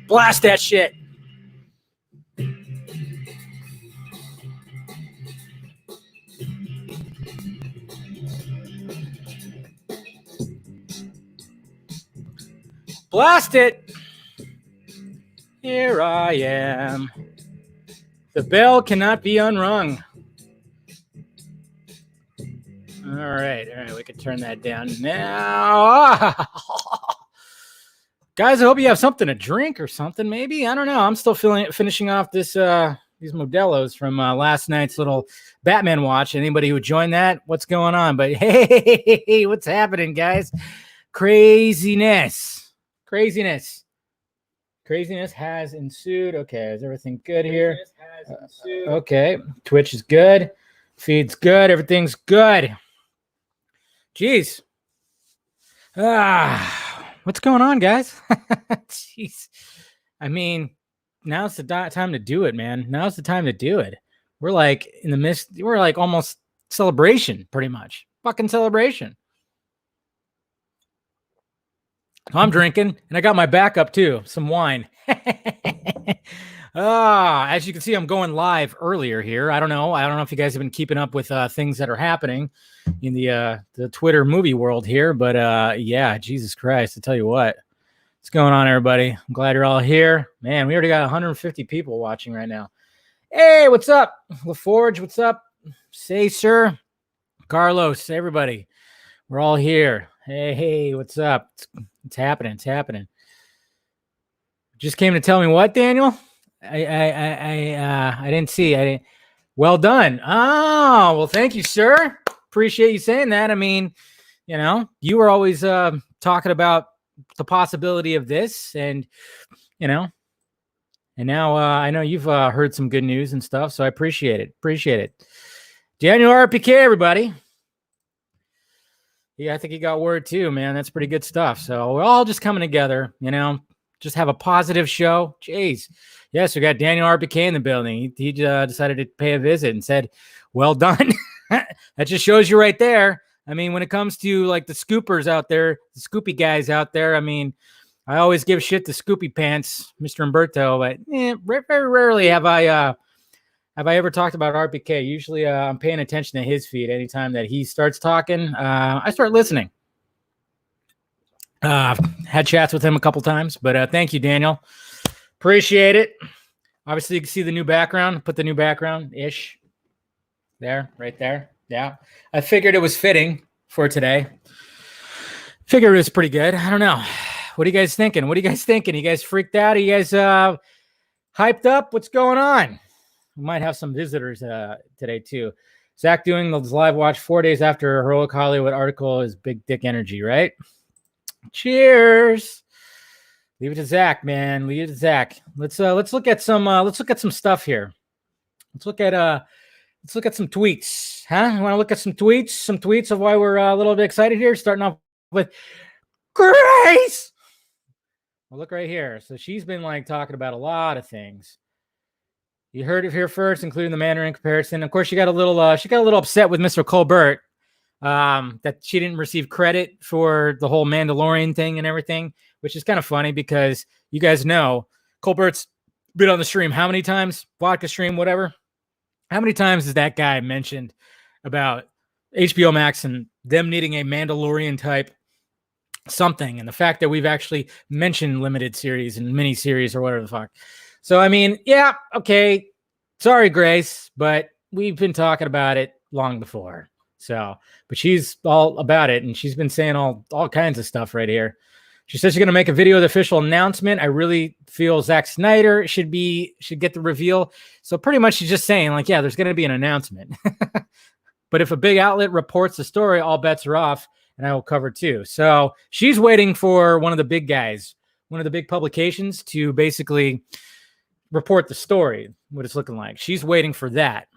Blast that shit. Blast it. Here I am. The bell cannot be unrung. All right, we can turn that down now. Guys, I hope you have something to drink or something, maybe. I don't know. I'm still finishing off this these Modelo's from last night's little Batman watch. Anybody who joined that, what's going on? But hey, what's happening, guys? Craziness has ensued. Okay, is everything good here? Okay, Twitch is good. Feed's good. Everything's good. Jeez. What's going on, guys? Jeez. I mean, now's the time to do it, man. Now's the time to do it. We're like in the midst. We're like almost celebration, pretty much. Fucking celebration. I'm drinking, and I got my backup too, some wine. As you can see, I'm going live earlier here. I don't know if you guys have been keeping up with things that are happening in the Twitter movie world here, but yeah, Jesus Christ, I tell you what. What's going on, everybody? I'm glad you're all here. Man, we already got 150 people watching right now. Hey, what's up? LaForge, what's up? Say, sir. Carlos, everybody. We're all here. Hey, what's up? It's happening. Just came to tell me what, Daniel? I didn't see. Well done. Oh, well, thank you, sir. Appreciate you saying that. I mean, you were always talking about the possibility of this, and now I know you've heard some good news and stuff, so I appreciate it. Daniel RPK, everybody. Yeah, I think he got word too, man. That's pretty good stuff. So we're all just coming together, just have a positive show. Jeez. Yes, we got Daniel RPK in the building. He decided to pay a visit and said, well done. That just shows you right there. I mean, when it comes to like the scoopers out there, the Scoopy guys out there, I mean, I always give shit to Scoopy Pants, Mr. Umberto, but very rarely have I ever talked about RPK. Usually I'm paying attention to his feed. Anytime that he starts talking, I start listening. Had chats with him a couple times, but thank you, Daniel. Appreciate it. Obviously, you can see the new background. Put the new background-ish there, right there. Yeah. I figured it was fitting for today. Figured it was pretty good. I don't know. What are you guys thinking? You guys freaked out? Are you guys hyped up? What's going on? We might have some visitors today, too. Zack doing the live watch 4 days after a Heroic Hollywood article is big dick energy, right? Cheers. Leave it to Zack, man. Leave it to Zack. Let's look at some stuff here. Let's look at some tweets. Huh? You want to look at some tweets? Some tweets of why we're a little bit excited here. Starting off with Grace. Well, look right here. So she's been like talking about a lot of things. You heard it here first, including the Mandarin comparison. Of course, she got a little upset with Mr. Colbert that she didn't receive credit for the whole Mandalorian thing and everything, which is kind of funny because you guys know Colbert's been on the stream how many times? Vodka stream, whatever. How many times has that guy mentioned about HBOMax and them needing a Mandalorian type something, and the fact that we've actually mentioned limited series and mini series or whatever the fuck. So, I mean, yeah, okay. Sorry, Grace, but we've been talking about it long before. So, but she's all about it, and she's been saying all kinds of stuff right here. She says she's going to make a video of the official announcement. I really feel Zack Snyder should get the reveal. So pretty much she's just saying like, yeah, there's going to be an announcement. But if a big outlet reports the story, all bets are off, and I will cover too. So she's waiting for one of the big guys, one of the big publications to basically report the story, what it's looking like. She's waiting for that.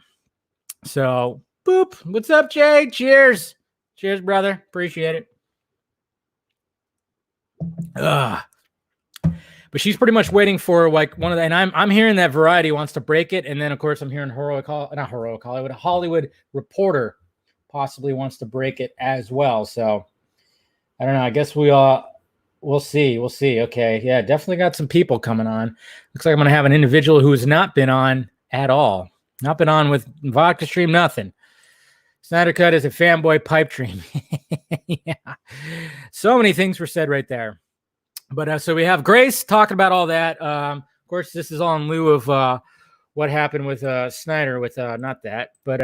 So, boop. What's up, Jay? Cheers. Cheers, brother. Appreciate it. but she's pretty much waiting for like one of the, and I'm hearing that Variety wants to break it, and then of course I'm hearing Hollywood Reporter possibly wants to break it as well. So I don't know. I guess we'll see. We'll see. Okay, yeah, definitely got some people coming on. Looks like I'm gonna have an individual who has not been on at all, not been on with Vodka Stream, nothing. Snyder Cut is a fanboy pipe dream. Yeah, so many things were said right there. But so we have Grace talking about all that. Of course, this is all in lieu of what happened with Snyder with not that, but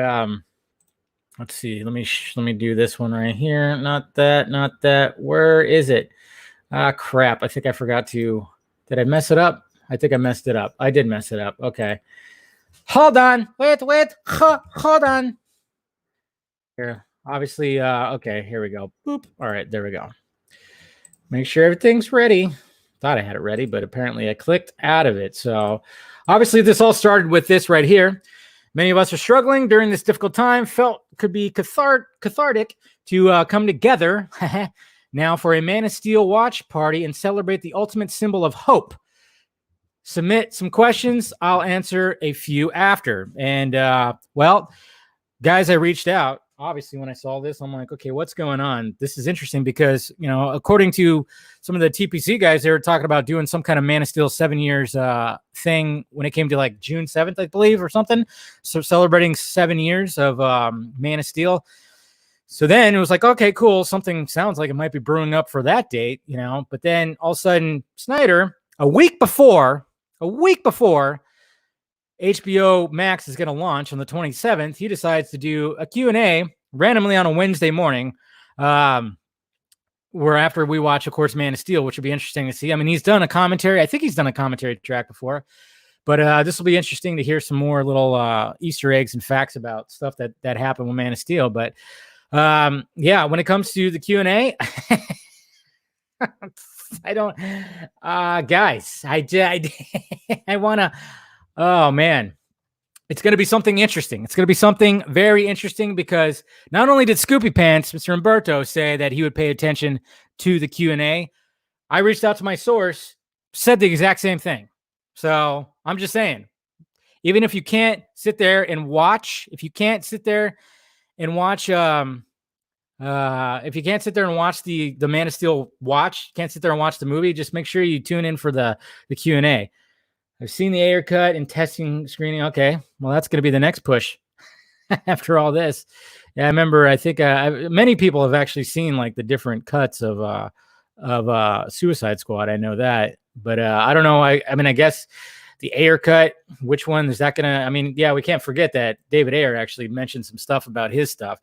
let's see. Let me do this one right here. Not that. Where is it? Crap. I think I forgot to. Did I mess it up? I think I messed it up. I did mess it up. Okay. Hold on. Wait. Hold on. Here. Obviously. Okay. Here we go. Boop. All right. There we go. Make sure everything's ready. Thought I had it ready, but apparently I clicked out of it. So obviously this all started with this right here. Many of us are struggling during this difficult time. Felt could be cathartic to come together now for a Man of Steel watch party and celebrate the ultimate symbol of hope. Submit some questions. I'll answer a few after. And well, guys, I reached out. Obviously, when I saw this, I'm like, okay, what's going on? This is interesting because, you know, according to some of the TPC guys, they were talking about doing some kind of Man of Steel 7 years thing when it came to like June 7th, I believe, or something. So celebrating 7 years of Man of Steel. So then it was like, okay, cool. Something sounds like it might be brewing up for that date, you know. But then all of a sudden, Snyder, a week before HBOMax is going to launch on the 27th, he decides to do a Q&A randomly on a Wednesday morning, where after we watch, of course, Man of Steel, which will be interesting to see. I mean, he's done a commentary. I think he's done a commentary track before, but this will be interesting to hear some more little Easter eggs and facts about stuff that happened with Man of Steel. But yeah, when it comes to the Q&A, I don't, guys, I want to, oh man, it's going to be something interesting. It's going to be something very interesting because not only did Scoopy Pants, Mr. Umberto, say that he would pay attention to the Q&A, I reached out to my source, said the exact same thing. So I'm just saying, even if you can't sit there and watch, if you can't sit there and watch, the Man of Steel can't sit there and watch the movie, just make sure you tune in for the Q&A. I've seen the Ayer cut and testing screening. Okay, well, that's going to be the next push after all this. Yeah, I remember, I think many people have actually seen like the different cuts of Suicide Squad. I know that, but I don't know. I mean, I guess the Ayer cut, which one is that going to, I mean, yeah, we can't forget that David Ayer actually mentioned some stuff about his stuff.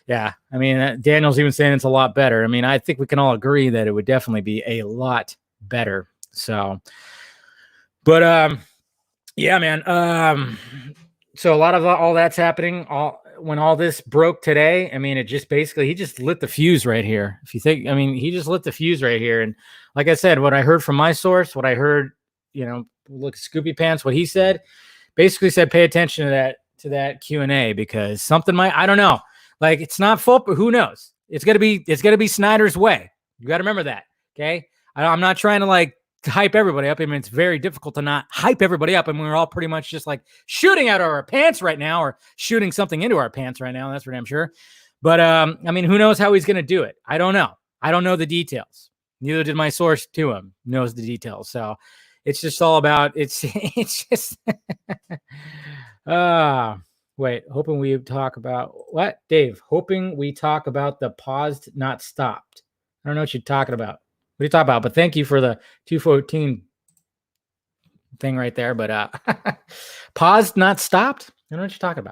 Yeah, I mean, Daniel's even saying it's a lot better. I mean, I think we can all agree that it would definitely be a lot better. So, but yeah, man. So a lot of all that's happening. When all this broke today, I mean, it just basically he just lit the fuse right here. If you think, I mean, he just lit the fuse right here. And like I said, what I heard from my source, what I heard, you know, look, Scoopy Pants, what he said, basically said, pay attention to that Q&A because something might, I don't know. Like it's not full, but who knows? It's gonna be Snyder's way. You got to remember that. Okay, I'm not trying to like hype everybody up. I mean, it's very difficult to not hype everybody up. I mean, we're all pretty much just like shooting out of our pants right now, or shooting something into our pants right now. That's for damn sure. But I mean, who knows how he's gonna do it? I don't know. I don't know the details. Neither did my source to him. Knows the details. So it's just all about it's just. Wait, hoping we talk about what? Dave, hoping we talk about the paused, not stopped. I don't know what you're talking about. What are you talking about? But thank you for the 214 thing right there. But paused, not stopped? I don't know what you're talking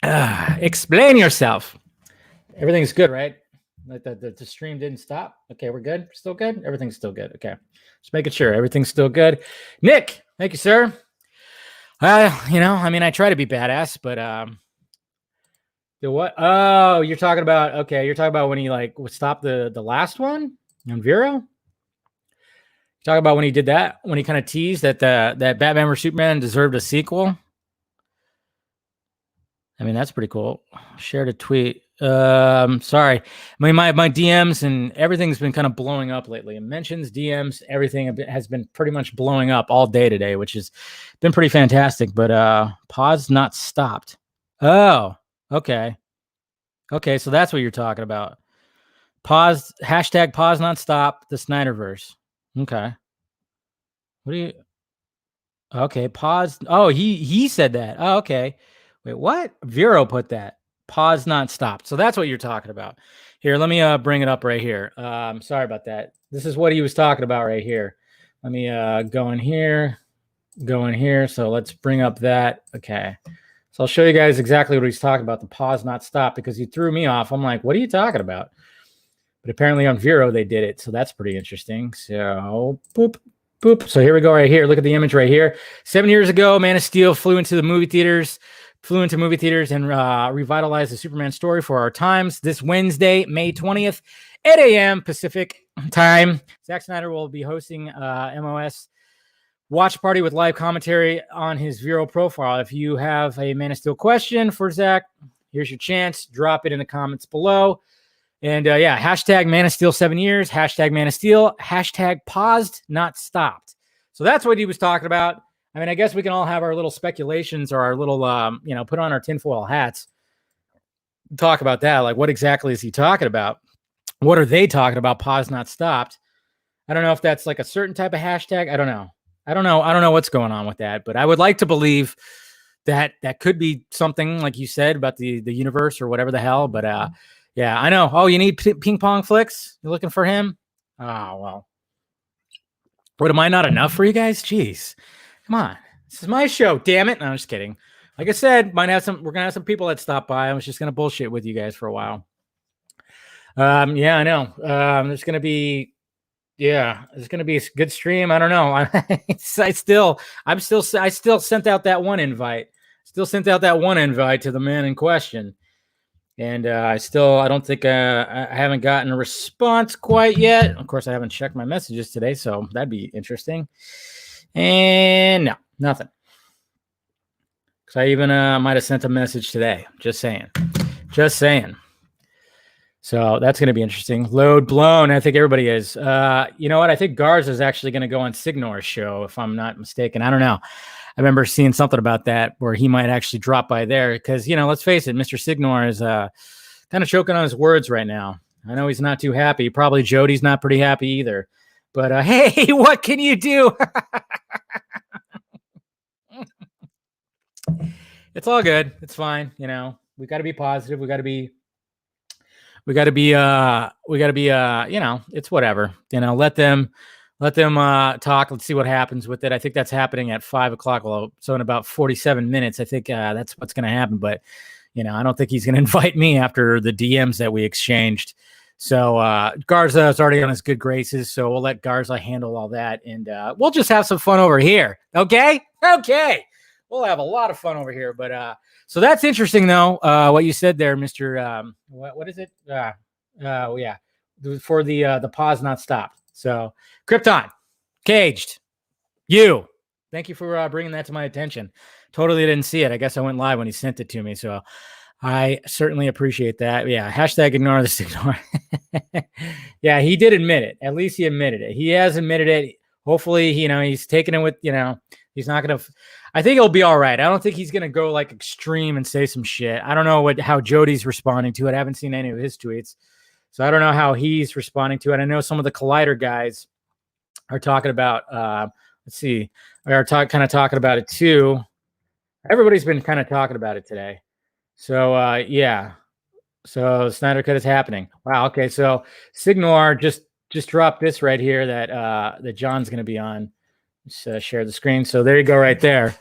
about. Explain yourself. Everything's good, right? Like the stream didn't stop. Okay, we're good. Still good? Everything's still good. Okay. Just making sure everything's still good. Nick, thank you, sir. You know, I mean, I try to be badass, but the what? Oh, you're talking about when he like stopped the last one on Vero. You're talking about when he did that, when he kind of teased that that Batman vs Superman deserved a sequel. I mean, that's pretty cool. Shared a tweet. Sorry. I mean, my DMs and everything's been kind of blowing up lately. Mentions, DMs, everything has been pretty much blowing up all day today, which has been pretty fantastic. But pause not stopped. Oh, okay. Okay, so that's what you're talking about. Pause, hashtag pause not stop the Snyderverse. Okay. What do you okay, pause. Oh, he said that. Oh, okay. Wait, what? Vero put that. Pause not stopped. So that's what you're talking about. Here, let me bring it up right here. Sorry about that. This is what he was talking about right here. Let me go in here. So let's bring up that. Okay. So I'll show you guys exactly what he's talking about, the pause not stop, because he threw me off. I'm like, what are you talking about? But apparently on Vero they did it, so that's pretty interesting. So boop, boop. So here we go right here. Look at the image right here. 7 years ago, Man of Steel flew into movie theaters and revitalized the Superman story for our times. This Wednesday, May 20th, 8 a.m. Pacific time, Zack Snyder will be hosting MOS watch party with live commentary on his Vero profile. If you have a Man of Steel question for Zack, here's your chance. Drop it in the comments below. And yeah, hashtag Man of Steel 7 years, hashtag Man of Steel, hashtag paused, not stopped. So that's what he was talking about. I mean, I guess we can all have our little speculations or our little, put on our tinfoil hats, talk about that. Like, what exactly is he talking about? What are they talking about? Pause, not stopped. I don't know if that's like a certain type of hashtag. I don't know what's going on with that, but I would like to believe that that could be something like you said about the universe or whatever the hell. But yeah, I know. Oh, you need ping pong flicks? You're looking for him? Oh, well. What, am I not enough for you guys? Jeez. Come on. This is my show, damn it. No, I'm just kidding. Like I said, we're gonna have some people that stop by. I was just gonna bullshit with you guys for a while. Yeah, I know. There's gonna be a good stream. I don't know. I still sent out that one invite. Still sent out that one invite to the man in question. And I don't think I haven't gotten a response quite yet. Of course, I haven't checked my messages today, so that'd be interesting. And no, nothing. Because I even might have sent a message today. Just saying. So that's going to be interesting. Load blown. I think everybody is. You know what? I think Garza is actually going to go on Signor's show, if I'm not mistaken. I don't know. I remember seeing something about that where he might actually drop by there because, let's face it, Mr. Signor is kind of choking on his words right now. I know he's not too happy. Probably Jody's not pretty happy either. But hey, what can you do? It's all good. It's fine. We got to be positive. We got to be, it's whatever. Let them talk. Let's see what happens with it. I think that's happening at 5 o'clock. Well, so in about 47 minutes, I think that's what's going to happen. But, I don't think he's going to invite me after the DMs that we exchanged. So Garza is already on his good graces. So we'll let Garza handle all that. And we'll just have some fun over here. Okay. We'll have a lot of fun over here. But so that's interesting, though, what you said there, Mr. What is it? Yeah. For the pause not stopped. So Krypton, Caged, thank you for bringing that to my attention. Totally didn't see it. I guess I went live when he sent it to me. So I certainly appreciate that. Yeah. Hashtag ignore the signal. Yeah, he did admit it. At least he admitted it. He has admitted it. Hopefully, he's taking it with, he's not going to, I think he'll be all right. I don't think he's going to go like extreme and say some shit. I don't know how Jody's responding to it. I haven't seen any of his tweets. So I don't know how he's responding to it. I know some of the Collider guys are talking about, talking about it too. Everybody's been kind of talking about it today. So, yeah. So Snyder Cut is happening. Wow. Okay. So Signor just dropped this right here that John's going to be on. Just share the screen. So there you go right there.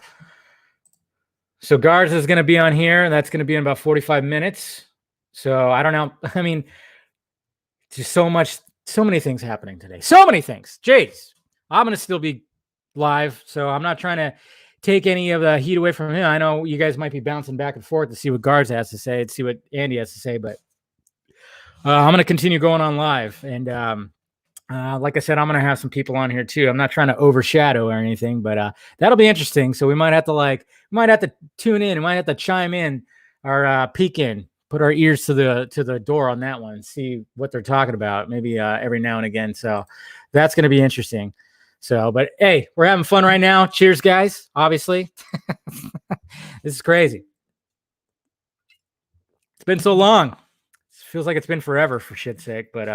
So Garza is going to be on here, and that's going to be in about 45 minutes. So I don't know. I mean, just so many things happening today. So many things. Jeez. I'm going to still be live, so I'm not trying to take any of the heat away from him. I know you guys might be bouncing back and forth to see what Garza has to say and see what Andy has to say, but I'm going to continue going on live. And like I said, I'm going to have some people on here too. I'm not trying to overshadow or anything, but that'll be interesting. So we might have to tune in. We might have to chime in or peek in put our ears to the door on that one and see what they're talking about. Maybe every now and again. So that's going to be interesting. So, but hey, we're having fun right now. Cheers, guys. Obviously, this is crazy. It's been so long. It feels like it's been forever for shit's sake. But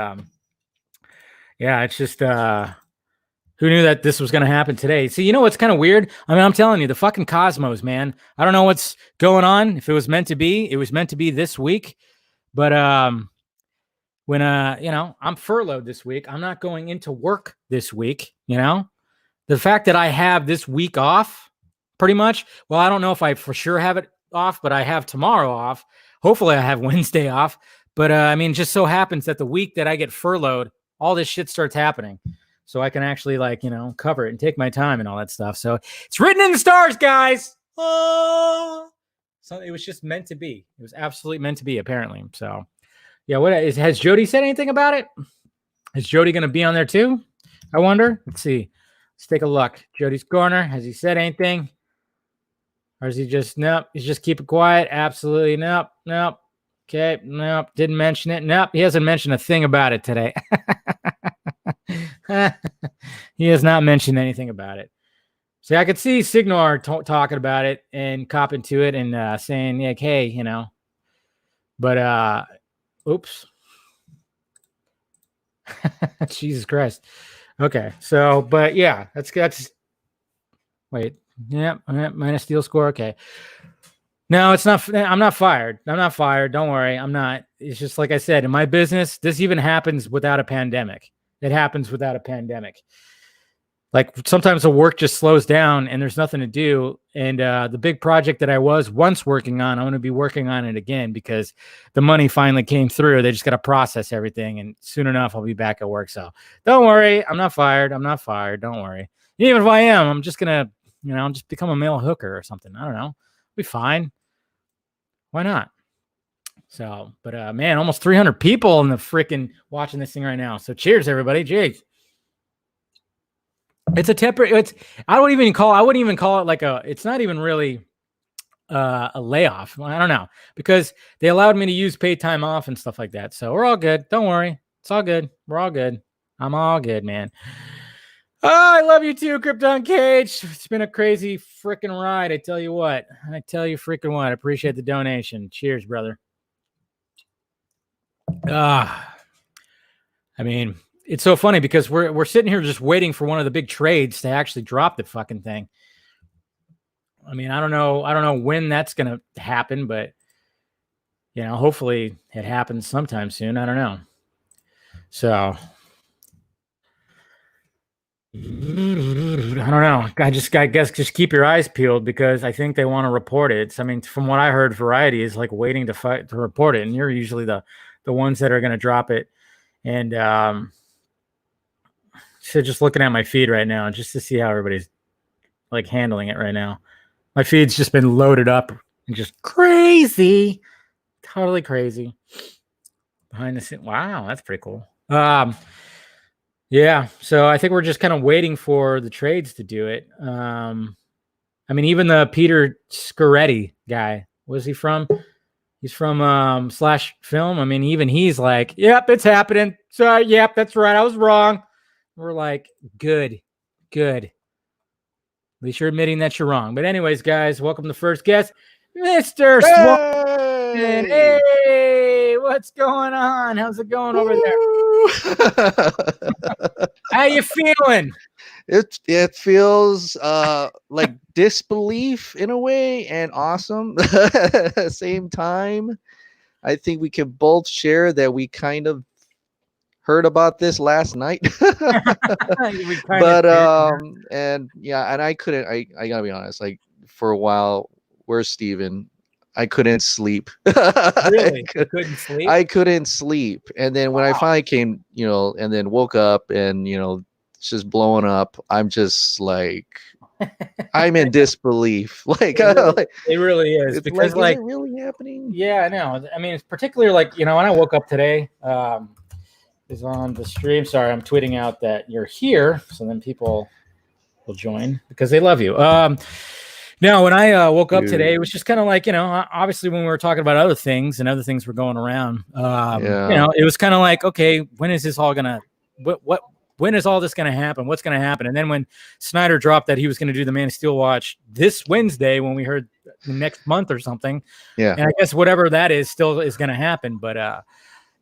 yeah, it's just who knew that this was going to happen today? See, you know what's kind of weird? I mean, I'm telling you, the fucking cosmos, man. I don't know what's going on. If it was meant to be, it was meant to be this week. But when I'm furloughed this week, I'm not going into work this week. The fact that I have this week off, pretty much. Well, I don't know if I for sure have it off, but I have tomorrow off. Hopefully, I have Wednesday off. But I mean, just so happens that the week that I get furloughed, all this shit starts happening. So I can actually cover it and take my time and all that stuff. So it's written in the stars, guys. Oh. So it was just meant to be. It was absolutely meant to be, apparently. So yeah, has Jody said anything about it? Is Jody going to be on there too? I wonder. Let's see. Let's take a look. Jody's Corner. Has he said anything? Or is he just, nope, he's just keep it quiet? Absolutely. Nope. Okay. Nope. Didn't mention it. Nope. He hasn't mentioned a thing about it today. He has not mentioned anything about it. See, I could see Signor talking about it and copping to it and saying, like, hey, but oops. Jesus Christ. Okay. So, but yeah, that's wait. Yeah, minus steel score. Okay. No, it's not. I'm not fired. Don't worry. I'm not. It's just like I said, in my business, this even happens without a pandemic. It happens without a pandemic. Like sometimes the work just slows down and there's nothing to do. And the big project that I was once working on, I'm going to be working on it again because the money finally came through. They just got to process everything. And soon enough, I'll be back at work. So don't worry. I'm not fired. Don't worry. Even if I am, I'm just going to, just become a male hooker or something. I don't know. Be fine. Why not? So, but man, almost 300 people in the freaking watching this thing right now. So cheers, everybody. Jeez. It's a temporary. I wouldn't even call it like it's not even really a layoff. I don't know, because they allowed me to use paid time off and stuff like that. So we're all good. Don't worry. It's all good. We're all good. I'm all good, man. Oh, I love you too, Krypton Cage. It's been a crazy freaking ride. I tell you what. I appreciate the donation. Cheers, brother. I mean, it's so funny because we're sitting here just waiting for one of the big trades to actually drop the fucking thing. I mean, I don't know when that's gonna happen, but hopefully it happens sometime soon. I don't know. So I don't know. I guess just keep your eyes peeled because I think they want to report it. I mean, from what I heard, Variety is like waiting to report it, and you're usually the ones that are going to drop it. And so just looking at my feed right now, just to see how everybody's like handling it right now. My feed's just been loaded up and just crazy, totally crazy. Behind the scene, wow, that's pretty cool. Yeah, so I think we're just kind of waiting for the trades to do it. I mean, even the Peter Scaretti guy, where's he from? He's from Slash Film. I mean, even he's like, yep, it's happening. Sorry, yep, that's right. I was wrong. We're like, good. At least you're admitting that you're wrong. But anyways, guys, welcome to first guest, Mr. Swan. Hey, what's going on? How's it going over there? How you feeling? It feels like disbelief in a way and awesome at the same time. I think we can both share that we kind of heard about this last night. But and yeah, and I gotta be honest, like for a while, where's Steven? I couldn't sleep. Really? Couldn't sleep? I couldn't sleep. And then when I finally came, and then woke up and it's just blowing up, I'm just like I'm in disbelief. Like it really is. It's because like, is it really happening? Yeah, I know. I mean, it's particularly like, when I woke up today, is on the stream. Sorry, I'm tweeting out that you're here, so then people will join because they love you. No, when I woke up Dude. today, it was just kind of like, obviously when we were talking about other things and other things were going around, it was kind of like, okay, when is this all gonna, when is all this gonna happen? What's gonna happen? And then when Snyder dropped that he was gonna do the Man of Steel watch this Wednesday, when we heard next month or something, and I guess whatever that is still is gonna happen. But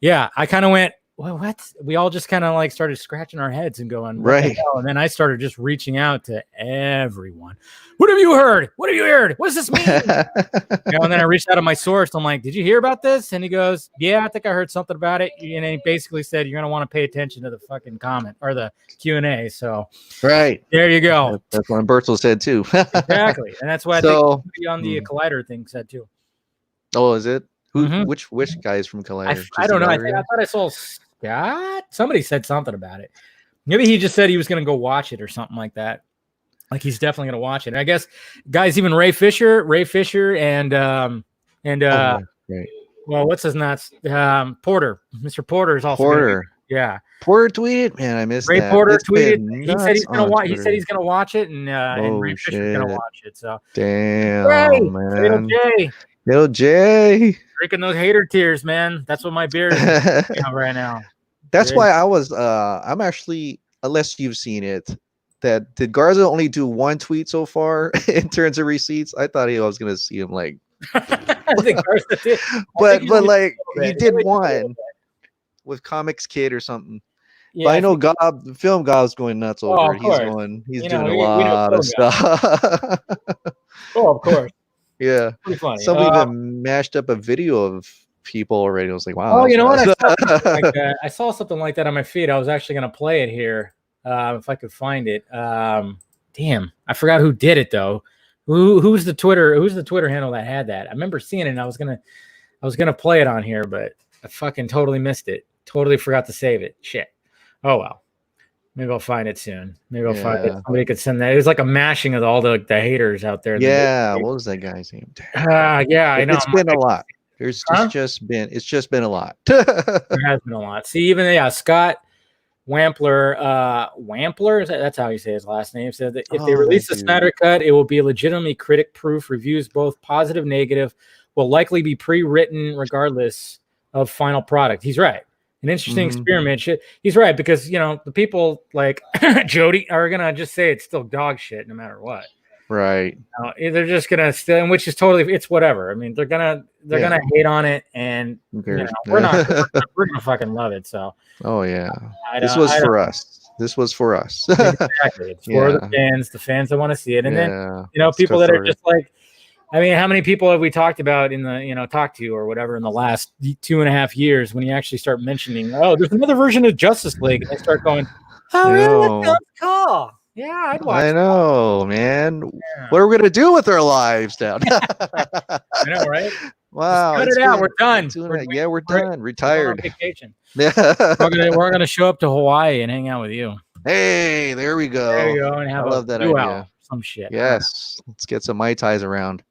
yeah, I kind of went, well, what? We all just kind of like started scratching our heads and going, what the hell? And then I started just reaching out to everyone. What have you heard? What have you heard? What does this mean? And then I reached out to my source. I'm like, did you hear about this? And he goes, yeah, I think I heard something about it. And he basically said, you're going to want to pay attention to the fucking comment or the Q&A. So there you go. That's what Bertel said too. Exactly. And that's why I think somebody on the Collider thing said too. Oh, is it? Which guy is from Collider? I don't know. I thought I saw Scott. Somebody said something about it. Maybe he just said he was going to go watch it or something like that. Like he's definitely going to watch it. And I guess guys, even Ray Fisher, and well, what's his nuts? Porter, Mr. Porter is also Porter. Porter tweeted, man. I missed Ray that. Porter tweeted. He said he's going to watch. He said he's going to watch it, and Ray Fisher's going to watch it. So damn, man. Little Jay. Drinking those hater tears, man. That's what my beer is right now. That's why I was I'm actually, unless you've seen it, that did Garza only do one tweet so far in terms of receipts? I thought I was gonna see him like I think Garza did. but like he did one with Comics Kid or something. Yeah, but I know Film Gob's going nuts over it. He's doing a lot of stuff. Oh, of course. Yeah, pretty funny. Somebody even mashed up a video of people already. I was like, wow. Oh, you know what? I saw something like that on my feed. I was actually going to play it here if I could find it. Damn, I forgot who did it though. Who's the Twitter handle that had that? I remember seeing it. And I was gonna play it on here, but I fucking totally missed it. Totally forgot to save it. Shit. Oh well. Maybe I'll find it soon. Maybe I'll find it. Somebody could send that. It was like a mashing of all the haters out there. Yeah, what was that guy's name? Yeah, I know. It's been a lot. It's just been a lot. There has been a lot. See, even Scott Wampler, that's how you say his last name, said that if they release the Snyder Cut, it will be legitimately critic-proof. Reviews, both positive, negative, will likely be pre-written regardless of final product. He's right. An interesting experiment. He's right, because the people like Jody are gonna just say it's still dog shit no matter what. Right. They're just gonna still, and which is totally, it's whatever. I mean, they're gonna hate on it, and we're gonna fucking love it. So. Oh yeah. This was for us. Exactly. It's for the fans that want to see it, and then people that are just like. I mean, how many people have we talked about in the, talked to or whatever in the last 2.5 years when you actually start mentioning, oh, there's another version of Justice League, and they start going, oh, really? That sounds cool. Yeah, I'd watch. I know, man. Yeah. What are we gonna do with our lives now? I know, right? Wow. Just cut it out. We're done. We're done. Retired. We're on vacation. Yeah. we're gonna show up to Hawaii and hang out with you. Hey, there we go. There you go. And have I love that idea. Some shit. Yes. Let's get some Mai Tais around.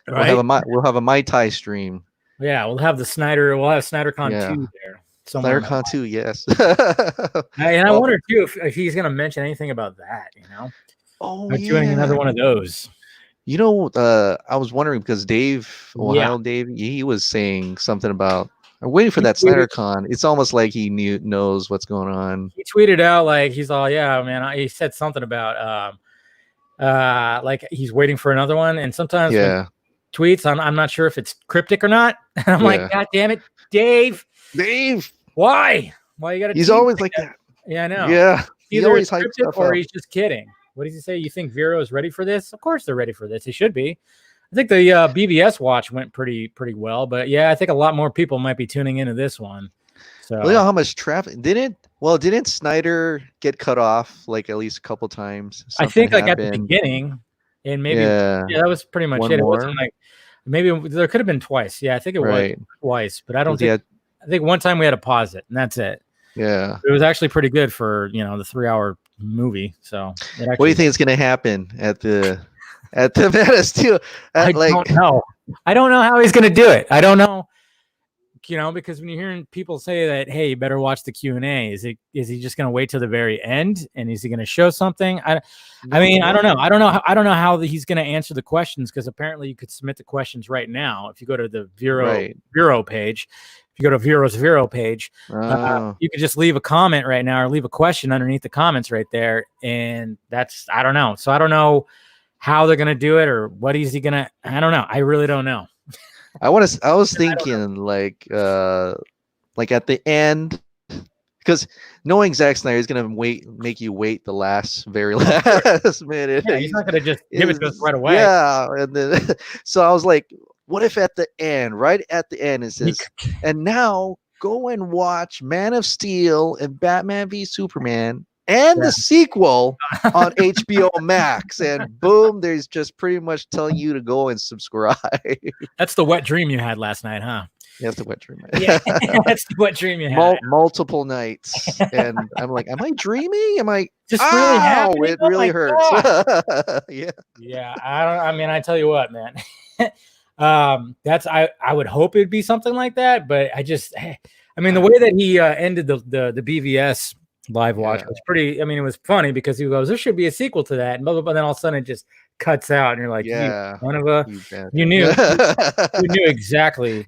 Right? We'll have a Mai Tai stream. Yeah, we'll have the Snyder. We'll have SnyderCon 2 there. SnyderCon 2, yes. And I wonder too if he's going to mention anything about that. Doing another one of those. I was wondering because Dave, he was saying something about. I'm waiting for that SnyderCon. It's almost like he knows what's going on. He tweeted out like he's all, yeah, man. He said something about like he's waiting for another one, and sometimes tweets, I'm not sure if it's cryptic or not. And I'm like, God damn it, Dave, why you gotta? He's always like that. Yeah, I know. Yeah, either it's cryptic or he's just kidding. What does he say? You think Vero is ready for this? Of course they're ready for this. He should be. I think the BBS watch went pretty well, but I think a lot more people might be tuning into this one. So look at how much traffic didn't Snyder get cut off like at least a couple times? I think like at the beginning, and maybe that was pretty much it. It wasn't like maybe there could have been twice. Yeah, I think it was twice, but I don't think. I think one time we had to pause it, and that's it. Yeah, it was actually pretty good for the 3-hour movie. So what do you think is going to happen at the Man of Steel? I don't know. I don't know how he's going to do it. I don't know. because when you're hearing people say that, hey, you better watch the Q&A, is he just going to wait till the very end, and is he going to show something? I mean, I don't know. I don't know how he's going to answer the questions, because apparently you could submit the questions right now if you go to the Vero page. If you go to Vero's Vero page, you could just leave a comment right now or leave a question underneath the comments right there, and I don't know. So I don't know how they're going to do it, or what is he going to. I don't know. I really don't know. I was thinking like at the end, because knowing Zack Snyder is gonna make you wait the very last minute. Yeah, he's not gonna just give it to us right away. Yeah, and then so I was like, what if at the end, right at the end, it says, and now go and watch Man of Steel and Batman v Superman and the sequel on HBOMax, and boom, there's just pretty much telling you to go and subscribe. That's the wet dream you had last night, huh? Yeah, that's the wet dream. Yeah, that's the wet dream you had. Multiple nights, and I'm like, am I dreaming? Am I just really happening? It really hurts. Yeah. I mean, I tell you what, man. I would hope it'd be something like that, but I mean, the way that he ended the BVS live watch was pretty. I mean, it was funny because he goes, there should be a sequel to that, and blah, blah, blah, then all of a sudden it just cuts out, and you're like, yeah, you knew exactly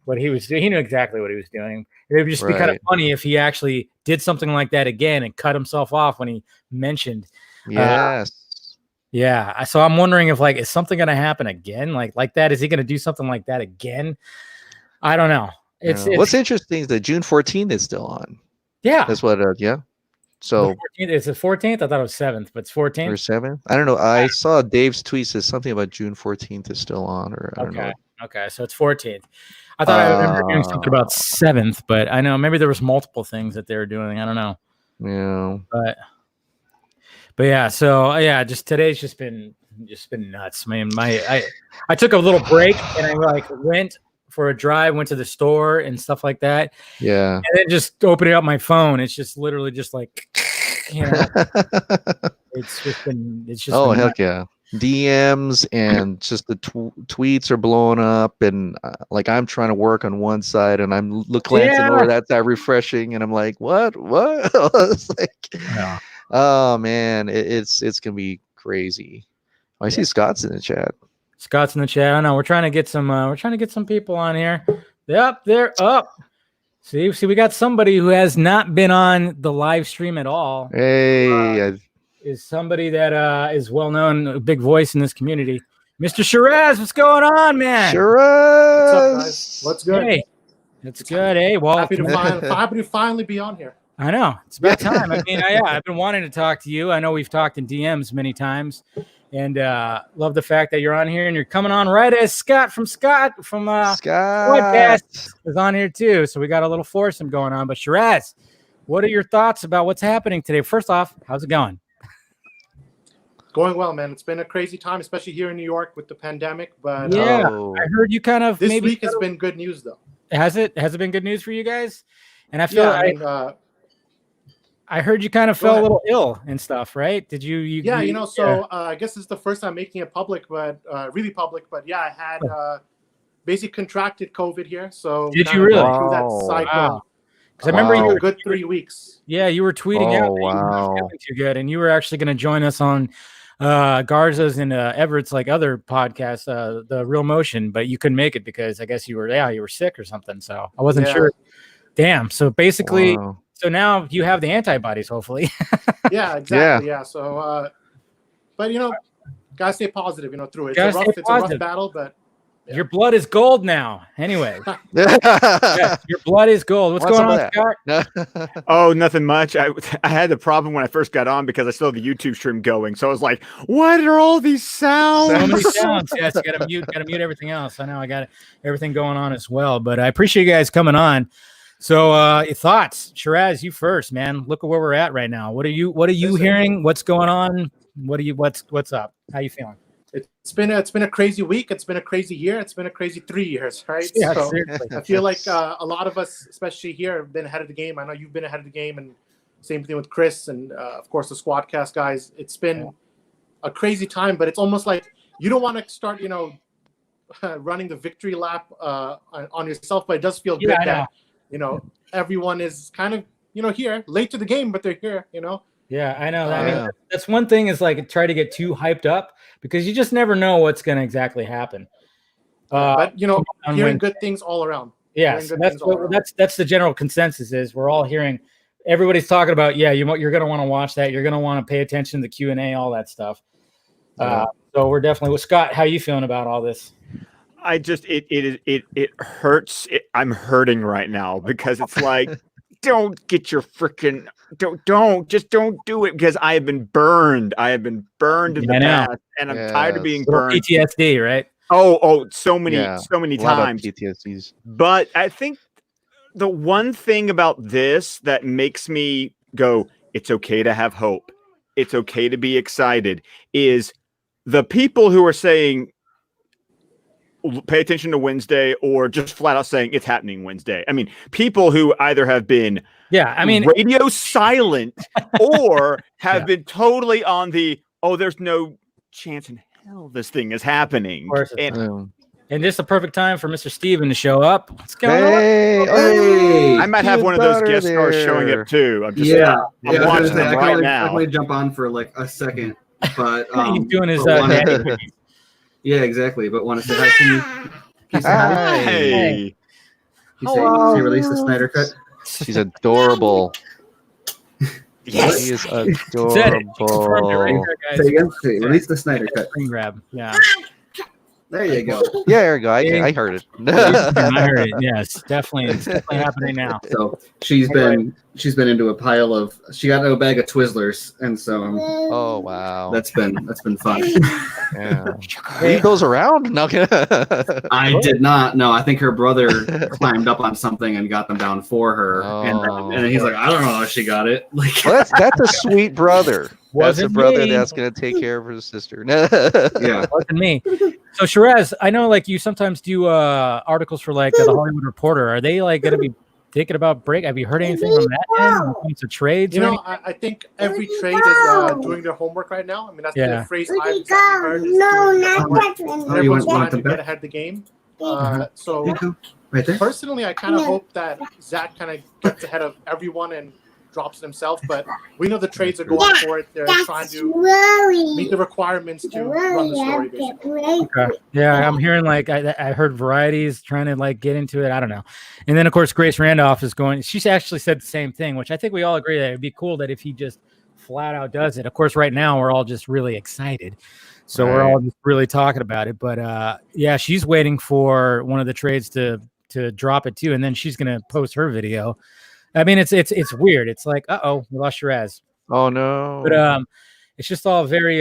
what he was doing. He knew exactly what he was doing. It would just be kind of funny if he actually did something like that again and cut himself off when he mentioned. Yeah. So I'm wondering if is something going to happen again? Like that? Is he going to do something like that again? I don't know. What's interesting is that June 14th is still on. Yeah. That's what, So it's the 14th. I thought it was 7th, but it's 14th or 7th. I don't know. I saw Dave's tweet says something about June 14th is still on, or I don't know. Okay, so it's 14th. I thought I remember hearing something about 7th, but I know maybe there was multiple things that they were doing. I don't know. Yeah. But yeah. So yeah, just today's just been nuts. Man, I took a little break and I went for a drive, went to the store and stuff like that. Yeah. And then just opening up my phone, it's just literally just it's just heck nuts. Yeah. DMs and just the tweets are blowing up, and I'm trying to work on one side and I'm glancing over that side, refreshing, and I'm like, what? It's oh man, it's gonna be crazy. I see Scott's in the chat. Scott's in the chat. I know we're trying to get some people on here. Yep, they're up. See, we got somebody who has not been on the live stream at all. Hey, is somebody that is well known, a big voice in this community. Mr. Shiraz, what's going on, man? Shiraz, what's up, guys? What's good? Hey, it's good. Hey, well, happy to finally be on here. I know it's about time. I mean, I've been wanting to talk to you. I know we've talked in DMs many times. And love the fact that you're on here and you're coming on right as Scott from podcast is on here too. So we got a little foursome going on. But Shiraz, what are your thoughts about what's happening today? First off, how's it going? Going well, man. It's been a crazy time, especially here in New York with the pandemic. But I heard you kind of this week has been good news though. Has it been good news for you guys? And I feel I heard you kind of felt a little ill and stuff, right? Did you? So I guess it's the first time making it public, but really public. But yeah, I had basically contracted COVID here. So did you really? Through that cycle. Wow. Because I remember you were a good 3 weeks. Yeah, you were tweeting out that you weren't feeling too good, and you were actually going to join us on Garza's and Everett's other podcasts, the Real Motion, but you couldn't make it because I guess you were sick or something. So I wasn't sure. Damn. So basically. Wow. So now you have the antibodies, hopefully. Yeah, exactly. Yeah. So, but gotta stay positive. Through it. It's a rough battle, but your blood is gold now. Anyway, your blood is gold. What's going on, Scott? Oh, nothing much. I had the problem when I first got on because I still have the YouTube stream going. So I was like, "What are all these sounds?" So many sounds. Yes, you gotta mute everything else. I know I got everything going on as well, but I appreciate you guys coming on. So your thoughts, Shiraz, you first, man. Look at where we're at right now. What are you hearing? What's going on? What's up? How you feeling? It's been a crazy week. It's been a crazy year. It's been a crazy 3 years, right? Yeah, so seriously. I feel like a lot of us, especially here, have been ahead of the game. I know you've been ahead of the game, and same thing with Chris and of course the Squadcast guys. It's been a crazy time, but it's almost like you don't want to start, running the victory lap on yourself, but it does feel Yeah, good I know. that everyone is kind of here, late to the game, but they're here. Yeah, I know. I Yeah. mean, that's one thing is like try to get too hyped up because you just never know what's going to exactly happen. But on hearing Wednesday. good things all around. Yes, Hearing good that's things all around. that's the general consensus is we're all hearing. Everybody's talking about you're going to want to watch that. You're going to want to pay attention to the Q&A, all that stuff. Yeah. So we're definitely with Scott. How are you feeling about all this? I just it hurts. I'm hurting right now because it's like, don't get your freaking don't do it because I have been burned. I have been burned in the past, and I'm tired of being Little burned. PTSD, right? Oh, so many A lot times. of PTSDs. But I think the one thing about this that makes me go, it's okay to have hope. It's okay to be excited is the people who are saying, pay attention to Wednesday, or just flat out saying it's happening Wednesday. I mean, people who either have been radio silent or have been totally on the, there's no chance in hell this thing is happening. And this is the perfect time for Mr. Steven to show up. What's going on? Hey, I might have one of those guest stars showing up too. I'm just I'm watching them right now. I can only jump on for like a second, but he's doing his yeah, exactly. But want to say hi to you. Can you say hi? Hey. Can you release the Snyder cut? She's adorable. Yes, she is adorable. Say again. Release the Snyder cut. Screen grab. Yeah. There you go. Yeah, there you go. I heard it. I heard it. Yes, definitely. It's definitely happening now. So she's been into a pile of. She got a bag of Twizzlers, and so oh wow, that's been fun. Yeah. Leave those around? No, I did not. No, I think her brother climbed up on something and got them down for her, and he's like, I don't know how she got it. Like that's a sweet brother. That's a brother me. that's gonna take care of his sister. Yeah, wasn't me. So Shiraz, I know like you sometimes do articles for like the Hollywood Reporter. Are they like gonna be thinking about break? Have you heard anything from that end when it comes to trades? I think every trade is doing their homework right now. I mean, that's the phrase I've exactly heard. Everyone's trying to get ahead of the game. So right there. Personally, I kind of hope that Zack kind of gets ahead of everyone and drops it himself, but we know the trades are going for it. They're trying to meet the requirements to run the story, basically. Okay. Yeah, I'm hearing like I heard Variety's trying to like get into it. I don't know. And then of course Grace Randolph is going. She's actually said the same thing, which I think we all agree that it'd be cool that if he just flat out does it. Of course, right now we're all just really excited, so we're all just really talking about it. But yeah, she's waiting for one of the trades to drop it too, and then she's gonna post her video. I mean, it's weird. It's like, we lost Shiraz. Oh no! But it's just all very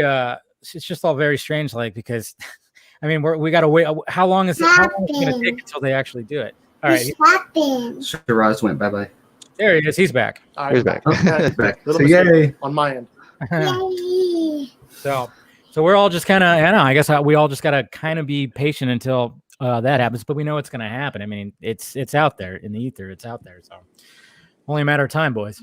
strange. Like because, I mean, we got to wait. How long is it going to take until they actually do it? All right. Shiraz went bye. There he is. He's back. All right, He's back. He's back. Little So yay! on my end. So we're all just kind of. I know. I guess we all just got to kind of be patient until that happens. But we know it's going to happen. I mean, it's out there in the ether. It's out there. So. Only a matter of time, boys.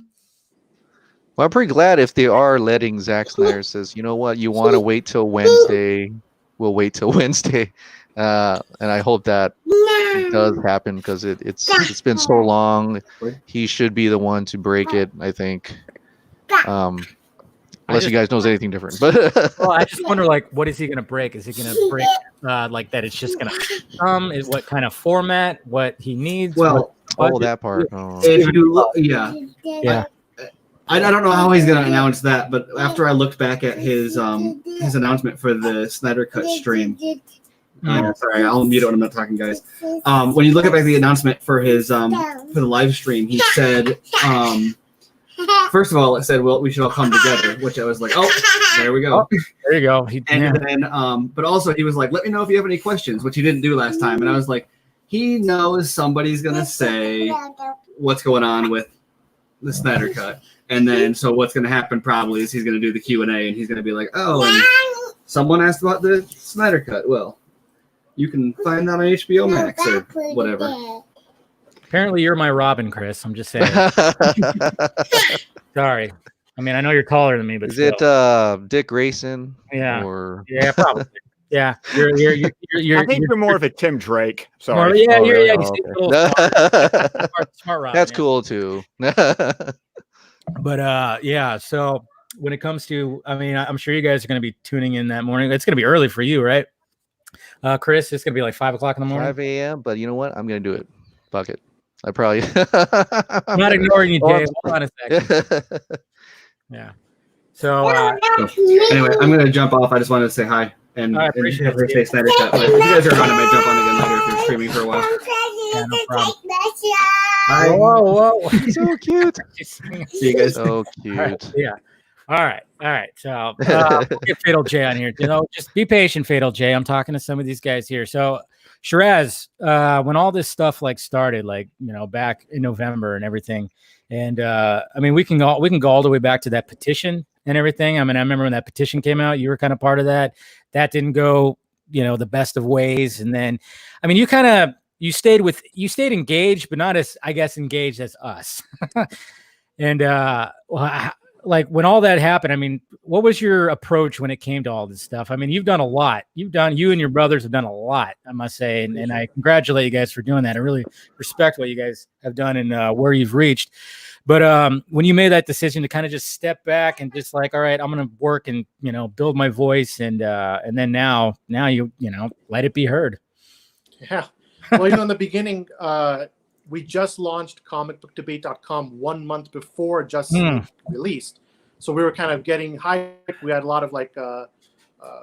Well, I'm pretty glad if they are letting Zack Snyder says, you know what, you want to wait till Wednesday, we'll wait till Wednesday. And I hope that it does happen because it's been so long. He should be the one to break it, I think. Unless you guys knows anything different. But well, I just wonder, like, what is he going to break? Is he going to break like that? It's just going to is what kind of format, what he needs? Well, that part. Oh. If you look, yeah. I don't know how he's going to announce that, but after I looked back at his announcement for the Snyder Cut stream, sorry, I'll mute it when I'm not talking, guys. When you look at back the announcement for his for the live stream, he said. First of all, it said, "Well, we should all come together," which I was like, "Oh, there we go." Oh, there you go. Then, but also he was like, "Let me know if you have any questions," which he didn't do last time. And I was like, he knows somebody's gonna say what's going on with the Snyder Cut, and then so what's gonna happen probably is he's gonna do the Q&A, and he's gonna be like, "Oh, and someone asked about the Snyder Cut." Well, you can find that on HBOMax or whatever. Apparently, you're my Robin, Chris. I'm just saying. Sorry. I mean, I know you're taller than me, but is it Dick Grayson? Yeah. Or... Yeah, probably. Yeah, you're I think you're more of a Tim Drake. more, Sorry. yeah, Oh, you're really? yeah, you Oh, seem okay. a little smart Robin. That's Yeah. cool too. But yeah, so when it comes to, I mean, I'm sure you guys are going to be tuning in that morning. It's going to be early for you, right? Chris, it's going to be like 5 o'clock in the morning. 5 a.m. But you know what? I'm gonna do it. Fuck it. I probably. I'm not ignoring you, Oh, Jay. Hold on a second. Yeah. So Anyway, I'm gonna jump off. I just wanted to say hi and I appreciate have her it, say Snyder Cut. But if you guys are on, I might jump on again later if you're streaming for a while. yeah, no problem. Hi. Whoa. so cute. See you guys. So All cute. right, yeah. All right. So we'll get Fatal J on here. Just be patient, Fatal J. I'm talking to some of these guys here. So Shiraz, when all this stuff like started, like back in November and everything, and I mean we can go all the way back to that petition and everything. I mean, I remember when that petition came out, you were kind of part of that. That didn't go, the best of ways. And then, I mean, you stayed engaged, but not as, I guess, engaged as us. And like when all that happened, I mean, what was your approach when it came to all this stuff? I mean, you've done a lot. You and your brothers have done a lot, I must say. And I congratulate you guys for doing that. I really respect what you guys have done and where you've reached. But when you made that decision to kind of just step back and just like, all right, I'm going to work and, build my voice. And then now you let it be heard. Yeah. Well, in the beginning, we just launched comicbookdebate.com 1 month before just released. So we were kind of getting hyped. We had a lot of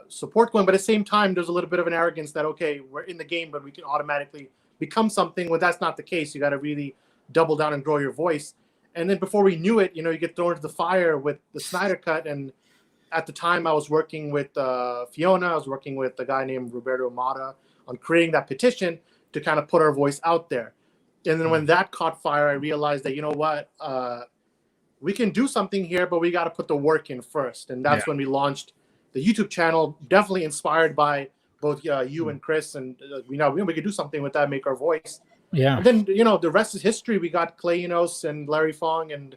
support going, but at the same time, there's a little bit of an arrogance that, okay, we're in the game, but we can automatically become something. Well, that's not the case. You got to really double down and grow your voice. And then before we knew it, you get thrown into the fire with the Snyder Cut. And at the time I was working with Fiona, I was working with a guy named Roberto Mata on creating that petition to kind of put our voice out there. And then when that caught fire, I realized that, we can do something here, but we got to put the work in first. And that's when we launched the YouTube channel, definitely inspired by both you and Chris. And we could do something with that, make our voice. Yeah. And then, the rest is history. We got Clay Enos and Larry Fong and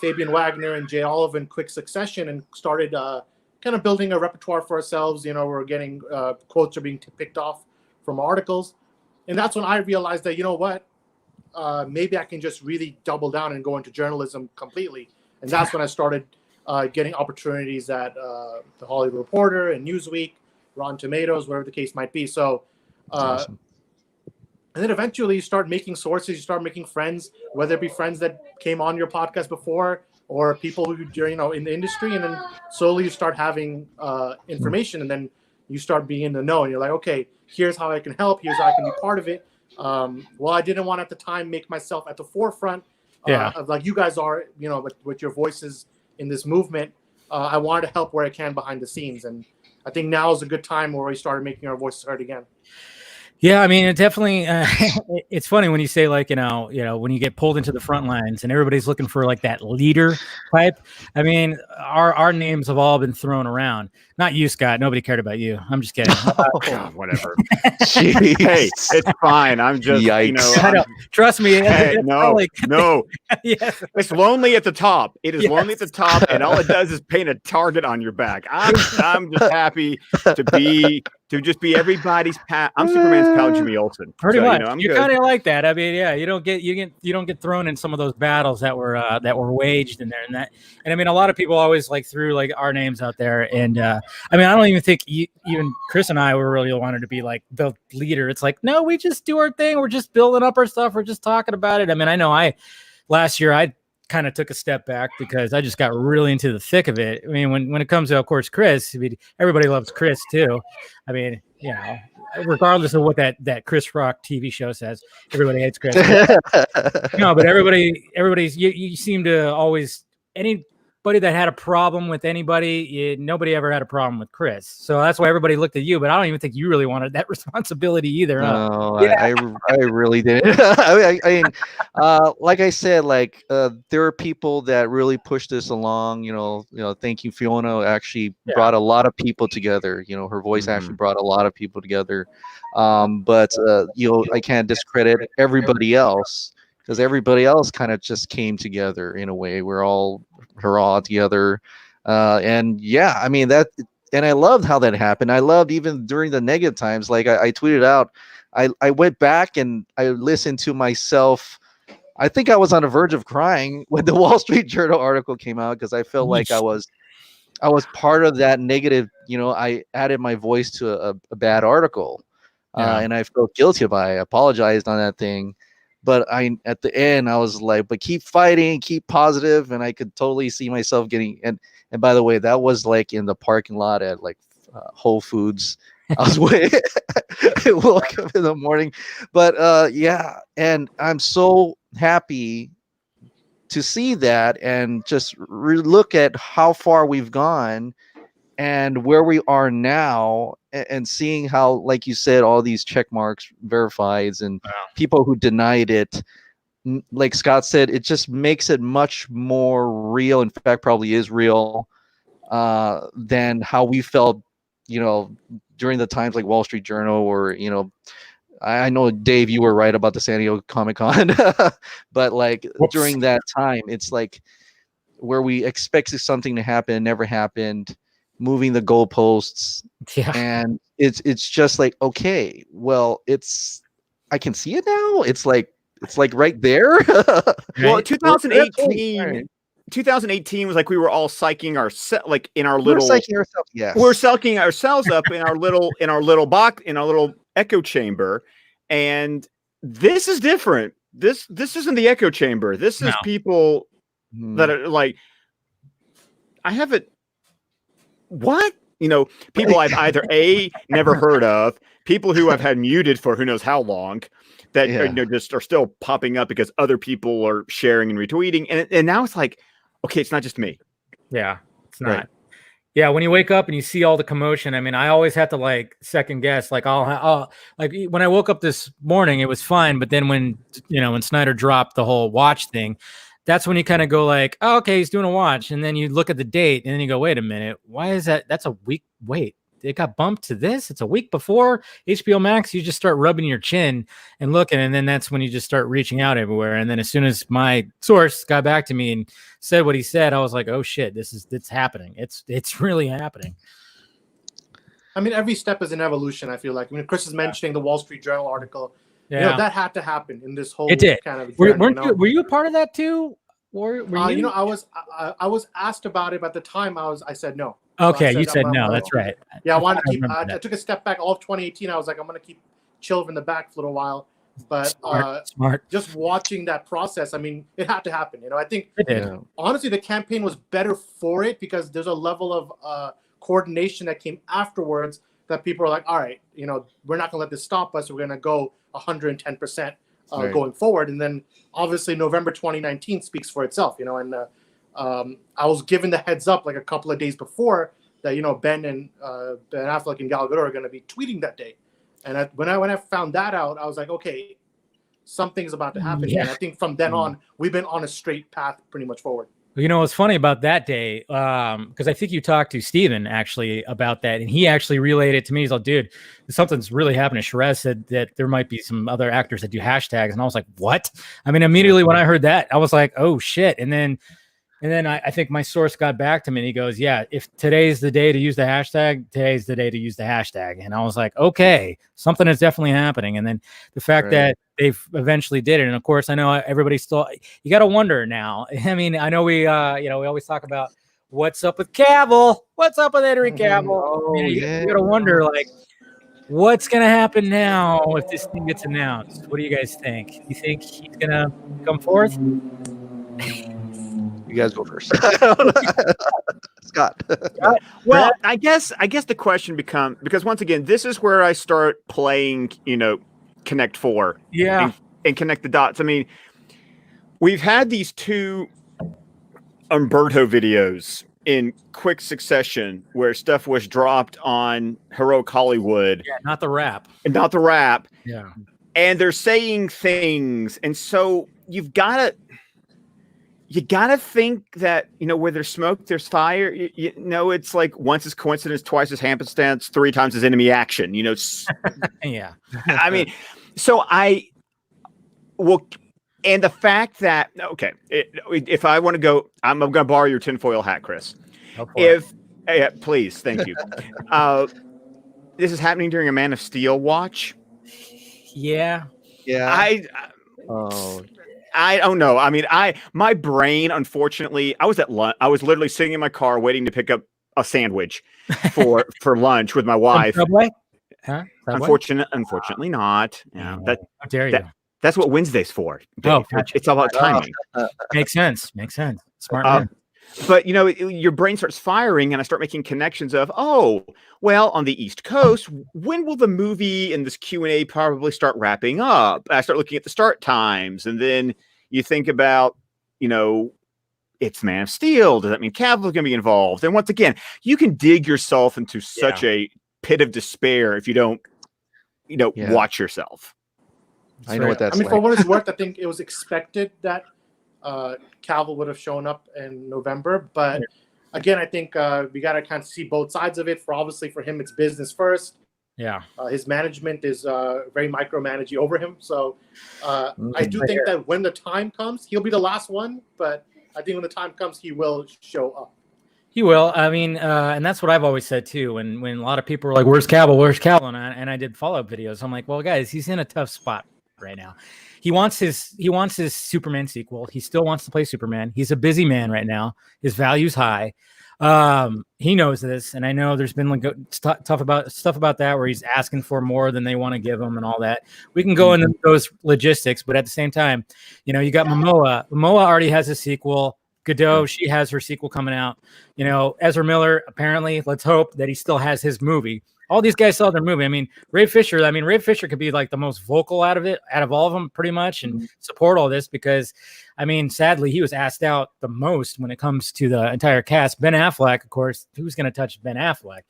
Fabian Wagner and Jay Olive in quick succession and started kind of building a repertoire for ourselves. We're getting quotes are being picked off from articles. And that's when I realized that, maybe I can just really double down and go into journalism completely. And that's when I started getting opportunities at the Hollywood Reporter and Newsweek, Rotten Tomatoes, whatever the case might be. So, Awesome. And then eventually you start making sources, you start making friends, whether it be friends that came on your podcast before or people who, in the industry. And then slowly you start having information and then you start being in the know and you're like, okay, here's how I can help. Here's how I can be part of it. Well, I didn't want at the time make myself at the forefront of like you guys are, with your voices in this movement. I wanted to help where I can behind the scenes. And I think now is a good time where we started making our voices heard again. Yeah, I mean, it definitely. It's funny when you say when you get pulled into the front lines and everybody's looking for like that leader type. I mean, our names have all been thrown around. Not you, Scott. Nobody cared about you. I'm just kidding. God, whatever. Jeez. Hey, it's fine. I'm just, Yikes. I know. Trust me. Hey, no. Yes. It's lonely at the top. It is lonely at the top, and all it does is paint a target on your back. I'm just happy to just be everybody's pal. I'm Superman's pal, Jimmy Olsen. Pretty much. I'm You're good. kind of like that. I mean, yeah, you don't get thrown in some of those battles that were waged in there and that. And I mean, a lot of people always threw like our names out there. And I mean, I don't even think even Chris and I were really wanted to be like the leader. It's like, no, we just do our thing. We're just building up our stuff. We're just talking about it. I mean, I know last year I kind of took a step back because I just got really into the thick of it. I mean, when it comes to, of course, Chris, I mean, everybody loves Chris too. I mean, regardless of what that Chris Rock TV show says, everybody hates Chris. No, but everybody's you seem to always anybody that had a problem with anybody, nobody ever had a problem with Chris. So that's why everybody looked at you. But I don't even think you really wanted that responsibility either. No, I really didn't. I mean, like I said, there are people that really pushed this along. Thank you, Fiona. Actually brought a lot of people together. Her voice actually brought a lot of people together. But I can't discredit everybody else because everybody else kind of just came together in a way. We're all together. And yeah, I mean, I loved how that happened. I loved even during the negative times. Like I tweeted out, I went back and I listened to myself. I think I was on the verge of crying when the Wall Street Journal article came out because I felt like I was part of that negative. I added my voice to a bad article, and I felt guilty about it. I apologized on that thing, but at the end I was like, but keep fighting, keep positive, and I could totally see myself getting. And by the way, that was like in the parking lot at like Whole Foods. I was waiting. I woke up in the morning, but yeah, and I'm so happy to see that and just look at how far we've gone and where we are now, and seeing how, like you said, all these check marks, verifieds, and people who denied it. Like Scott said, it just makes it much more real. In fact, probably is real than how we felt, during the times like Wall Street Journal, or I know, Dave, you were right about the San Diego Comic-Con, but like during that time, it's like where we expected something to happen, never happened, moving the goalposts, and it's just like, okay, well, I can see it now. It's like right there. Well, 2018 was like we were all psyching ourselves, like in our little. We're psyching ourselves. Yes, we're psyching ourselves up in our little box, in our little echo chamber, and this is different. This isn't the echo chamber. This is people that are like, I haven't. What? People I've either never heard of, people who I've had muted for who knows how long, that just are still popping up because other people are sharing and retweeting, and now it's like, okay, it's not just me. Yeah, it's not. Right. Yeah, when you wake up and you see all the commotion, I mean, I always have to like second guess. Like I'll like when I woke up this morning, it was fine, but then when Snyder dropped the whole watch thing, that's when you kind of go like, oh, okay, he's doing a watch, and then you look at the date, and then you go, wait a minute, why is that? That's a week. Wait, it got bumped to this. It's a week before HBOMax. You just start rubbing your chin and looking, and then that's when you just start reaching out everywhere. And then as soon as my source got back to me and said what he said, I was like, oh shit, it's happening. It's really happening. I mean, every step is an evolution. I feel like. I mean, Chris is mentioning the Wall Street Journal article. Yeah, that had to happen in this whole kind of. Were you a part of that too? Or were you? I was asked about it, but at the time I said no. Okay, so you said no. That's right. Yeah, I wanted to keep. I took a step back. All of 2018, I was like, I'm going to keep chill in the back for a little while. But smart. Just watching that process, I mean, it had to happen. I think it did. Honestly, the campaign was better for it because there's a level of coordination that came afterwards that people are like, all right, we're not going to let this stop us. We're going to go 110% going forward. And then obviously November 2019 speaks for itself, and I was given the heads up like a couple of days before that, Ben Affleck and Gal Gadot are going to be tweeting that day. And when I found that out, I was like, okay, something's about to happen. Yeah. And I think from then on, we've been on a straight path pretty much forward. What's funny about that day, because I think you talked to Steven actually about that, and he actually relayed it to me. He's like, dude, something's really happening. Sherez said that there might be some other actors that do hashtags, and I was like, what? I mean, immediately when I heard that, I was like, oh shit. And then I think my source got back to me, and he goes, yeah, if today's the day to use the hashtag, today's the day to use the hashtag. And I was like, okay, something is definitely happening. And then the fact that they've eventually did it. And of course, I know everybody still, you got to wonder now. I mean, I know we always talk about what's up with Cavill, what's up with Henry Cavill. You got to wonder, like, what's going to happen now if this thing gets announced? What do you guys think? You think he's going to come forth? You guys go first. Scott. Well, I guess the question becomes, because once again, this is where I start playing, Connect Four. Yeah. And connect the dots. I mean, we've had these two Umberto videos in quick succession where stuff was dropped on Heroic Hollywood. Yeah, not the rap. Yeah. And they're saying things. And so you gotta think that, where there's smoke, there's fire. It's like once is coincidence, twice is happenstance, three times is enemy action. Yeah. I mean, so and the fact that, okay, if I want to go, I'm going to borrow your tinfoil hat, Chris. Yeah, please, thank you. This is happening during a Man of Steel watch. Yeah. Yeah. Oh, I don't know. I mean, my brain, unfortunately, I was at lunch. I was literally sitting in my car waiting to pick up a sandwich for lunch with my From wife. Subway? Huh? Subway? Unfortunately not. Yeah, How dare you? that's what Wednesday's for, Dave. Oh, gotcha. It's all about timing. Makes sense. Smart man. But your brain starts firing, and I start making connections of, oh, well, on the East Coast, when will the movie and this Q&A probably start wrapping up? I start looking at the start times, and then you think about, it's Man of Steel. Does that mean Cavill's going to be involved? And once again, you can dig yourself into such a pit of despair if you don't, watch yourself. I know what that's like. For what it's worth, I think it was expected that Cavill would have shown up in November, but again, I think we got to kind of see both sides of it. Obviously for him, it's business first. Yeah. His management is very micromanaging over him. So I do think that when the time comes, he'll be the last one, but I think when the time comes, he will show up. He will. I mean, and that's what I've always said too. When a lot of people were like, "Where's Cavill?" And I did follow-up videos. I'm like, well, guys, he's in a tough spot right now. He wants his Superman sequel. He still wants to play Superman. He's a busy man right now. His value's high. He knows this, and I know there's been like stuff about that where he's asking for more than they want to give him and all that. We can go into those logistics, but at the same time, you got Momoa. Momoa already has a sequel. Godot, she has her sequel coming out. Ezra Miller, apparently, let's hope that he still has his movie. All these guys saw their movie. I mean, Ray Fisher could be like the most vocal out of all of them pretty much and support all this because, I mean, sadly, he was asked out the most when it comes to the entire cast. Ben Affleck, of course, who's going to touch Ben Affleck?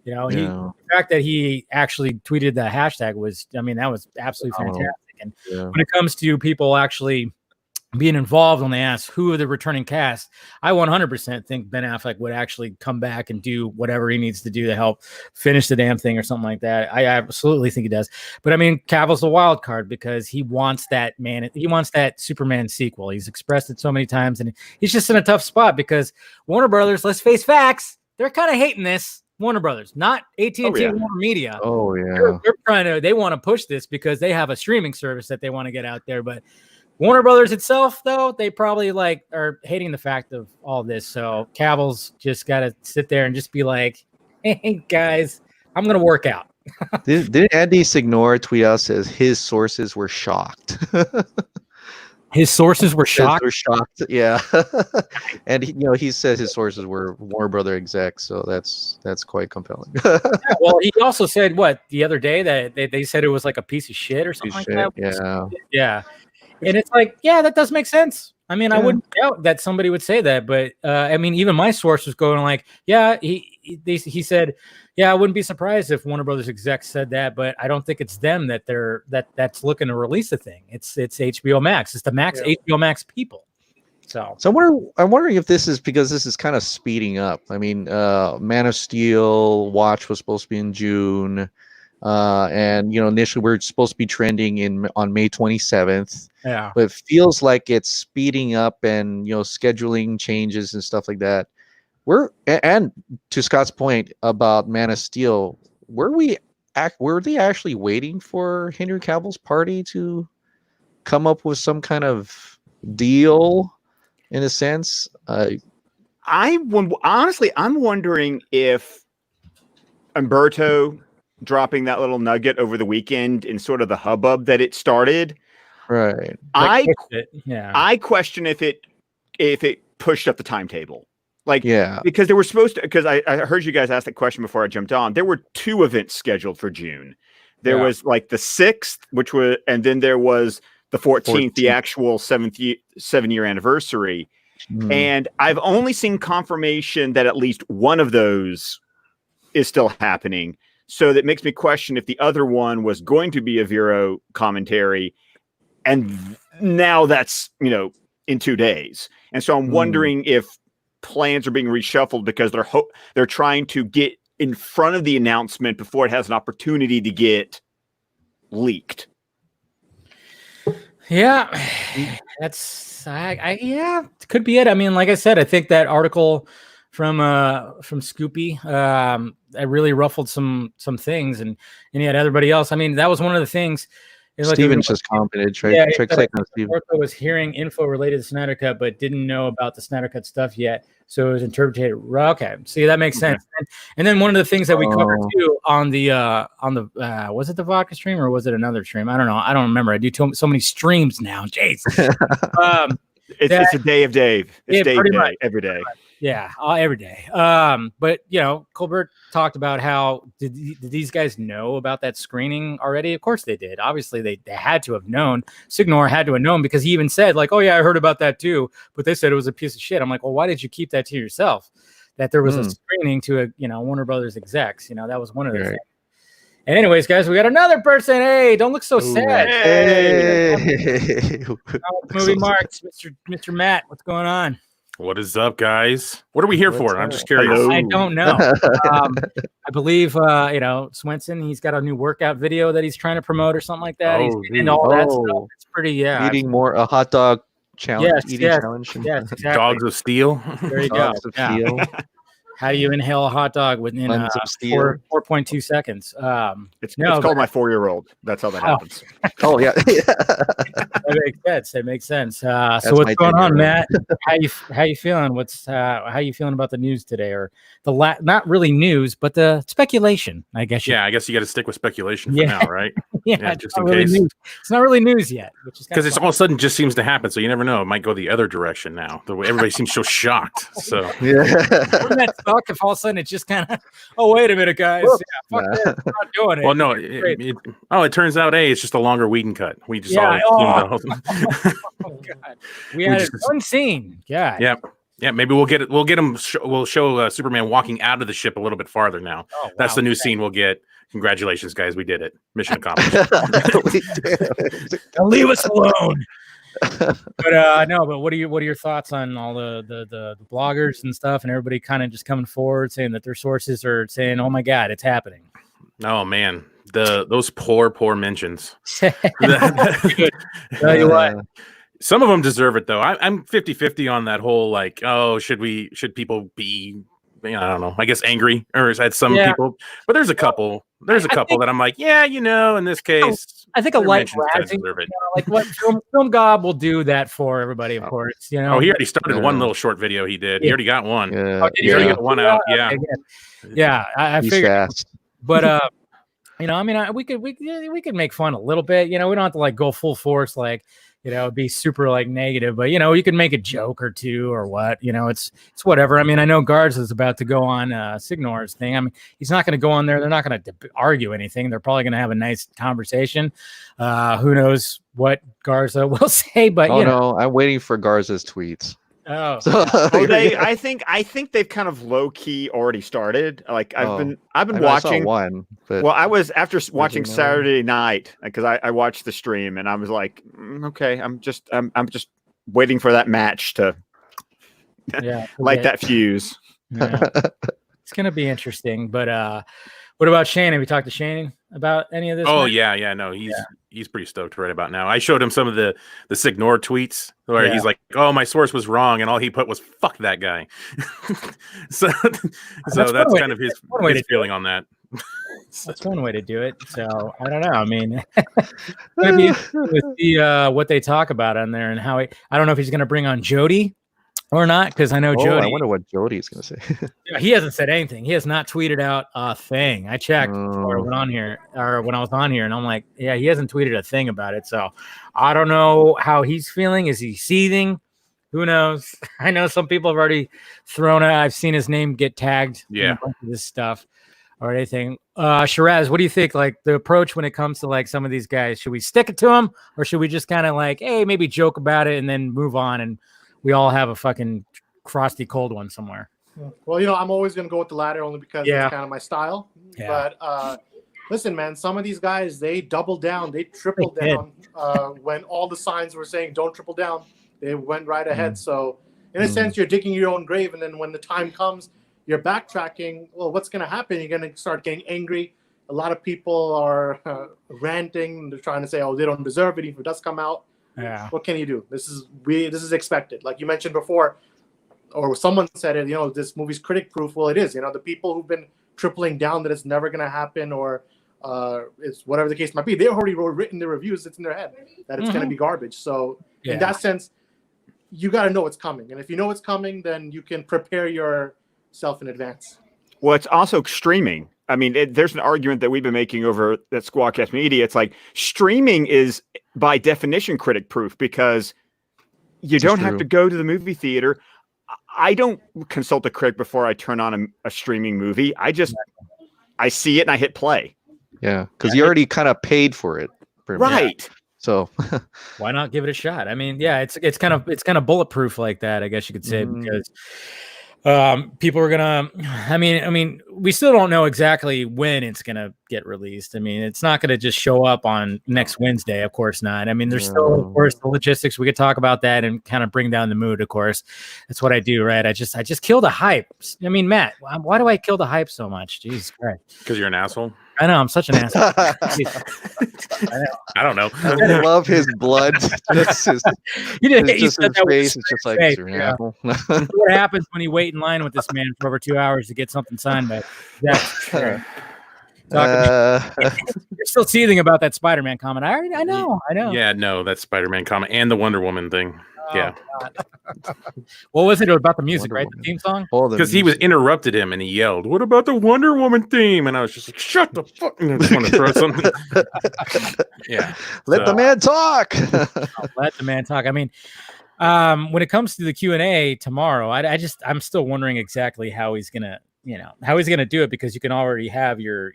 The fact that he actually tweeted the hashtag that was absolutely fantastic. And when it comes to people actually being involved when they ask who are the returning cast, I 100% think Ben Affleck would actually come back and do whatever he needs to do to help finish the damn thing or something like that. I absolutely think he does. But I mean, Cavill's a wild card because he wants that Superman sequel. He's expressed it so many times, and he's just in a tough spot because Warner Brothers, let's face facts, they're kind of hating this. Warner Brothers, not AT&T Warner Media. Oh yeah, they want to push this because they have a streaming service that they want to get out there, but Warner Brothers itself, though, they probably are hating the fact of all this. So Cavill's just got to sit there and just be like, "Hey guys, I'm gonna work out." Did Andy Signore tweet out says his sources were shocked? His sources were shocked. Were shocked, yeah. And he said his sources were Warner Brother execs, so that's quite compelling. Well, he also said the other day that they said it was like a piece of shit or something like that. Yeah. And it's like, yeah, that does make sense. I mean, I wouldn't doubt that somebody would say that, but I mean, even my source was going like, yeah, he said, yeah, I wouldn't be surprised if Warner Brothers execs said that, but I don't think it's them that's looking to release the thing. It's HBOMax. It's the HBOMax people. So I'm wondering if this is because this is kind of speeding up. I mean, Man of Steel watch was supposed to be in June. And initially we're supposed to be trending on May 27th. Yeah. But it feels like it's speeding up and scheduling changes and stuff like that. And to Scott's point about Man of Steel, were they actually waiting for Henry Cavill's party to come up with some kind of deal in a sense? Honestly, I'm wondering if Umberto dropping that little nugget over the weekend in sort of the hubbub that it started. Right. I question if it pushed up the timetable. Because they were supposed to, because I heard you guys ask that question before I jumped on. There were 2 events scheduled for June. There was the 6th, and then there was the 14th, the actual 7-year anniversary. And I've only seen confirmation that at least one of those is still happening. So that makes me question if the other one was going to be a Vero commentary. And now that's, in 2 days. And so I'm wondering if plans are being reshuffled because they're trying to get in front of the announcement before it has an opportunity to get leaked. Yeah, that's could be it. I mean, like I said, I think that article Scoopy. That really ruffled some things, and you had everybody else. I mean, that was one of the things. Steven's just commented. Try click on Steven. Orko was hearing info related to Snyder Cut, but didn't know about the Snyder Cut stuff yet, so it was interpreted. Okay, see, that makes sense. And then one of the things that we covered too on the was it the vodka stream or was it another stream? I don't know. I don't remember. I do so many streams now. Jeez. It's a day of Dave. It's day of day every day. Yeah, every day. But Colbert talked about how did these guys know about that screening already? Of course they did. Obviously they had to have known. Signor had to have known because he even said like, "Oh yeah, I heard about that too," but they said it was a piece of shit. I'm like, "Well, why did you keep that to yourself? That there was a screening to a Warner Brothers execs. That was one of the things." And anyways, guys, we got another person. Hey, don't look so sad. Hey. Movie Marks, Mr. Matt, what's going on? What is up, guys? What are we here for? I'm just curious. I don't know. I believe, Swenson, he's got a new workout video that he's trying to promote or something like that. He's getting into all that stuff. It's pretty, Eating a hot dog challenge. Challenge. Yes, exactly. Dogs of Steel. There you go. Steel. How do you inhale a hot dog within 4.2 seconds? It's called my 4-year-old. That's how that happens. Oh, yeah. That makes sense. So what's going on, Matt? How you feeling? How you feeling about the news today, or not really news, but the speculation? I guess. Yeah, I guess you got to stick with speculation for now, right? Yeah, just in case. News. It's not really news yet, because it's all of a sudden just seems to happen. So you never know. It might go the other direction now. The way everybody seems so shocked. So Wouldn't that suck if all of a sudden it's just kind of, oh wait a minute, guys, fuck this, I'm not doing it. Well, no, it turns out, it's just a longer Whedon cut. We just oh God, we had one scene. God. Yeah, maybe we'll get it. We'll show Superman walking out of the ship a little bit farther now. Oh, wow. That's the new scene we'll get. Congratulations, guys. We did it. Mission accomplished. We did. Leave us alone. But what are your thoughts on all the bloggers and stuff, and everybody kind of just coming forward saying that their sources are saying, "Oh my God, it's happening." Oh man, those poor mentions. Tell you what. Some of them deserve it though. I'm 50-50 on that whole like, should people be, I don't know, I guess angry or at some people, but there's a couple that I'm like, in this case, I think a light razzing, like what film gob will do that for everybody, of course. He already started one little short video he did. He already got one. He already got one out. I figured. Fast. But we could make fun a little bit. We don't have to like go full force, like be super like negative, but you can make a joke or two or what. It's whatever. I mean, I know Garza is about to go on Signor's thing. I mean, he's not going to go on there. They're not going to argue anything. They're probably going to have a nice conversation. Who knows what Garza will say? But I'm waiting for Garza's tweets. Oh, I think they've kind of low key already started. Like I've been watching one. But I was after watching Saturday night because I watched the stream and I was like, okay, I'm just waiting for that match to light that fuse. Yeah. It's gonna be interesting. But what about Shane? Have you talked to Shane about any of this? Oh yeah, no, he's pretty stoked right about now. I showed him some of the Signor tweets where he's like, "Oh, my source was wrong," and all he put was "fuck that guy." so that's kind of his feeling on that. That's one way to do it. So I don't know. I mean, maybe with what they talk about on there and how I don't know if he's going to bring on Jody or not, because I know Jody. I wonder what Jody's going to say. He hasn't said anything. He has not tweeted out a thing. I checked before I went on here, or when I was on here, and I'm like, yeah, he hasn't tweeted a thing about it. So I don't know how he's feeling. Is he seething? Who knows? I know some people have already thrown out. I've seen his name get tagged. Yeah. In a bunch of this stuff or anything. Shiraz, what do you think? Like the approach when it comes to like some of these guys, should we stick it to them, or should we just kind of like, hey, maybe joke about it and then move on and we all have a fucking frosty cold one somewhere? Well, I'm always going to go with the latter only because it's kind of my style. Yeah. But listen, man, some of these guys, they doubled down, they tripled down when all the signs were saying don't triple down. They went right ahead. So in a sense, you're digging your own grave. And then when the time comes, you're backtracking. Well, what's going to happen? You're going to start getting angry. A lot of people are ranting. They're trying to say, oh, they don't deserve it if it does come out. Yeah. What can you do? This is expected. Like you mentioned before, or someone said it, this movie's critic proof. Well, it is. The people who've been tripling down that it's never going to happen, or it's whatever the case might be, they already written the reviews. It's in their head that it's going to be garbage. So in that sense, you got to know it's coming. And if you know it's coming, then you can prepare yourself in advance. Well, it's also streaming. I mean, there's an argument that we've been making over at Squawcast Media. It's like streaming is by definition critic proof because you don't have to go to the movie theater. I don't consult a critic before I turn on a streaming movie. I see it and I hit play. Yeah, because you already kind of paid for it. Right. So why not give it a shot? I mean, yeah, it's kind of bulletproof like that, I guess you could say, because people are gonna. I mean, we still don't know exactly when it's gonna get released. I mean, it's not gonna just show up on next Wednesday, of course not. I mean, there's still, of course, the logistics. We could talk about that and kind of bring down the mood. Of course, that's what I do, right? I just kill the hype. I mean, Matt, why do I kill the hype so much? Jesus Christ! Because you're an asshole. I know, I'm such an asshole. I don't know. I love his blood. Just his, you did. it's You just said his that face. It's just like, face, you're an yeah. apple. What happens when you wait in line with this man for over 2 hours to get something signed by Zack? You're still seething about that Spider-Man comment. I know. Yeah, no, that's Spider-Man comment and the Wonder Woman thing. Yeah. What was it about the music, Wonder right? Woman. The theme song? Because he was interrupted him and he yelled, "What about the Wonder Woman theme?" And I was just like, "Shut the fuck!" And I just want to throw something. Yeah. Let the man talk. Let the man talk. I mean, when it comes to the Q&A tomorrow, I'm still wondering exactly how he's gonna do it, because you can already have your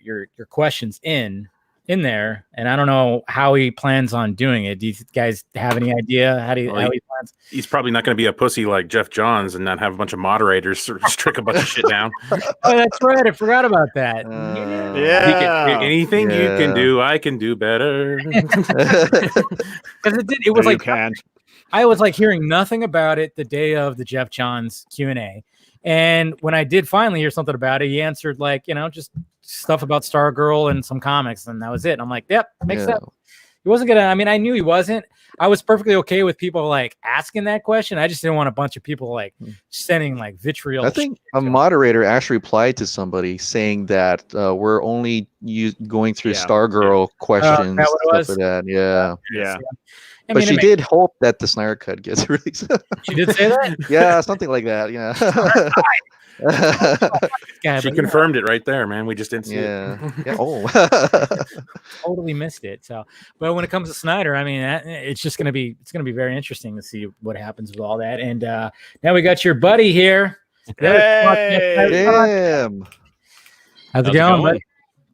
questions in there, and I don't know how he plans on doing it. Do you guys have any idea how he plans? He's probably not going to be a pussy like Jeff Johns and not have a bunch of moderators just trick a bunch of shit down. Oh, that's right. I forgot about that. Anything you can do, I can do better. Because it was like I was like hearing nothing about it the day of the Jeff Johns Q&A. And when I did finally hear something about it, he answered like, just stuff about Stargirl and some comics, and that was it. And I'm like, yep, makes sense. He wasn't gonna. I mean, I knew he wasn't. I was perfectly okay with people like asking that question. I just didn't want a bunch of people like sending like vitriol. I think a moderator actually replied to somebody saying that we're only going through Stargirl questions. That what it was? Stuff like that. Yeah. I But mean, she did hope that the Snyder Cut gets released. She did say that? Yeah, something like that. Yeah. She confirmed it right there, man. We just didn't see it. Yeah. Oh. Totally missed it. So, but when it comes to Snyder, I mean, it's gonna be very interesting to see what happens with all that. And now we got your buddy here. Hey, damn. How's it going, buddy?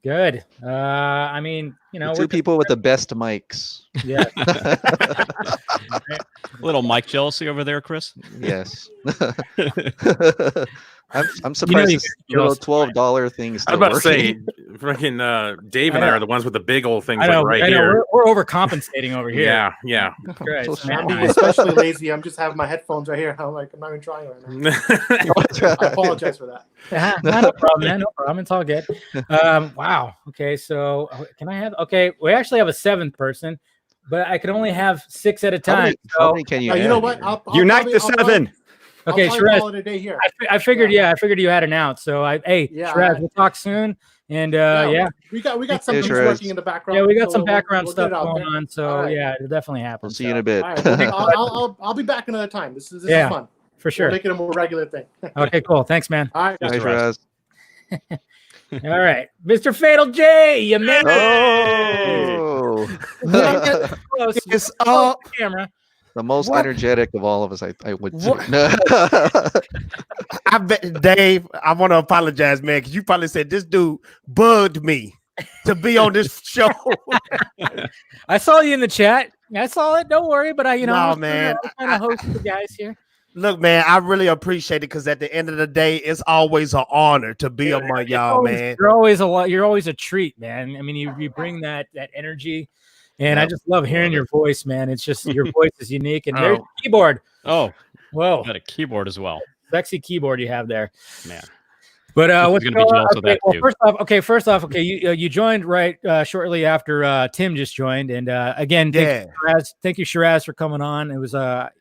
Good. I mean, the two people with the best mics. Yeah. A little mic jealousy over there, Chris. Yes. I'm surprised this little $12 thing is still I was about working. to say, freaking Dave and I are the ones with the big old things I know, like right I know. here. We're overcompensating over here. Yeah. Right. I'm being especially lazy. I'm just having my headphones right here. I'm not even trying right now. I apologize for that. No problem, man. No problem. It's all good. Wow. Okay. So can I have? Okay, we actually have a seventh person, but I can only have 6 at a time. How many can you? You know what? I'll Unite probably, the 7. Okay, I'll Shiraz. call it a day here. I figured you had an out. So Shiraz, we'll talk soon. And we got some things Shiraz. working in the background. Yeah, we got so some background we'll stuff get it out going there. on. So All right. yeah, it'll definitely happen. We'll see you in a bit. All right, I'll be back another time. This is fun. For sure. We'll make it a more regular thing. Okay, cool. Thanks, man. All right. Hi, Shiraz. All right, Mr. Fatal J, you made Oh, it. It's up. Camera. the most energetic of all of us, I would say. I bet, Dave, I want to apologize, man, because you probably said this dude bugged me to be on this show. I saw you in the chat. I saw it. Don't worry, but No, man. I'm trying to host the guys here. Look, man, I really appreciate it because at the end of the day, it's always an honor to be among y'all, man. You're always You're always a treat, man. I mean, you bring that energy, and I just love hearing your voice, man. It's just your voice is unique, and there's the keyboard. Oh, Whoa, got a keyboard as well. sexy keyboard you have there, Man. But Who's gonna be jealous of that well, too? first off, you joined right shortly after Tim just joined, and again, thank you, Shiraz, for coming on. It was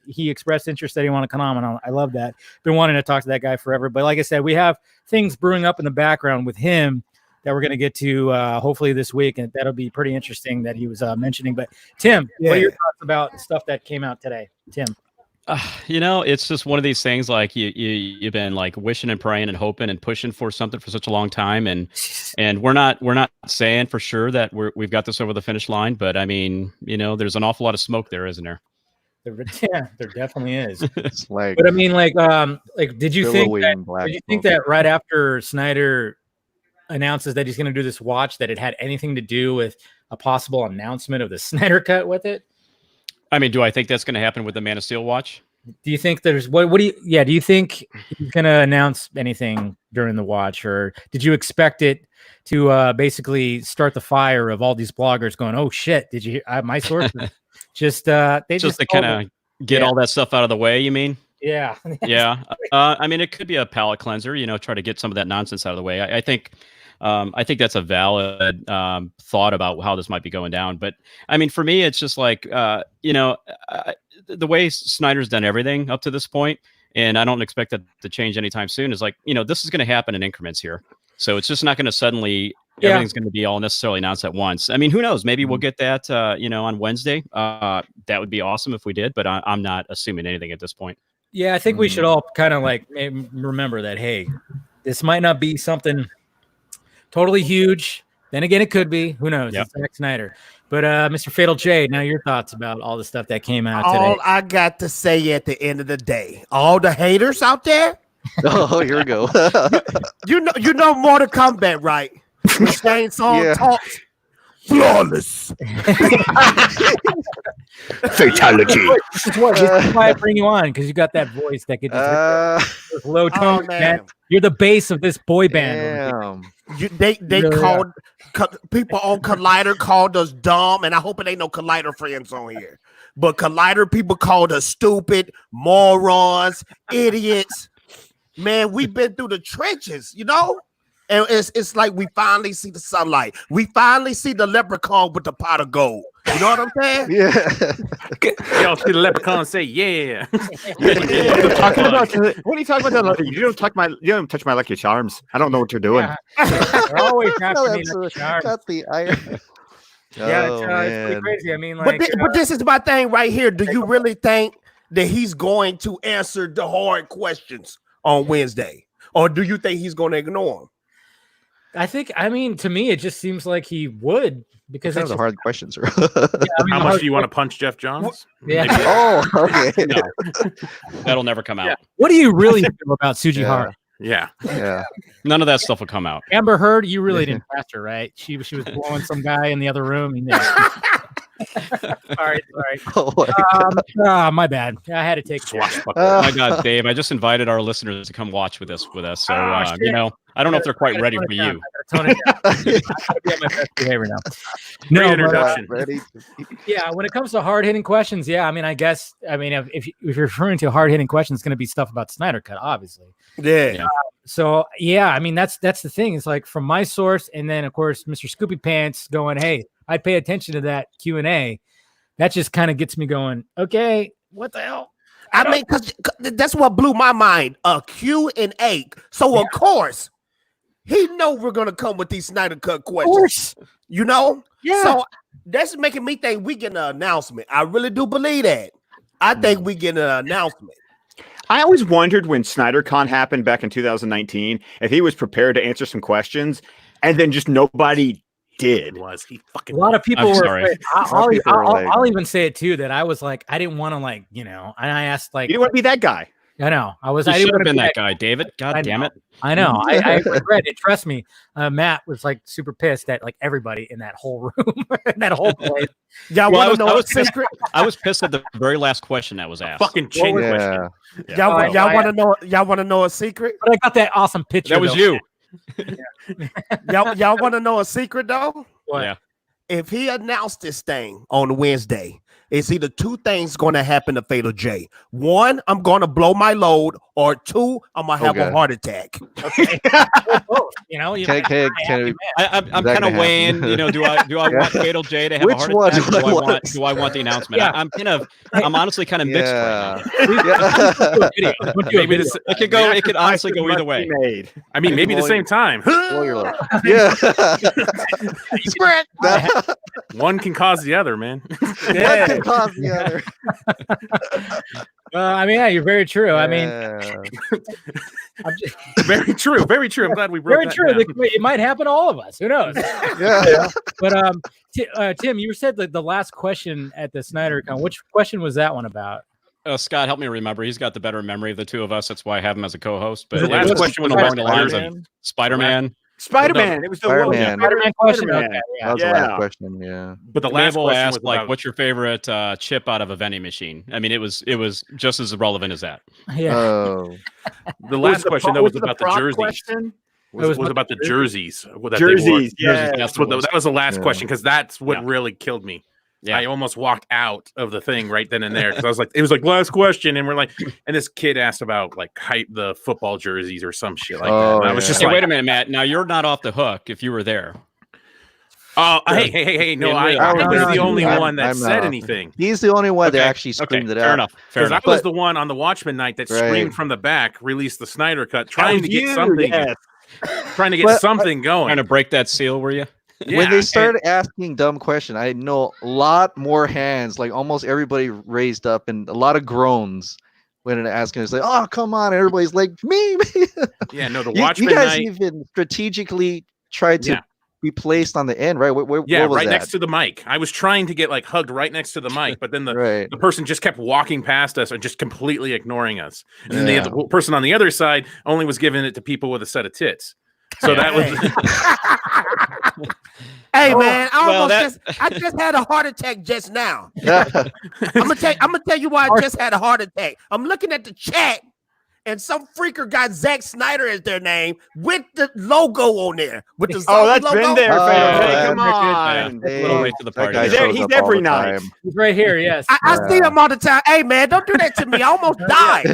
he expressed interest that he wanted to come on, and I love that. Been wanting to talk to that guy forever, but like I said, we have things brewing up in the background with him that we're going to get to hopefully this week, and that'll be pretty interesting that he was mentioning. But Tim, what are your thoughts about stuff that came out today, Tim? It's just one of these things like you've been like wishing and praying and hoping and pushing for something for such a long time, and we're not saying for sure that we've got this over the finish line, but I mean, there's an awful lot of smoke there, isn't there? Yeah, there definitely is. It's like, but I mean, did you think that right after Snyder announces that he's going to do this watch, that it had anything to do with a possible announcement of the Snyder Cut with it? I mean, do I think that's going to happen with the Man of Steel watch? Do you think there's do you think he's going to announce anything during the watch, or did you expect it to basically start the fire of all these bloggers going, "Oh shit, did you hear my sources?" just to kind of get all that stuff out of the way, you mean? Yeah. Yeah. I mean, it could be a palate cleanser, try to get some of that nonsense out of the way. I think that's a valid thought about how this might be going down. But I mean, for me, it's just like, the way Snyder's done everything up to this point, and I don't expect that to change anytime soon, is like, this is going to happen in increments here. So it's just not going to suddenly, everything's going to be all necessarily announced at once. I mean, who knows? Maybe we'll get that, on Wednesday. That would be awesome if we did, but I'm not assuming anything at this point. Yeah, I think we should all kind of like remember that, hey, this might not be something totally huge. Then again, it could be. Who knows? Yep. It's Zack Snyder. But Mr. Fatal J, now your thoughts about all the stuff that came out today. All I got to say at the end of the day, all the haters out there. Oh, here we go. you know Mortal Kombat, right? Shane Song talks flawless. Fatality. This is why I bring you on, because you got that voice that could just low tone. Man. You're the base of this boy band. They really called people on Collider called us dumb, and I hope it ain't no Collider friends on here. But Collider people called us stupid, morons, idiots. Man, we've been through the trenches, And it's like we finally see the sunlight. We finally see the leprechaun with the pot of gold. You know what I'm saying? Yeah. Y'all see the leprechaun say, yeah. Talking about, what are you talking about? You don't touch my lucky charms. I don't know what you're doing. Yeah. They're always after me. That's the iron. Yeah, it's pretty crazy. I mean, like, but this is my thing right here. Do you really think that he's going to answer the hard questions on Wednesday? Or do you think he's going to ignore them? I mean, to me, it just seems like he would, because it's the hard questions. How much do you want to punch Jeff Johns? Yeah. Oh, okay. No. That'll never come out. Yeah. What do you really feel about Tsujihara? Yeah. None of that stuff will come out. Amber Heard, you really didn't trust her, right? She was blowing some guy in the other room. Sorry. Oh, my bad. I had to take my God, Dave, I just invited our listeners to come watch with us. So, I don't know if they're quite ready for you. I gotta be on my best behavior now. No introduction. Yeah, when it comes to hard-hitting questions, if you're referring to hard-hitting questions, it's going to be stuff about Snyder Cut, obviously. Yeah. So, I mean, that's the thing. It's like from my source, and then, of course, Mr. Scoopy Pants going, hey, I pay attention to that Q&A. That just kind of gets me going, okay, what the hell? I mean, because that's what blew my mind. A Q&A. So, of course, he know we're going to come with these Snyder Cut questions. Yeah. So, that's making me think we get an announcement. I really do believe that. I think we get an announcement. I always wondered when SnyderCon happened back in 2019 if he was prepared to answer some questions, and then just nobody did. A lot of people were afraid. I'll even say it too, that I was like, I didn't want to and I asked you didn't want to be that guy. I know. I should have been that guy, David. God damn it. I know. I regret it. Trust me. Matt was super pissed at everybody in that whole room, that whole place. Y'all want to know a secret? I was pissed at the very last question that was asked. Fucking chain question. Y'all want to know? Y'all want to know a secret? But I got that awesome picture. That was you. Y'all want to know a secret though? What? Yeah. If he announced this thing on Wednesday, it's either two things going to happen to Fatal J. One, I'm going to blow my load, or two, I'm going to have a heart attack. Okay. Both, you know, I'm kind of weighing, you know, do I want Fatal J to have Which a heart one attack? Or do do I want the announcement? Yeah. I'm honestly kind of mixed right Yeah. Maybe this, now. It could honestly go either way. Made. I mean, maybe at the same time. Blow your load. Yeah. One can cause the other, man. That could cause the other. I mean, yeah, you're very true. I mean, I'm just, Very true. Very true. I'm glad we broke very that true. down. It might happen to all of us. Who knows? Yeah. But Tim, you said the last question at the Snyder Con. Which question was that one about? Scott, help me remember. He's got the better memory of the two of us. That's why I have him as a co-host. But The last question was along about the lines of Spider-Man. Spider-Man. It was the Spider-Man. Spider-Man question. Okay, That yeah. was the last question. Yeah. But the last Mabel question asked, was like, about, what's your favorite chip out of a vending machine? I mean, it was just as relevant as that. Yeah. Oh. the last question though was about the jerseys. Question? Was about the jerseys. What that they Jerseys, wore. yeah. That's what that was the last Yeah. question because that's what Yeah. really killed me. Yeah. I almost walked out of the thing right then and there because I was like, it was like last question, and we're like, and this kid asked about like the football jerseys or some shit like that. Oh, And I was just Hey, like, wait a minute, Matt. Now you're not off the hook if you were there. oh, hey, no, I was the only one that said anything. He's the only one that Okay, actually screamed it fair out. enough. Fair Because I enough. was But- the one on the Watchmen night that Right. screamed from the back, released the Snyder cut, trying to get You, something, yes. trying to get But- something Trying going. to break that seal, were you? When Yeah, they and- started asking dumb questions, I know a lot more hands, like almost everybody raised up and a lot of groans when it asking. It's like, oh, come on. Everybody's like, me. yeah, no, the You Watchmen guys night. even strategically tried to Yeah. be placed on the end, right? Where Yeah, what was right that? next to the mic. I was trying to get like hugged right next to the mic, but then the Right. the person just kept walking past us and just completely ignoring us. And then Yeah. the person on the other side only was giving it to people with a set of tits. So that was Hey man, well, I just had a heart attack just now. Yeah. I'm gonna tell you why I just had a heart attack. I'm looking at the chat, and some freaker got Zack Snyder as their name with the logo on there. With the Oh, zombie that's logo. been there. Oh, Fatal J. yeah. Come on. A little late to the That party. guy He's there- shows he's up all every the night. time. He's right here. Yes. I see him all the time. Hey man, don't do that to me. I almost died.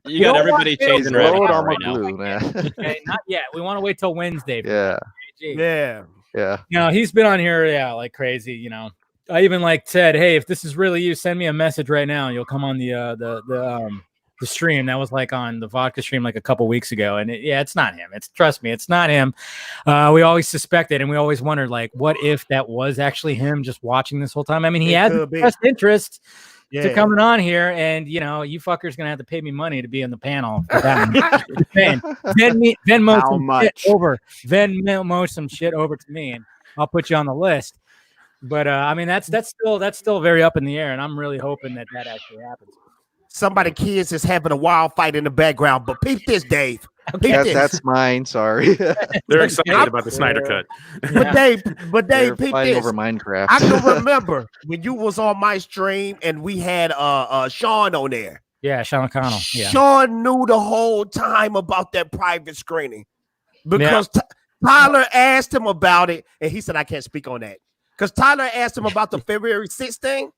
You got everybody chasing around Load here on my right now. blue, man. Okay, not yet. We want to wait till Wednesday. For Yeah. that. Gee. Yeah. Yeah. You know, he's been on here, yeah, like crazy. You know, I even like said, hey, if this is really you, send me a message right now, and you'll come on the stream. That was like on the vodka stream like a couple weeks ago, and it's not him. Trust me, it's not him. We always suspected, and we always wondered, like, what if that was actually him just watching this whole time? I mean, he It had could be. best interest to Yeah. coming on here, and you know, you fuckers gonna have to pay me money to be in the panel. For that. Venmo How some much? shit over. Venmo some shit over to me, and I'll put you on the list. But I mean, that's still very up in the air, and I'm really hoping that actually happens. Somebody kids is having a wild fight in the background, but peep this, Dave. Peep this. That's mine. Sorry. they're excited about the Snyder cut. But Dave, They're peep fighting this. over Minecraft. I can remember when you was on my stream and we had Sean on there. Yeah, Sean O'Connell. Yeah, Sean knew the whole time about that private screening because Tyler asked him about it and he said, I can't speak on that. Because Tyler asked him about the February 6th thing.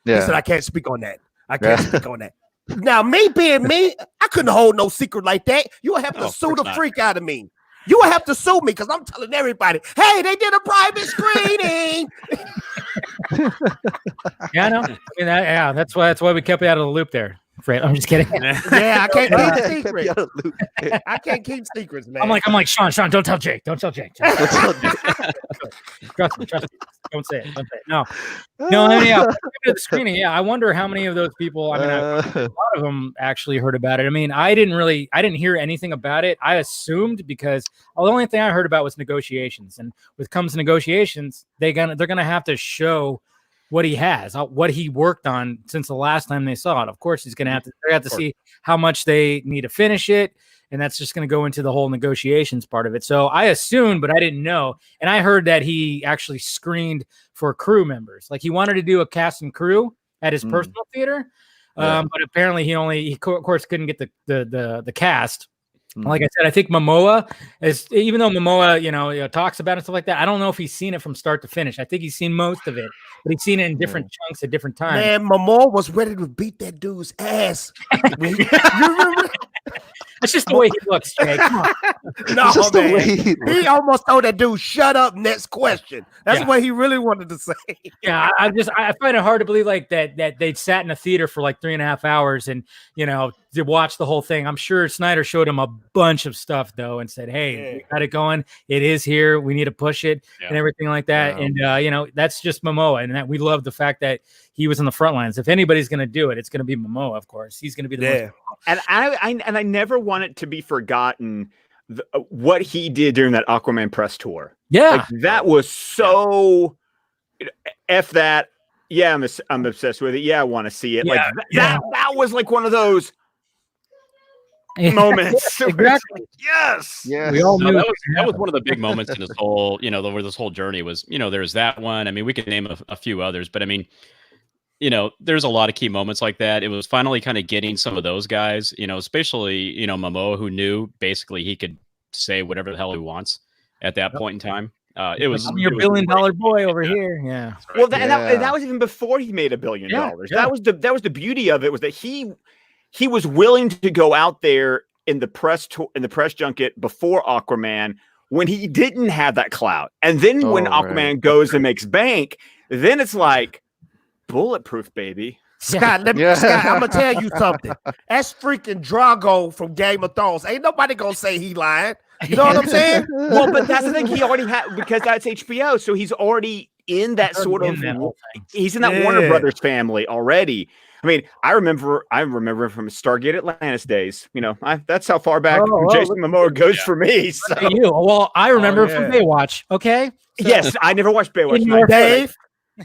He said, I can't speak on that. I can't speak on that. Now, me being me, I couldn't hold no secret like that. You would have to No, of sue course the not. freak out of me. You would have to sue me because I'm telling everybody, hey, they did a private screening. yeah, I know. I mean, that's why we kept you out of the loop there. Fred, I'm just kidding. Yeah, I can't keep Kept secrets. you out of the loop. I can't keep secrets, man. I'm like, Sean, don't tell Jake. Don't tell Jake. Trust me. Don't say it. No. I mean, yeah, the screening. Yeah, I wonder how many of those people. I mean, a lot of them actually heard about it. I mean, I didn't hear anything about it. I assumed because the only thing I heard about was negotiations, and with comes to negotiations, they're gonna have to show what he has, what he worked on since the last time they saw it. Of course, he's gonna have to see how much they need to finish it. And that's just going to go into the whole negotiations part of it. So I assumed, but I didn't know. And I heard that he actually screened for crew members. Like he wanted to do a cast and crew at his personal theater. But apparently he of course, couldn't get the cast. Like I said, I think Momoa even though Momoa, talks about it and stuff like that, I don't know if he's seen it from start to finish. I think he's seen most of it, but he's seen it in different chunks at different times. Man, Momoa was ready to beat that dude's ass. You remember? That's just the way he looks, Jay. Come on. No, Just the man. way He almost told that dude, "Shut up." Next question. That's what he really wanted to say. Yeah, I find it hard to believe like that they'd sat in a theater for like 3.5 hours and to watch the whole thing. I'm sure Snyder showed him a bunch of stuff though and said, "Hey, we got it going. It is here. We need to push it and everything like that." Yeah. And that's just Momoa, and that we love the fact that he was on the front lines. If anybody's going to do it, it's going to be Momoa, of course. He's going to be the And I never want it to be forgotten what he did during that Aquaman press tour. Yeah, like, that was so. F that. Yeah, I'm obsessed with it. Yeah, I want to see it. Like that was like one of those moments. Exactly. Yes. Yes. We all No, knew that was one of the big moments in this whole, where this whole journey was. There's that one. I mean, we could name a few others, but I mean, there's a lot of key moments like that. It was finally kind of getting some of those guys, especially, Momoa, who knew basically he could say whatever the hell he wants at that point in time. It was I'm your $1 billion boy over here. Yeah. Well, that was even before he made $1 billion. Yeah. That was the beauty of it, was that he was willing to go out there in the press junket before Aquaman when he didn't have that clout, and then when Aquaman goes and makes bank, then it's like bulletproof, baby. Scott, Scott, I'm gonna tell you something. That's freaking Drago from Game of Thrones. Ain't nobody gonna say he lying. You know what I'm saying? Well, but that's the thing. He already had, because that's HBO, so he's already in that sort of. He's in that Warner Brothers family already. I mean, I remember from Stargate Atlantis days. That's how far back Jason Momoa goes for me. So. Well, I remember from Baywatch. Okay. So, yes, I never watched Baywatch. Dave,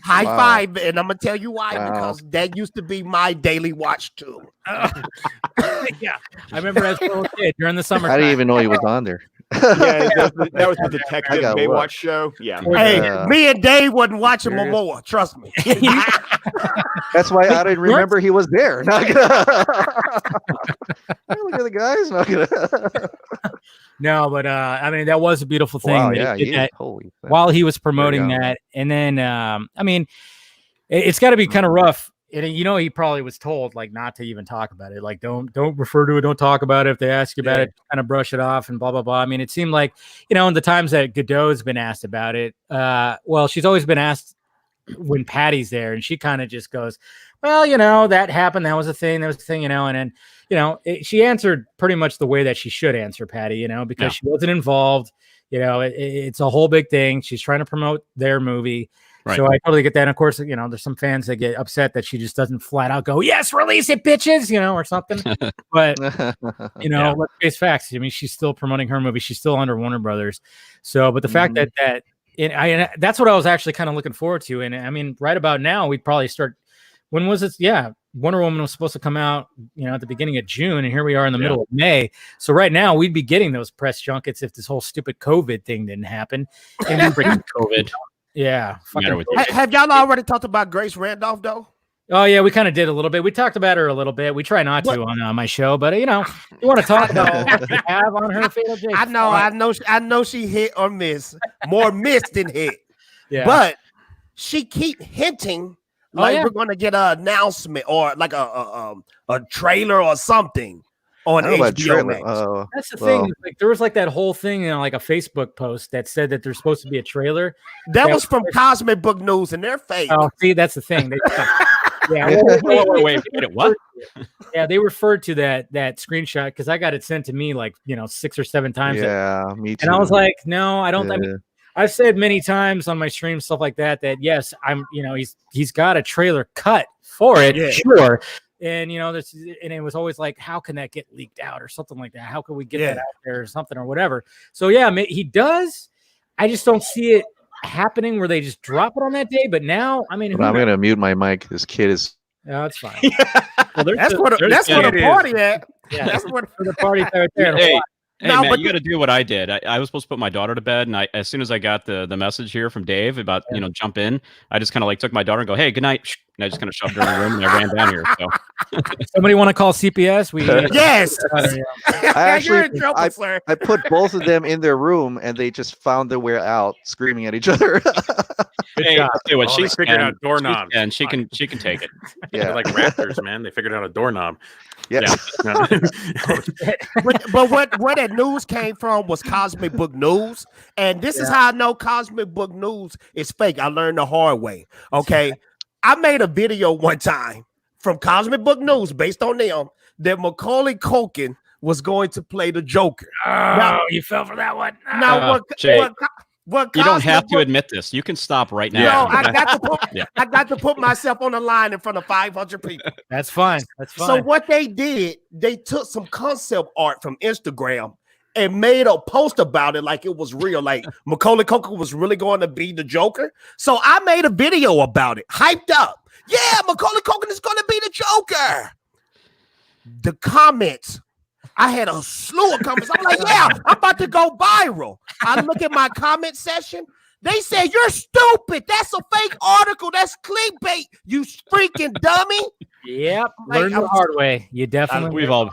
high five, and I'm gonna tell you why, because that used to be my daily watch too. Yeah, I remember as a little kid during the summer. I didn't even know he was on there. That was the Detective Baywatch show. Yeah. Hey, me and Dave wasn't watching Momoa. Trust me. That's why I didn't remember he was there. Not gonna... Look at the guys. Not gonna... No, but I mean, that was a beautiful thing. Wow, that he did that holy. While he was promoting that, and then I mean, it's got to be kind of rough. And he probably was told like not to even talk about it. Like don't refer to it. Don't talk about it. If they ask you about it, kind of brush it off and blah blah blah. I mean, it seemed like in the times that Godot's been asked about it. Well, she's always been asked when Patty's there, and she kind of just goes, well, that happened. That was a thing. That was a thing. And then she answered pretty much the way that she should answer, Patty. Because she wasn't involved. It's a whole big thing. She's trying to promote their movie. Right. So I totally get that. And of course, there's some fans that get upset that she just doesn't flat out go, yes, release it, bitches, or something. But, let's face facts. I mean, she's still promoting her movie. She's still under Warner Brothers. So, but the fact that that's what I was actually kind of looking forward to. And I mean, right about now, we'd probably start. When was it? Yeah. Wonder Woman was supposed to come out, at the beginning of June, and here we are in the middle of May. So right now we'd be getting those press junkets if this whole stupid COVID thing didn't happen. And COVID. Yeah. Have y'all already talked about Grace Randolph though? Oh yeah, we kind of did a little bit. We talked about her a little bit. We try not to on my show, but you want to talk about what you have on her, Fatal Jake. I know she hit or miss, more miss than hit. Yeah. But she keep hinting we're gonna get an announcement or like a trailer or something on HBOMax. That's the thing. Like there was like that whole thing, like a Facebook post that said that there's supposed to be a trailer. That was from Cosmic Book News, and they're fake. Oh, see, that's the thing. Wait, what? Yeah, they referred to that screenshot because I got it sent to me like 6 or 7 times. Yeah, me too. And I was like, no, I don't. I mean, I've said many times on my stream stuff like that yes, I'm. He's got a trailer cut for it, sure. And and it was always like, how can that get leaked out or something like that? How can we get that out there or something or whatever? So yeah, he does. I just don't see it happening where they just drop it on that day. But now, I mean, I'm gonna mute my mic. This kid is. No, it's fine. Well, that's where the party at. Yeah, that's where the party's right there. Hey, Matt, you got to do what I did. I was supposed to put my daughter to bed, and as soon as I got the message here from Dave about jump in, I just kind of took my daughter and go, hey, good night, and I just kind of shoved her in the room and I ran down here. So, somebody want to call CPS? Yes. I put both of them in their room, and they just found their way out, screaming at each other. Good Hey, job. I'll tell you what, Oh, they she's figured out doorknobs. and she can take it. Yeah. They're like raptors, man. They figured out a doorknob. Yeah. But where that news came from was Cosmic Book News, and this is how I know Cosmic Book News is fake. I learned the hard way. Okay, I made a video one time from Cosmic Book News based on them that Macaulay Culkin was going to play the Joker. Oh, you fell for that one. Now, Jay, what You don't have Cosmic to Book- admit this. You can stop right No, now. I got to put Yeah. I got to put myself on the line in front of 500 people. That's fine. That's fine. So what they did, they took some concept art from Instagram and made a post about it like it was real, like Macaulay Culkin was really going to be the Joker. So I made a video about it, hyped up. Yeah, Macaulay Culkin is going to be the Joker. The comments, I had a slew of comments. I'm like, yeah, I'm about to go viral. I look at my comment section. They said, you're stupid. That's a fake article. That's clickbait, you freaking dummy. Yep. Like, Learn the hard way. You definitely. We've all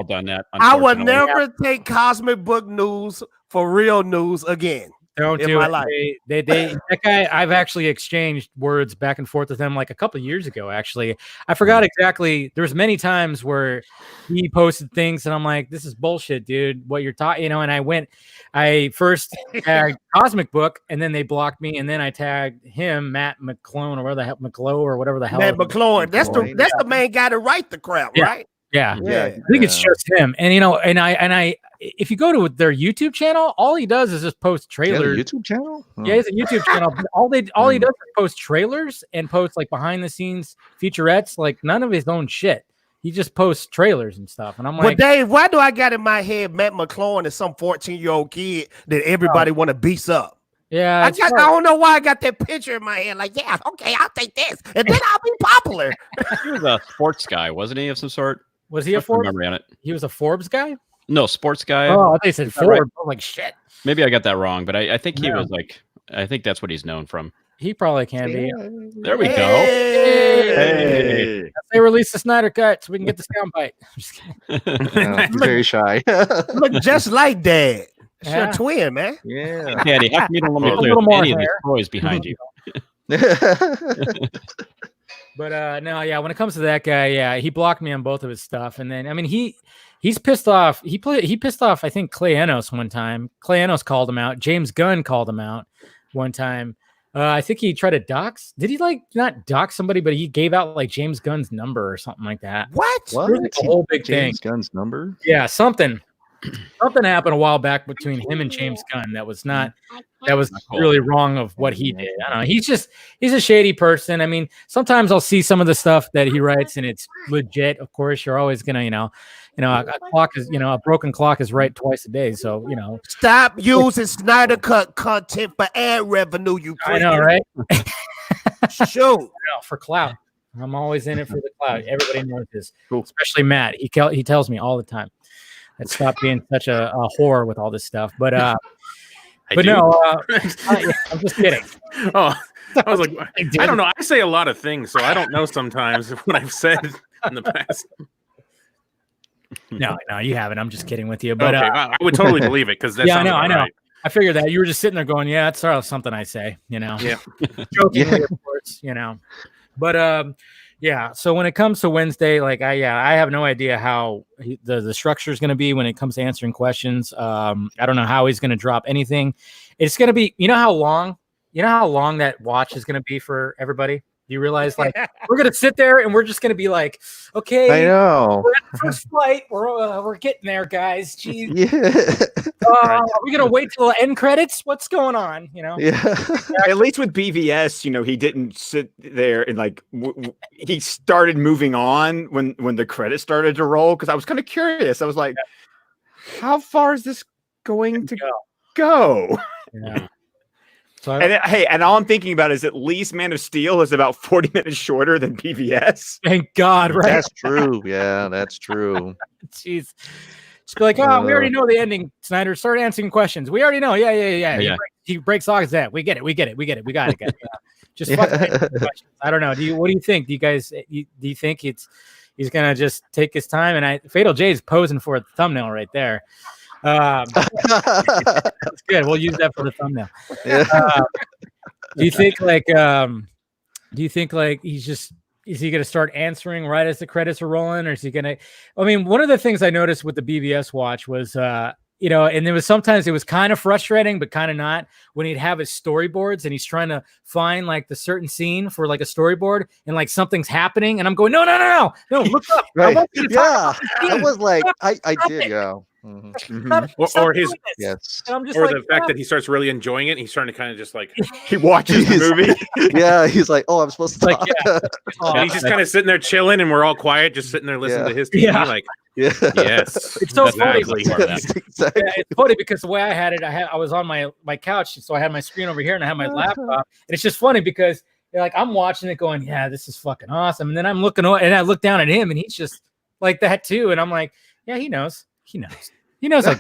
done that. I would unfortunately. never take Cosmic Book News for real news again. Don't in do my it. life. They that guy. I've actually exchanged words back and forth with him like a couple of years ago. Actually, I forgot exactly. There's many times where he posted things, and I'm like, "This is bullshit, dude. What you're talking, you know." And I first tagged Cosmic Book, and then they blocked me, and then I tagged him, Matt McClone, or whatever the hell, McClough, or whatever the hell. Matt McClone. That's the main guy to write the crap, Yeah. right? Yeah. Yeah. I think it's just him. And I if you go to their YouTube channel, all he does is just post trailers. YouTube channel? Oh. Yeah, he has a YouTube channel. But all he does is post trailers and post like behind the scenes featurettes, like none of his own shit. He just posts trailers and stuff. And I'm But like, Dave, why do I got in my head Matt McClone is some 14-year-old kid that everybody want to beat up? yeah, I don't know why I got that picture in my head. Like, yeah, okay, I'll take this, and then I'll be popular. He was a sports guy, wasn't he, of some sort? was he a What's the Forbes? memory on it? He was a Forbes guy? No, sports guy. Oh, I thought he said Is that right? Forbes. I'm like, shit. Maybe I got that wrong, but I think he No. was like, I think that's what he's known from. He probably can be. There we go. Hey. They release the Snyder cut so we can get the soundbite. Just kidding. Yeah, he's very shy. Look just like Dad. It's Yeah. your twin, man. Yeah. Daddy, how come you don't let me A play little with more any of these hair. toys behind you? But no, yeah, when it comes to that guy, yeah, he blocked me on both of his stuff. And then I mean he's pissed off. He pissed off, I think, Clay Enos one time. Clay Enos called him out. James Gunn called him out one time. I think he tried to dox. Did he like not dox somebody, but he gave out like James Gunn's number or something like that? What? What? There was, like, a whole big James thing. Gunn's number? Yeah, something happened a while back between him and James Gunn that was really wrong of what he did. I don't know. He's a shady person. I mean, sometimes I'll see some of the stuff that he writes and it's legit. Of course, you're always gonna, a broken clock is right twice a day. So, Stop using Snyder Cut content for ad revenue, you I know, right? Shoot. No, for clout. I'm always in it for the clout. Everybody knows this, especially Matt. He tells me all the time. I'd stop being such a whore with all this stuff. But I do. no, I'm just kidding. Oh, I was like, I don't know. I say a lot of things, so I don't know sometimes what I've said in the past. No, you haven't. I'm just kidding with you. But Okay, I would totally believe it because that's yeah, I know. I figured that you were just sitting there going, "Yeah, it's something I say," Yeah. jokingly, of course, But yeah. So when it comes to Wednesday, like I have no idea how the structure is going to be when it comes to answering questions. I don't know how he's going to drop anything. It's going to be, how long that watch is going to be for everybody. Do you realize, like, we're going to sit there and we're just going to be like, okay, I know. we're at the first flight. We're getting there, guys. Jeez. Yeah. Are we going to wait till the end credits? What's going on? Yeah. At least with BVS, he didn't sit there and like he started moving on when the credits started to roll. Because I was kind of curious. I was like, how far is this going to go? Yeah. So And all I'm thinking about is at least Man of Steel is about 40 minutes shorter than BVS. thank God, right? That's true. Yeah, that's true. Jeez. Just be like, we already know the ending, Snyder. Start answering questions. We already know. Yeah. He breaks off that. We get it. We got it. Yeah. Just fucking answer questions. I don't know. What do you think? Do you guys? Do you think he's gonna just take his time? And Fatal J is posing for a thumbnail right there. That's good. We'll use that for the thumbnail. Yeah. Do you think like is he going to start answering right as the credits are rolling, or is he going to? I mean, one of the things I noticed with the BBS watch was, and there was sometimes it was kind of frustrating, but kind of not, when he'd have his storyboards and he's trying to find like the certain scene for like a storyboard, and like something's happening, and I'm going, no, look up. Right. I want you to talk about the I scene. was like, I Stop did, it. yeah. Or his Yes. And I'm just or like, the fact that he starts really enjoying it. He's starting to kind of just like He watches the movie. Yeah, he's like, oh, I'm supposed to like, talk. oh, and he's just kind of sitting there chilling, and we're all quiet, just sitting there listening Yeah. to his TV. Yeah. Like, Yeah. yes, It's so exactly. funny. Exactly. Yeah, it's funny because the way I had it, I was on my couch, so I had my screen over here and I had my laptop, and it's just funny because like I'm watching it, going, yeah, this is fucking awesome, and then I'm looking and I look down at him, and he's just like that too, and I'm like, yeah, he knows. Like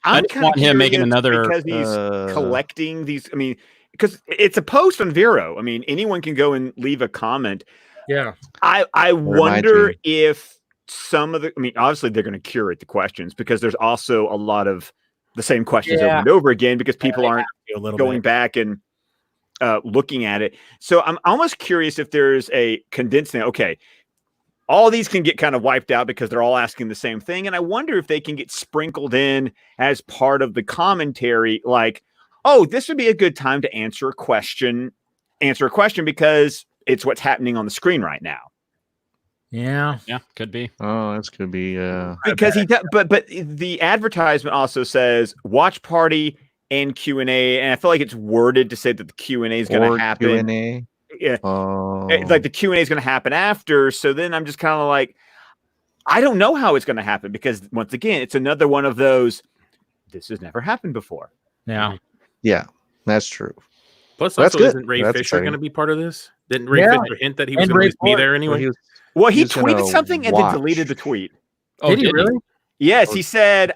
I just want him making another because he's collecting these. I mean, because it's a post on Vero. I mean, anyone can go and leave a comment. yeah. I wonder if some of the. I mean, obviously they're going to curate the questions because there's also a lot of the same questions over and over again because people aren't going back and looking at it. So I'm almost curious if there's a condensed thing. Okay. All these can get kind of wiped out because they're all asking the same thing. And I wonder if they can get sprinkled in as part of the commentary, like, oh, this would be a good time to answer a question because it's what's happening on the screen right now. Yeah, could be. Oh, this could be Because but the advertisement also says watch party and Q&A, and I feel like it's worded to say that the Q&A is going to happen. Q&A. Yeah. Oh. Like the Q&A is going to happen after. So then I'm just kind of like, I don't know how it's going to happen because once again, it's another one of those, this has never happened before. yeah. Yeah, that's true. Plus, That's also, good. isn't Ray That's Fisher exciting. going to be part of this? Didn't Ray Yeah. Fisher hint that he was And going Ray to be there anyway? Well, he He's gonna tweeted something and then watch. deleted the tweet. Oh, Did he really? Yes, he said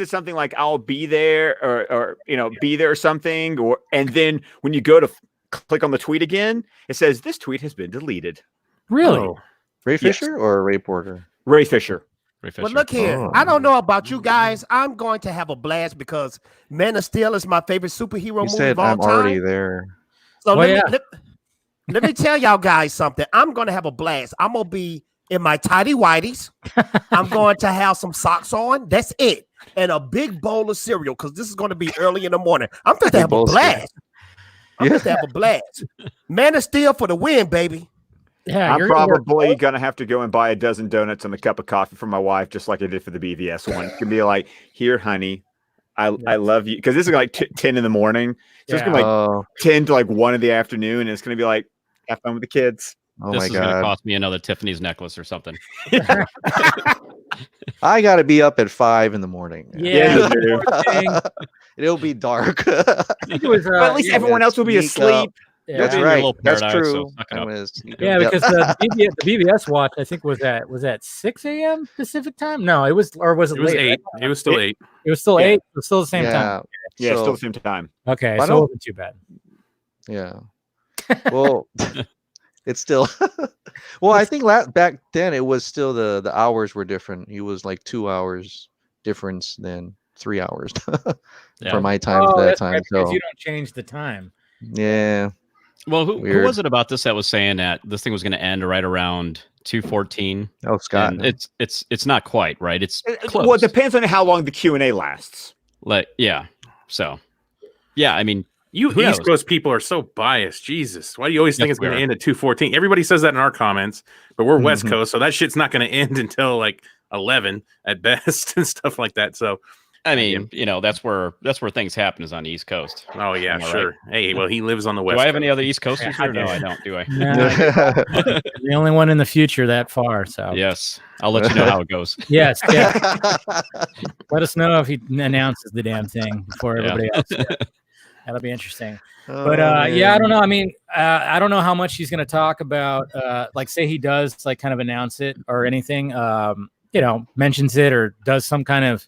something like I'll be there or be there or something, and then when you go to click on the tweet again, it says this tweet has been deleted. Really? Oh. Ray Fisher or Ray Porter? Ray Fisher. But look here, Oh. I don't know about you guys. I'm going to have a blast because Man of Steel is my favorite superhero You movie said of all I'm time. already there. So Well, let me tell y'all guys something. I'm going to have a blast. I'm going to be in my tidy whities. I'm going to have some socks on. That's it. And a big bowl of cereal because this is going to be early in the morning. I'm going to have a bowl of cereal. blast. I'm going to have a blast. Man of Steel for the win, baby. Yeah, I'm you're gonna work probably both? going to have to go and buy a dozen donuts and a cup of coffee for my wife, just like I did for the BVS one. It's going to be like, here, honey, I love you. Because this is like 10 in the morning. So it's going to be like 10 to like 1 in the afternoon. And it's going to be like, have fun with the kids. Oh This my is going to god! cost me another Tiffany's necklace or something. I got to be up at 5 in the morning. Yeah, you do. It'll be dark. I think it was, But at least everyone else will be sneak asleep. yeah. That's You'll be in your right. little That's paradise, so true. suck it I'm up. gonna sneak Yeah, up. Yep. because the BBS watch, I think was at 6 a.m. Pacific time. No, it was, or was it, It was late? 8. It was still 8. It was still Yeah. 8. It was still the same time. Yeah, So- still the same time. Okay, Why so it don't- wasn't too bad. Yeah. Well, it's still. Well, I think back then it was still the hours were different. He was like 2 hours difference than 3 hours Yeah. for my time to that that's time. right, because So you don't change the time. yeah, Well, who Weird. was it about this that was saying that this thing was going to end right around 2:14? oh Scott, And it's not quite right. It's close. Well, it depends on how long the Q&A lasts. Like, yeah. So, yeah. I mean, You Who East knows? Coast people are so biased. Jesus. Why do you always think Yes, it's going we to are. end at 2:14? Everybody says that in our comments, but we're West Mhm. Coast, so that shit's not going to end until like 11 at best and stuff like that. So, I mean, that's where things happen is on the East Coast. oh yeah, Am I sure. Hey, well, he lives on the West Do I have Coast. any other East Coasters Yeah, here? No, I don't. Do I? No, the only one in the future that far. So Yes, I'll let you know how it goes. yes, yeah. Let us know if he announces the damn thing before Yeah. everybody else. Yeah. That'll be interesting. Oh, But yeah, I man. don't know. I mean, I don't know how much he's going to talk about. Like, say he does like kind of announce it or anything. Mentions it or does some kind of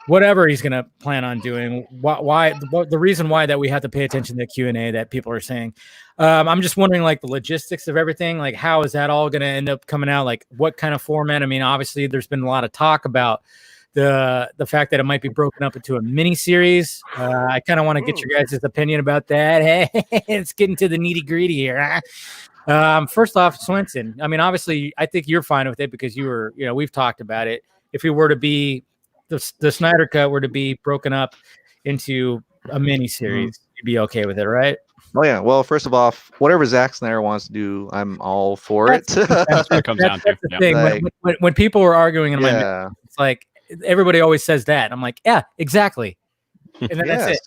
whatever he's going to plan on doing. The reason why that we have to pay attention to the Q&A that people are saying. I'm just wondering, like, the logistics of everything. Like, how is that all going to end up coming out? Like, what kind of format? I mean, obviously, there's been a lot of talk about the fact that it might be broken up into a mini series. I kind of want to get your guys' opinion about that. Hey, it's getting to the nitty gritty here. First off, Swinson. I mean, obviously, I think you're fine with it because we've talked about it. If it were to be the Snyder Cut were to be broken up into a mini series, you'd be okay with it, right? Oh yeah. Well, first of all, whatever Zack Snyder wants to do, I'm all for it. That's what it comes down to. That's the Yeah. thing. Like- When people were arguing in my Yeah. memory, it's like everybody always says that. I'm like, yeah, exactly. And then that's it.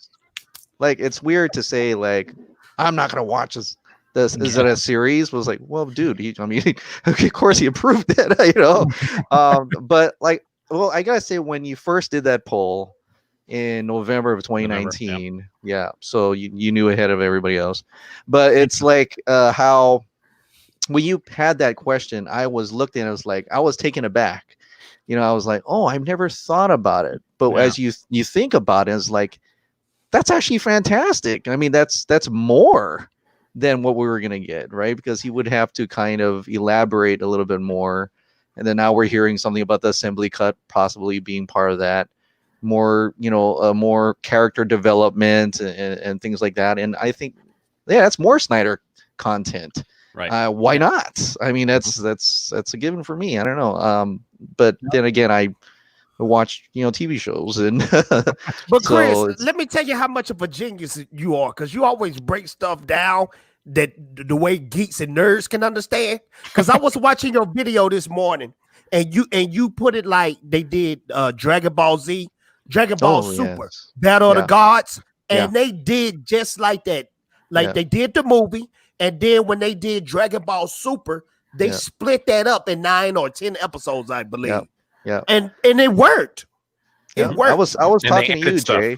Like it's weird to say like I'm not gonna watch this. Is it a series? Was like, well, dude. Of course he approved it, But like, well, I gotta say, when you first did that poll in November of 2019, so you knew ahead of everybody else. But it's like how when you had that question, I was looked at. I was like, I was taken aback. I was like, oh, I've never thought about it. But as you think about it, it's like that's actually fantastic. I mean, that's more than what we were gonna get, right? Because he would have to kind of elaborate a little bit more. And then now we're hearing something about the assembly cut possibly being part of that. More, more character development and things like that. And I think, that's more Snyder content. Right. Why not? I mean, that's a given for me. I don't know. But then again, I watch, TV shows and. But Chris, so let me tell you how much of a genius you are, because you always break stuff down that the way geeks and nerds can understand. Because I was watching your video this morning, and you put it like they did Dragon Ball Z. Dragon Ball Super, Battle of the Gods, and they did just like that. Like they did the movie, and then when they did Dragon Ball Super, they split that up in 9 or 10 episodes, I believe. Yeah. And it worked. It worked. I was talking to you, Jay.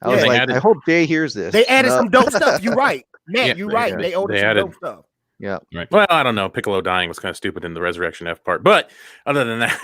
I was like, I hope Jay hears this. They added some dope stuff. You're right. Matt, you're right. They added some dope stuff. Yeah. Right. Well, I don't know. Piccolo dying was kind of stupid in the Resurrection F part, but other than that,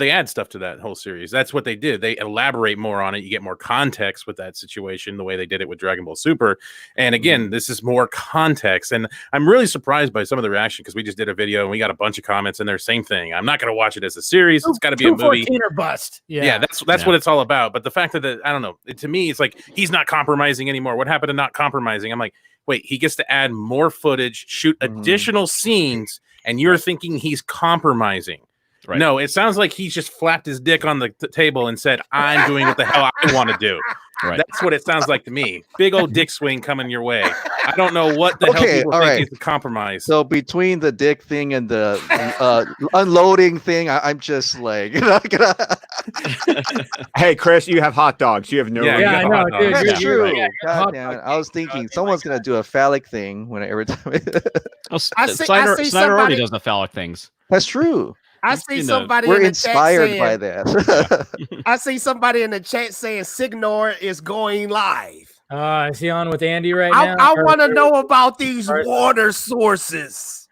they add stuff to that whole series. That's what they did. They elaborate more on it. You get more context with that situation, the way they did it with Dragon Ball Super. And again, this is more context. And I'm really surprised by some of the reaction because we just did a video and we got a bunch of comments in there. Same thing. I'm not going to watch it as a series. It's got to be a movie. Or bust. Yeah, that's what it's all about. But the fact that I don't know. To me, it's like he's not compromising anymore. What happened to not compromising? I'm like, wait, he gets to add more footage, shoot additional scenes, and you're thinking he's compromising. Right. No, it sounds like he just flapped his dick on the table and said, I'm doing what the hell I want to do. Right. That's what it sounds like to me. Big old dick swing coming your way. I don't know what the hell people think is a compromise. So between the dick thing and the unloading thing, I'm just like, Hey, Chris, you have hot dogs. You have no. I know, dude. That's true. Right. God damn it. I was thinking someone's gonna do a phallic thing every time. Snyder already does the phallic things. That's true. I see somebody We're in the inspired chat by that. I see somebody in the chat saying Signor is going live. Is he on with Andy right now? I want to know about these water sources.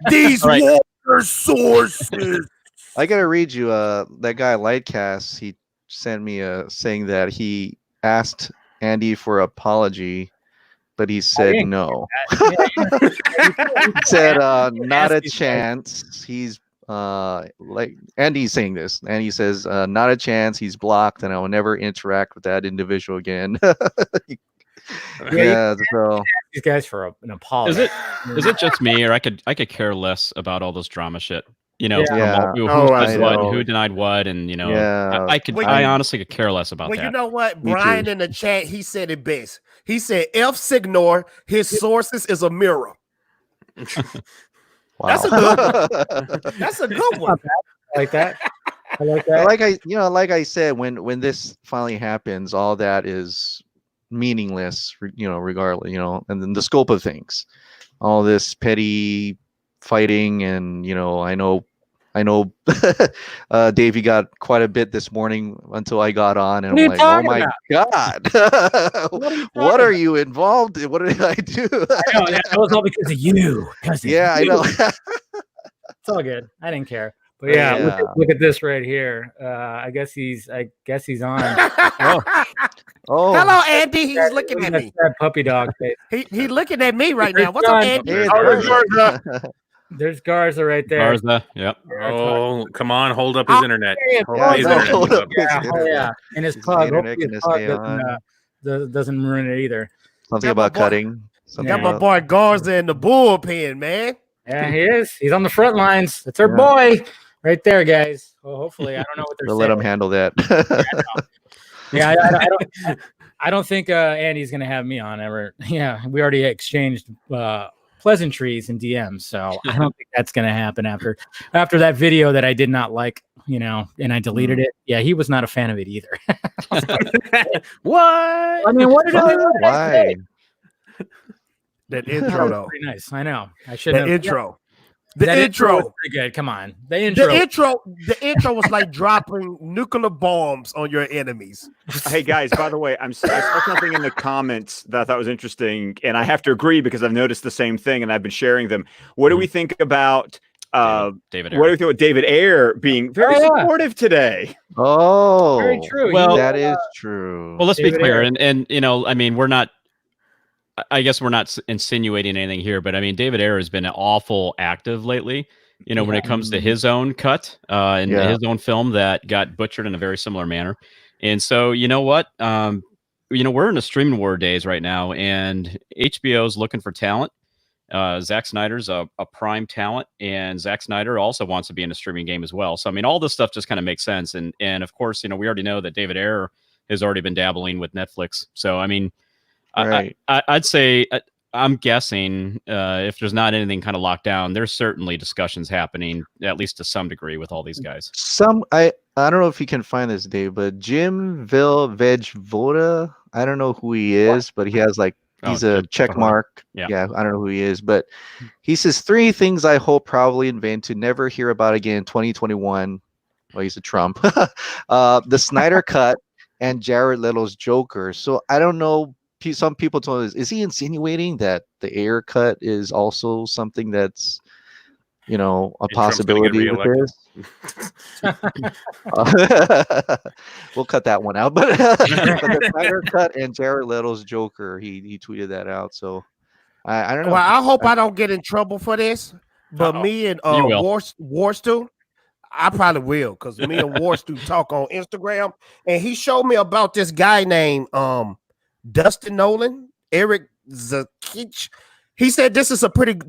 These water sources. I gotta read you. That guy Lightcast, he sent me saying that he asked Andy for apology, but he said no. He said not a chance. He's like Andy's saying this, and he says not a chance. He's blocked, and I will never interact with that individual again. So these guys for an apology. Is it just me, or I could care less about all this drama shit? Who denied what, and I honestly could care less about that. Well, you know what? Brian in the chat, he said it best. He said, F Signor, his sources is a mirror. wow. That's a good one. That's a good one. I like that. I like that. Like I said, when this finally happens, all that is meaningless, regardless, and then the scope of things, all this petty fighting, and I know Davey got quite a bit this morning until I got on, and I'm like, oh my God, what are you involved in? What did I do? I know, that was all because of you. I know. It's all good. I didn't care. But look at this right here. I guess he's on. Oh, hello, Andy. He's looking at me. That puppy dog face. He looking at me right now. What's up, Andy? Hey, There's Garza right there. Garza, yep. Oh, come on, hold up his internet. Yeah, Hold his internet. hold up his Yeah, internet. yeah. And his His plug. internet Hopefully gonna his plug stay on. doesn't ruin it either. Something Got my about boy- cutting. Something Got my about- boy Garza in the bullpen, man. Yeah, he is. He's on the front lines. That's our Yeah. boy right there, guys. Well, hopefully, I don't know what they're We'll saying. let him handle that. Yeah, I don't think Andy's gonna have me on ever. Yeah, we already exchanged pleasantries and DMs, so I don't think that's gonna happen after that video that I did not like, and I deleted it. Yeah, he was not a fan of it either. What? I mean, what did I Why? That That intro was though. pretty nice. I know. I shouldn't The have. intro. That The intro was intro. pretty good. Come on, the intro. The intro was like dropping nuclear bombs on your enemies. Hey guys, by the way, I saw something in the comments that I thought was interesting, and I have to agree because I've noticed the same thing and I've been sharing them. What do we think about David what do Ayer. we think about David Ayer being very Oh, yeah. supportive today? Oh, Very true. Well- that is true. Well, let's be David clear, Ayer. and I mean, I guess we're not insinuating anything here, but I mean, David Ayer has been awful active lately. When it comes to his own cut and Yeah. his own film that got butchered in a very similar manner. And so, you know what? We're in the streaming war days right now, and HBO's looking for talent. Zack Snyder's a prime talent, and Zack Snyder also wants to be in a streaming game as well. So, I mean, all this stuff just kind of makes sense. And of course, we already know that David Ayer has already been dabbling with Netflix. So, I mean, Right. I'd say I'm guessing if there's not anything kind of locked down, there's certainly discussions happening, at least to some degree, with all these guys. I don't know if you can find this, Dave, but Jim Vejvoda, I don't know who he is, but he has he's a check mark. Yeah. I don't know who he is, but he says 3 things I hope probably in vain to never hear about again in 2021. Well, he's a Trump. The Snyder cut and Jared Leto's Joker. So I don't know. Some people told us, is he insinuating that the Ayer cut is also something that's, a Trump's gonna get possibility with reelected. this? We'll cut that one out. But the Snyder cut and Jared Leto's Joker, he tweeted that out. So I don't know. Well, I hope I don't get in trouble for this. But me and You will. Warstu, I probably will, because me and Warstu talk on Instagram, and he showed me about this guy named Dustin Nolan, Eric Zakich. He said this is a pretty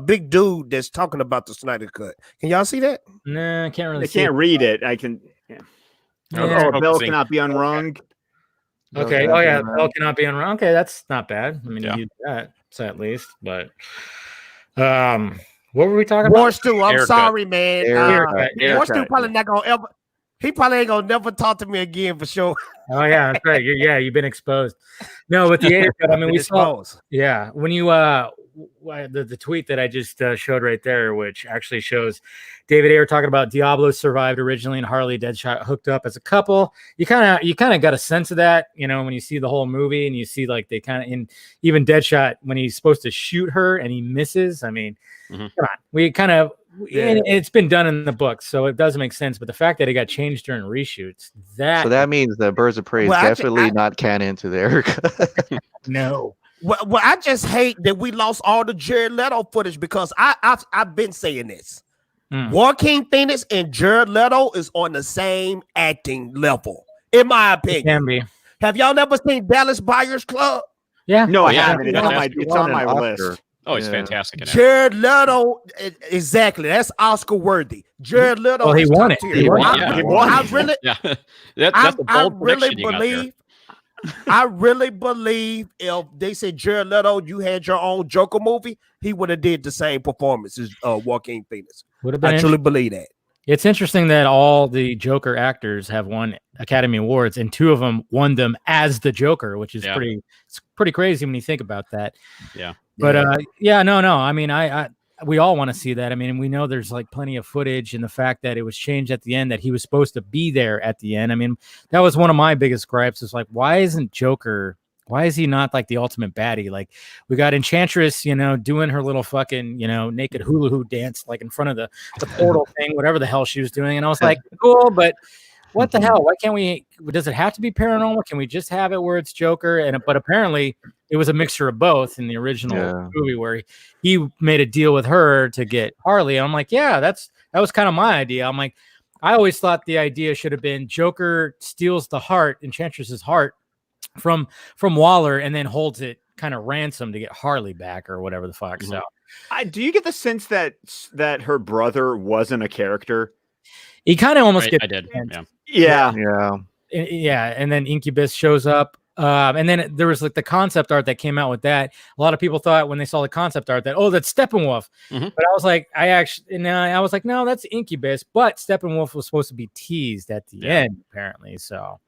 big dude that's talking about the Snyder Cut. Can y'all see that? Nah, I can't really. I see can't it. read it. I can. Yeah. Yeah. Oh, a bell Focusing. cannot be unrung. Okay. No, Oh yeah, no, no. bell cannot be unrun. Okay, that's not bad. I mean, Yeah. you do that, so at least. But what were we talking about? Warstu, I'm Haircut. sorry, man. Haircut. Warstu probably not gonna ever. He probably ain't gonna never talk to me again for sure. Oh yeah, that's right. You've been exposed. No, but the Ayer cut, I mean, we saw. Exposed. Yeah, when you the tweet that I just showed right there, which actually shows David Ayer talking about Diablo survived originally and Harley Deadshot hooked up as a couple. You kind of got a sense of that, when you see the whole movie and you see they kind of in even Deadshot when he's supposed to shoot her and he misses. I mean, come on, we kind of. And it's been done in the book, so it does make sense. But the fact that it got changed during reshoots, So that means the Birds of Prey is Well, definitely not canon to their no. Well, I just hate that we lost all the Jared Leto footage, because I've been saying this. Joaquin Phoenix and Jared Leto is on the same acting level, in my It opinion. can be. Have y'all never seen Dallas Buyers Club? Yeah. No, I Yeah. haven't. It's on my, it's on my list. Oh, he's Yeah. fantastic in it. Jared Leto, exactly. That's Oscar worthy. Jared Leto. Well, he is won top it. tier. He won it. Yeah. He won I it. really, Yeah, that's a I bold really prediction you got there. believe. I really believe if they said Jared Leto, you had your own Joker movie, he would have did the same performance as Joaquin Phoenix. Would have been. I truly believe that. It's interesting that all the Joker actors have won Academy Awards, and 2 of them won them as the Joker, which is Yeah. pretty crazy when you think about that. Yeah. But no. I mean, we all want to see that. I mean, we know there's plenty of footage, and the fact that it was changed at the end, that he was supposed to be there at the end. I mean, that was one of my biggest gripes. Is why isn't Joker? Why is he not the ultimate baddie? We got Enchantress, doing her little fucking, naked hula hoop dance, in front of the portal thing, whatever the hell she was doing. And I was like, cool, but what the hell? Why can't we? Does it have to be paranormal? Can we just have it where it's Joker? But apparently it was a mixture of both in the original movie where he made a deal with her to get Harley. And I'm like, yeah, that was kind of my idea. I'm like, I always thought the idea should have been Joker steals the heart, Enchantress's heart from Waller, and then holds it kind of ransom to get Harley back or whatever the fuck. So, do you get the sense that her brother wasn't a character? He kind of almost gets. I did. Yeah. And then Incubus shows up. And then there was like the concept art that came out with that. A lot of people thought when they saw the concept art that, oh, that's Steppenwolf. But I was like, no, that's Incubus. But Steppenwolf was supposed to be teased at the end, apparently. So,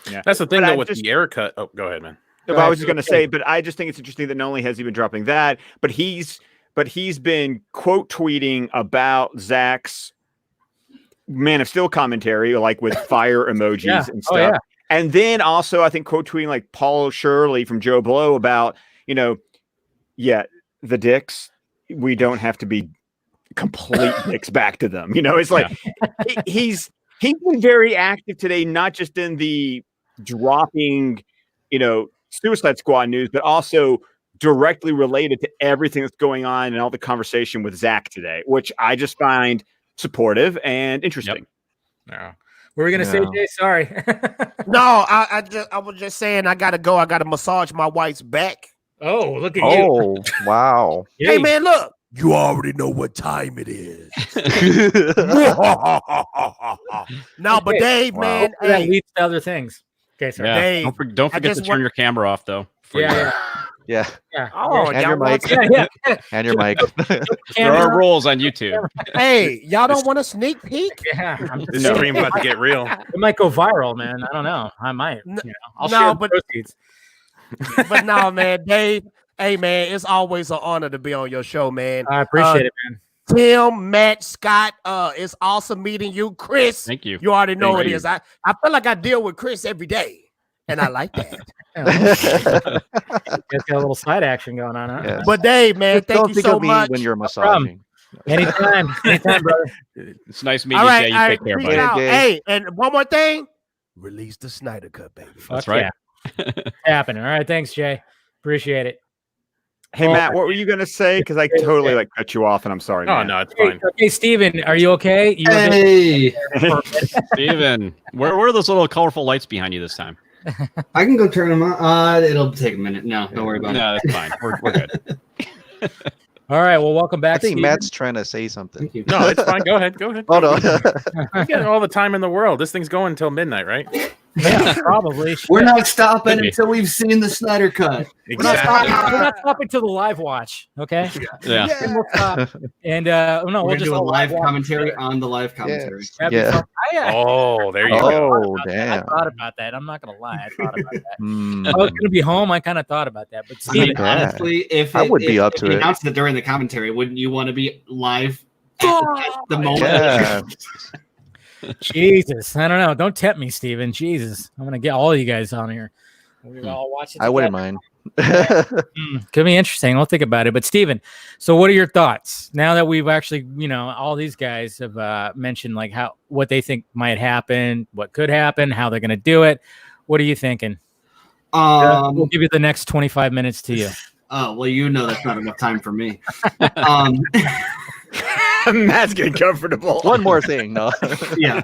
yeah, that's the thing though with the error cut. Oh, go ahead, man. I was just going to say, but I just think it's interesting that not only has he been dropping that, but he's been quote tweeting about Zack's Man of Steel commentary, like with fire emojis and stuff. And then also, I think quote tweeting like Paul Shirley from Joe Blow about, the dicks. We don't have to be complete dicks back to them. It's like he's been very active today, not just in the dropping, Suicide Squad news, but also directly related to everything that's going on and all the conversation with Zack today, which I just find supportive and interesting. Yeah. What were we gonna say, Jay? Sorry. No, I was just saying I gotta go. I gotta massage my wife's back. Oh, look at you. Oh, wow. Hey man, look. You already know what time it is. No, but Dave, man, that leads to other things. Okay, sorry. Yeah. Dave, Don't forget to turn your camera off, though. Yeah. Oh, and your mic. And your mic. There are rules on YouTube. Hey, y'all don't want a sneak peek? Yeah, This stream about to get real. It might go viral, man. I don't know. I might. I'll share the proceeds. But no, man, Dave. Hey, man, it's always an honor to be on your show, man. I appreciate it, man. Tim, Matt, Scott, it's awesome meeting you. Chris, thank you. You already know it is. I feel like I deal with Chris every day, and I like that. Got a little side action going on, huh? Yes. But Dave, man, thank don't you think so of me much. when you're massaging. Anytime, brother. It's nice meeting All you, right, Jay. You take care, peace buddy. out. Jay. Hey, and one more thing, release the Snyder Cut, baby. That's right. Happening. All right, thanks, Jay. Appreciate it. Hey, Matt, what were you going to say? Because I totally cut you off, and I'm sorry. Oh, man. no, it's fine. Okay, Steven, are you okay? Hey, Steven, where are those little colorful lights behind you this time? I can go turn them on. It'll take a minute. No, don't worry about it. No, that's fine. We're good. All right, well, welcome back. I think Steven. Matt's trying to say something. Thank you. No, it's fine. Go ahead. Oh, no. You get all the time in the world. This thing's going until midnight, right? Yeah, probably. We're not stopping Maybe. until we've seen the Snyder Cut. We're not stopping to the live watch, okay? Yeah. And we'll stop. And no, We're we'll gonna just do a all live watch commentary together. on the live commentary. That'd be Yeah. fun. Oh, there you go. Oh, I damn. thought about that. I'm not gonna lie. I thought about that. Hmm. I was gonna be home. I kind of thought about that, but I mean, Steven, Yeah. honestly, if I would be up if to you it. announced it during the commentary, wouldn't you want to be live at the moment? Yeah. Jesus, I don't know. Don't tempt me, Steven. Jesus, I'm gonna get all you guys on here. We're all watching. I wouldn't together. mind. Could be interesting. We'll think about it. But Steven, so what are your thoughts now that we've actually, all these guys have mentioned like what they think might happen, what could happen, how they're going to do it. What are you thinking? We'll give you the next 25 minutes to you. Oh well, you know that's not enough time for me. Matt's getting comfortable. One more thing. No. Yeah.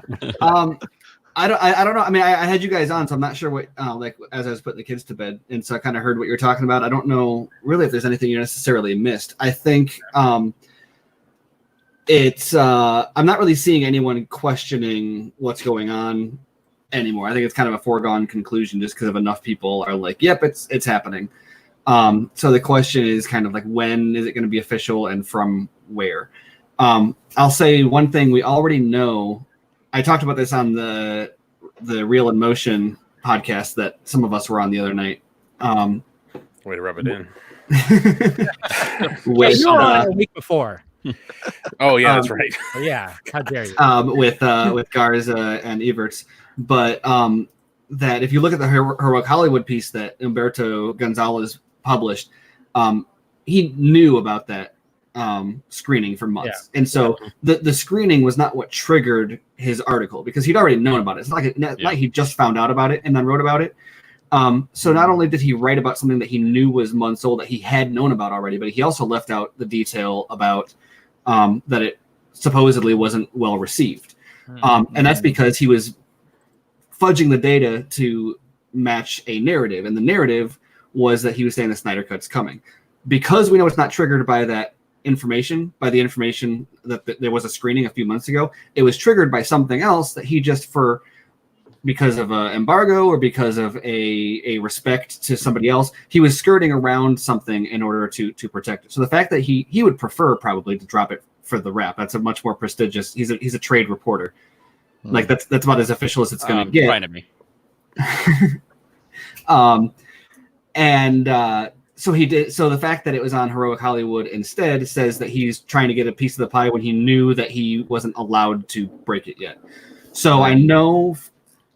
I don't know. I mean, I had you guys on, so I'm not sure what like as I was putting the kids to bed, and so I kind of heard what you're talking about. I don't know really if there's anything you necessarily missed. I think it's I'm not really seeing anyone questioning what's going on anymore. I think it's kind of a foregone conclusion just because of enough people are like, yep, it's happening. So the question is kind of like, when is it going to be official and from where? I'll say one thing we already know. I talked about this on the Real in Motion podcast that some of us were on the other night. Way to rub it in. Wait, you were on a week before. Oh yeah, that's right. Yeah, how dare you? With Garza and Everts, but that if you look at the Heroic Hollywood piece that Humberto Gonzalez published, he knew about that screening for months. And so the screening was not what triggered his article, because he'd already known about it. It's not like he just found out about it and then wrote about it. So not only did he write about something that he knew was months old that he had known about already, but he also left out the detail about that it supposedly wasn't well received. And that's because he was fudging the data to match a narrative. And the narrative was that he was saying the Snyder Cut's coming. Because we know it's not triggered by that information, by the information that there was a screening a few months ago, it was triggered by something else that he just because of an embargo or because of a respect to somebody else, he was skirting around something in order to protect it. So the fact that he would prefer probably to drop it for the Wrap, that's a much more prestigious. He's a trade reporter, like that's about as official as it's going to get. Right at me. So he did. So the fact that it was on Heroic Hollywood instead says that he's trying to get a piece of the pie when he knew that he wasn't allowed to break it yet. So I know.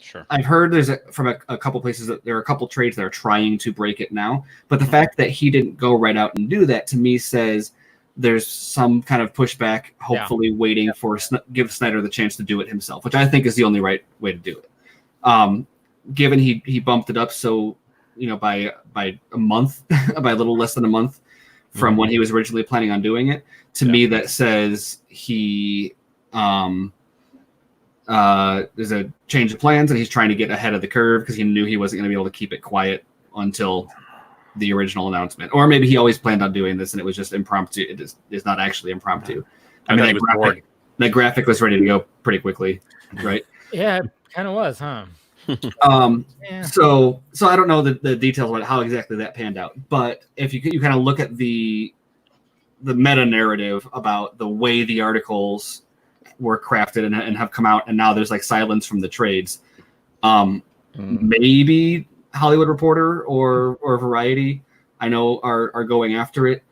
Sure. I've heard from a couple places that there are a couple trades that are trying to break it now. But the fact that he didn't go right out and do that, to me, says there's some kind of pushback, hopefully waiting for give Snyder the chance to do it himself, which I think is the only right way to do it. Given he bumped it up so, by a month, by a little less than a month from when he was originally planning on doing it, to me that says he there's a change of plans and he's trying to get ahead of the curve because he knew he wasn't going to be able to keep it quiet until the original announcement. Or maybe he always planned on doing this and it was just impromptu. It is not actually impromptu. I mean, that graphic was ready to go pretty quickly, right? Yeah, it kind of was, huh? So I don't know the details about how exactly that panned out, but if you kind of look at the meta narrative about the way the articles were crafted and have come out, and now there's like silence from the trades. Maybe Hollywood Reporter or Variety, I know are going after it.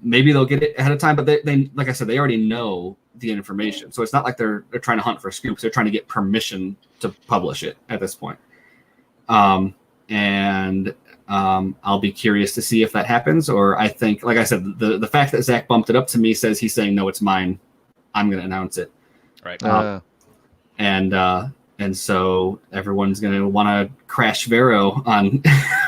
Maybe they'll get it ahead of time, but they like I said, they already know the information, so it's not like they're trying to hunt for scoops. They're trying to get permission to publish it at this point. I'll be curious to see if that happens. Or I think, like I said, the fact that Zack bumped it up to me says he's saying no, it's mine. I'm going to announce it. Right. And so everyone's going to want to crash Vero on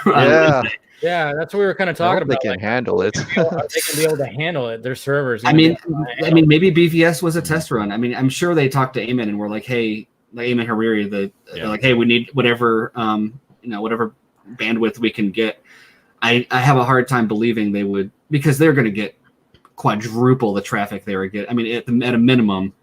Yeah. Yeah, that's what we were kind of talking about. They can handle it. They can be able to handle it. Their servers. I mean, maybe BVS was a test run. I mean, I'm sure they talked to Eamon and were like, "Hey, like Eamon Hariri, they're like, hey, we need whatever, whatever bandwidth we can get." I have a hard time believing they would, because they're going to get quadruple the traffic they were getting. I mean, at a minimum,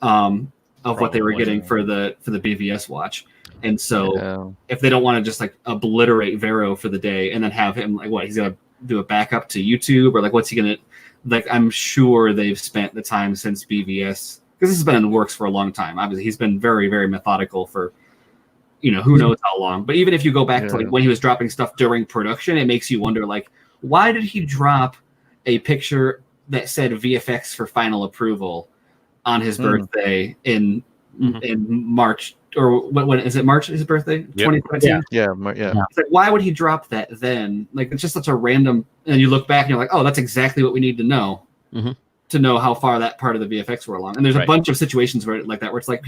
of what they were getting for the BVS watch. And so if they don't want to just like obliterate Vero for the day and then have him like, what, he's going to do a backup to YouTube, or like, what's he going to, like, I'm sure they've spent the time since BVS, because this has been in the works for a long time. Obviously he's been very, very methodical for, who knows how long. But even if you go back to like when he was dropping stuff during production, it makes you wonder, like, why did he drop a picture that said VFX for final approval on his birthday in March, or when is it March? His birthday, 2017. Yeah. It's like, why would he drop that then? Like, it's just such a random. And you look back and you're like, oh, that's exactly what we need to know to know how far that part of the VFX were along. And there's a bunch of situations where like that, where it's like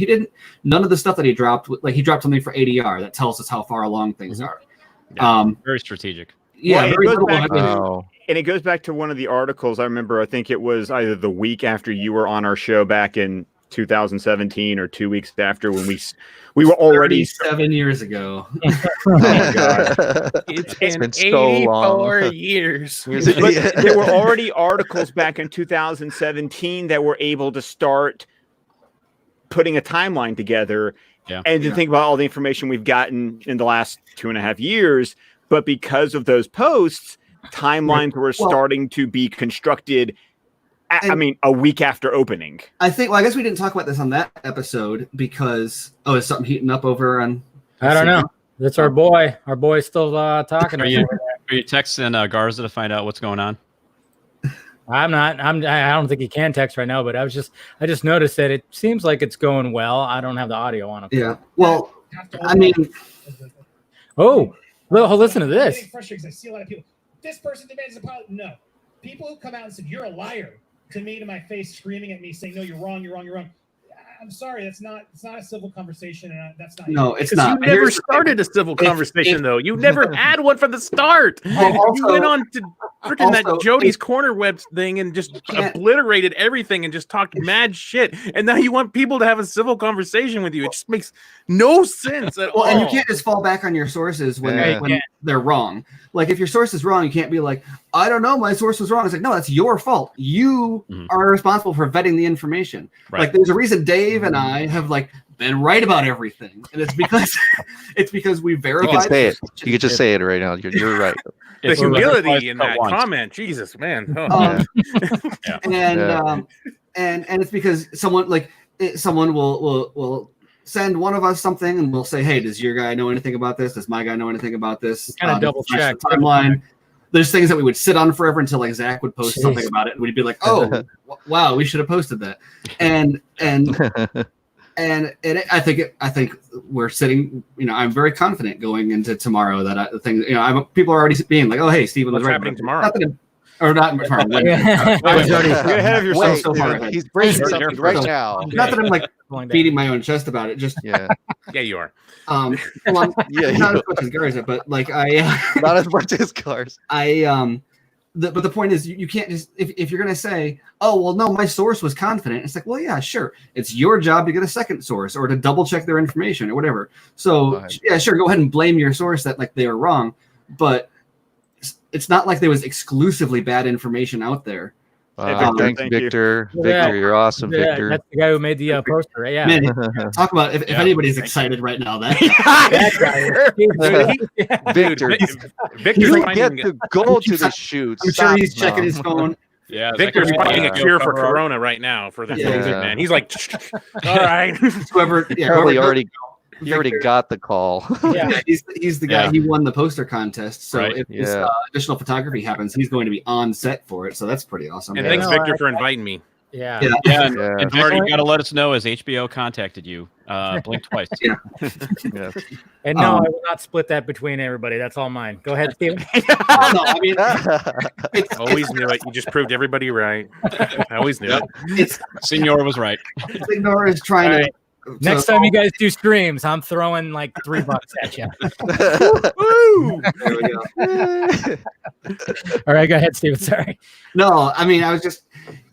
none of the stuff that he dropped, like he dropped something for ADR that tells us how far along things are. Yeah, very strategic. Yeah, and it goes back to one of the articles. I remember, I think it was either the week after you were on our show back in 2017 or 2 weeks after, when we were already 7 years ago. Oh my God. It's been so 84 long. years. But there were already articles back in 2017 that were able to start putting a timeline together, and to think about all the information we've gotten in the last 2.5 years. But because of those posts, timelines were starting to be constructed. A week after opening. I guess we didn't talk about this on that episode because is something heating up over on? I don't know. That's our boy. Our boy's still talking. Are you texting Garza to find out what's going on? I'm not. I don't think he can text right now. But I just noticed that it seems like it's going well. I don't have the audio on. Yeah. Well, I mean. Oh, listen to this. I see a lot of people. This person demands a pilot. No. People who come out and said, "You're a liar. to me to my face, screaming at me, saying, "No, you're wrong. You're wrong. You're wrong." I'm sorry. It's not a civil conversation, and that's not. No, it's not. You never started a civil conversation, though. You never had one from the start. You went on to freaking that Jody's Corner web thing and just obliterated everything and just talked mad shit. And now you want people to have a civil conversation with you. It just makes no sense at all. And you can't just fall back on your sources when they're wrong. Like if your source is wrong, you can't be like, I don't know, my source was wrong. It's like, no, that's your fault. You are responsible for vetting the information. Right. Like there's a reason Dave and I have like been right about everything, and it's because we verified. You can say it. You can just say it right now. You're right. The humility in that comment, Jesus, man. Oh, and it's because someone will send one of us something, and we'll say, "Hey, does your guy know anything about this? Does my guy know anything about this?" Kind of double check timeline. There's things that we would sit on forever until like Zach would post something about it, and we'd be like, "Oh, wow, we should have posted that." And I think we're sitting. You know, I'm very confident going into tomorrow that people are already being like, "Oh, hey, Steven was What's right." happening tomorrow? Or not tomorrow. You're ahead of yourself. So far ahead. He's breaking something right now. Not that I'm like beating my own chest about it. Just yeah, you are. Not as much as Garza, but like not as much as cars. But the point is, you can't just if you're gonna say, oh well, no, my source was confident. It's like, well, yeah, sure, it's your job to get a second source or to double check their information or whatever. So yeah, sure, go ahead and blame your source that like they were wrong, but it's not like there was exclusively bad information out there. Thanks, Victor. Victor, you're awesome, Victor. That's the guy who made the poster. Yeah. Man, talk about if anybody's excited right now, that Victor. You get to go to the shoot. I'm sure he's checking his phone. Yeah, Victor's finding a cure for Corona right now for the man. He's like, all right. He already got the call. Yeah, he's the guy. He won the poster contest. So if this additional photography happens, he's going to be on set for it. So that's pretty awesome. And thanks, Victor, for inviting me. And Victor, you got to let us know as HBO contacted you. Blink twice. And no, I will not split that between everybody. That's all mine. Go ahead, Steven. Always knew it. You just proved everybody right. I always knew it. Senor was right. Senor is trying to. Next time you guys do streams, I'm throwing like $3 at you. There we go. All right, go ahead, Steven. Sorry. No, I mean, I was just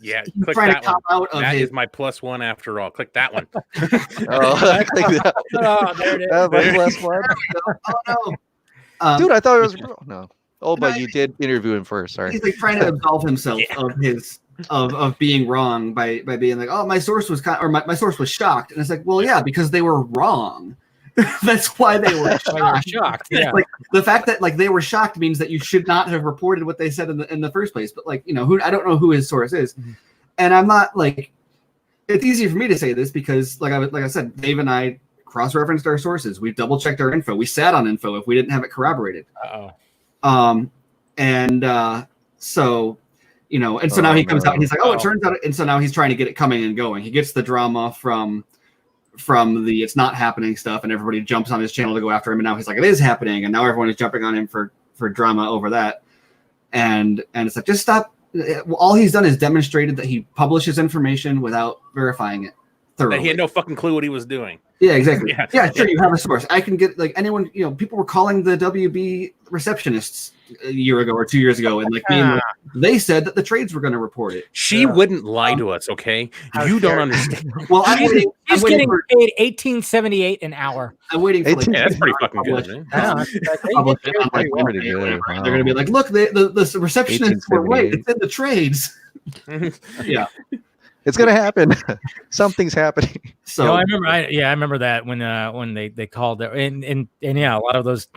click trying that to cop one. out of that his... is my +1 after all. Click that one. There it is. My +1. Oh no, dude! I thought it was no. Oh, but you did interview him first. Sorry. He's like trying to absolve himself of his of being wrong by being like, oh, my source was my source was shocked, and it's like, well, yeah, because they were wrong. That's why they were shocked. Yeah. Like the fact that like they were shocked means that you should not have reported what they said in the first place. But like, you know, I don't know who his source is, and I'm not like. It's easy for me to say this because, like I said, Dave and I cross-referenced our sources. We double-checked our info. We sat on info if we didn't have it corroborated. So, you know, and so now he comes out and he's like, oh, it turns out, and so now he's trying to get it coming and going. He gets the drama from the it's not happening stuff, and everybody jumps on his channel to go after him, and now he's like, it is happening, and now everyone is jumping on him for drama over that, and it's like, just stop. All he's done is demonstrated that he publishes information without verifying it thoroughly. That he had no fucking clue what he was doing. Yeah, exactly. Yeah, sure, you have a source. I can get like anyone, you know, people were calling the WB receptionists a year ago or 2 years ago, and like they said that the trades were going to report it. She wouldn't lie to us, okay? You don't understand. Well, he's getting paid $18.78 an hour. I'm waiting for that's pretty fucking good, man. They're going to be like, look, the receptionists were right. It's in the trades. Yeah. It's gonna happen. Something's happening. So no, I remember that when they called it, and yeah, a lot of those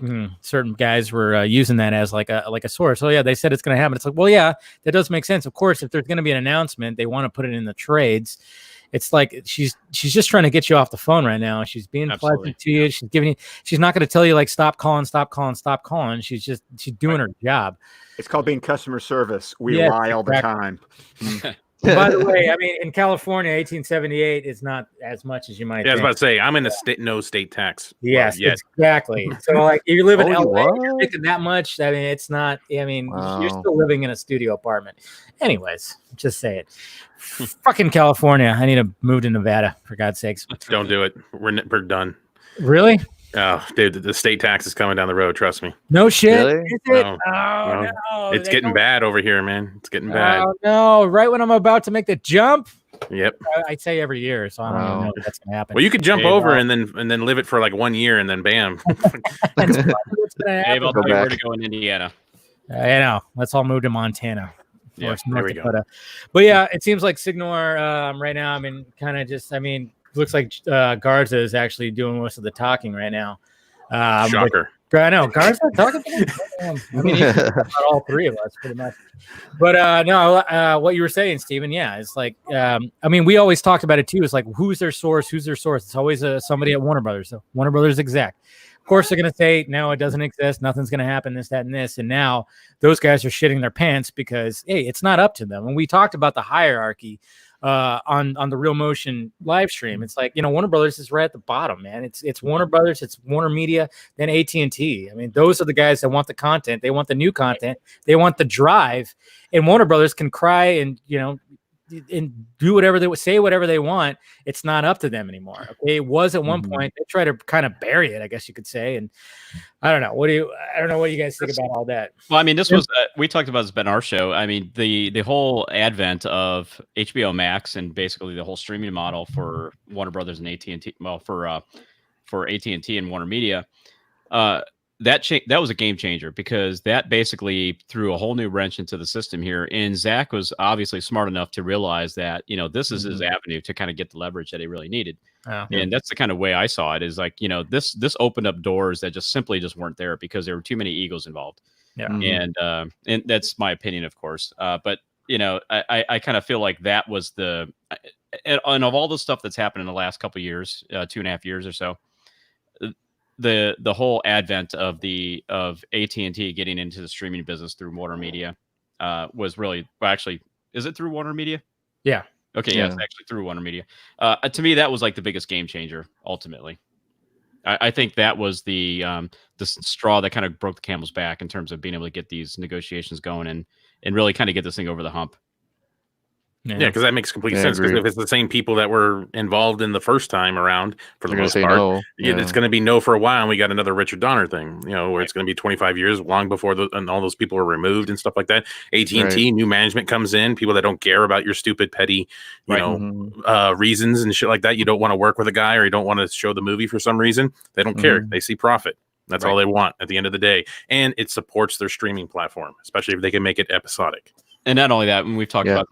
certain guys were using that as like a source. Oh yeah, they said it's gonna happen. It's like, well, yeah, that does make sense. Of course, if there's gonna be an announcement, they want to put it in the trades. It's like she's just trying to get you off the phone right now. She's being pleasant to you. She's giving you. She's not going to tell you like stop calling. She's doing her job. It's called being customer service. We lie all the time. By the way, I mean, in California, 1878 is not as much as you might Yeah, I was think. about to say I'm in a no state tax. Yes, yet. exactly. So, like, if you live in Oh, you LA, what? you're making that much. I mean, it's not. I mean, you're Wow. still living in a studio apartment. Anyways, just say it. Fucking California. I need to move to Nevada, for God's sakes. Don't do it. We're done. Really? Oh, dude, the state tax is coming down the road. Trust me. No shit. Really? Is it? No, Oh, no. It's They getting don't- bad over here, man. It's getting bad. Oh, no. Right when I'm about to make the jump, Yep. I say every year, so I don't even Wow. know if that's going to happen. Well, you could jump Hey, over well- and then live it for like 1 year and then bam. That's probably what's gonna Dave, happen. I'll Go tell you where back. to go in Indiana. I know. Let's all move to Montana. Yeah, Or North there we go. Dakota. But yeah, it seems like Signor right now. I mean, kind of just. I mean, looks like Garza is actually doing most of the talking right now. Shocker. I know Garza talking. To him? I mean, he's about all three of us pretty much. But no, what you were saying, Steven, yeah, it's like. I mean, we always talked about it too. It's like who's their source? Who's their source? It's always somebody at Warner Brothers. So Warner Brothers exec. Of course, they're going to say, no, it doesn't exist. Nothing's going to happen, this, that, and this. And now those guys are shitting their pants because, hey, it's not up to them. When we talked about the hierarchy on the Real Motion live stream, it's like, Warner Brothers is right at the bottom, man. It's Warner Brothers, it's Warner Media, then AT&T. I mean, those are the guys that want the content. They want the new content. They want the drive. And Warner Brothers can cry and, and do whatever they say, whatever they want. It's not up to them anymore. Okay, it was at one point. They try to kind of bury it, I guess you could say. And I don't know. I don't know what you guys think about all that. Well, I mean, this was we talked about this in our show. I mean, the whole advent of HBOMax and basically the whole streaming model for Warner Brothers and AT&T. Well, for AT&T and Warner Media, that was a game changer because that basically threw a whole new wrench into the system here. And Zack was obviously smart enough to realize that this is his avenue to kind of get the leverage that he really needed. Oh. And that's the kind of way I saw it. Is like this opened up doors that just simply weren't there because there were too many egos involved. Yeah. And that's my opinion, of course. But I kind of feel like that was and of all the stuff that's happened in the last couple of years, 2.5 years or so, the whole advent of AT&T getting into the streaming business through Warner Media was really, well, actually, is it through Warner Media? Yeah. Okay, yeah, it's actually through Warner Media. To me, that was like the biggest game changer. Ultimately, I think that was the straw that kind of broke the camel's back in terms of being able to get these negotiations going and really kind of get this thing over the hump. Yeah, because that makes complete Yeah, I sense. Because agree. if it's the same people that were involved in the first time around, for the They're gonna most say part, no. it's going to be no for a while. And we got another Richard Donner thing, where it's going to be 25 years, long before and all those people were removed and stuff like that. AT&T, new management comes in, people that don't care about your stupid, petty, reasons and shit like that. You don't want to work with a guy or you don't want to show the movie for some reason. They don't care. They see profit. That's all they want at the end of the day. And it supports their streaming platform, especially if they can make it episodic. And not only that, when we talked about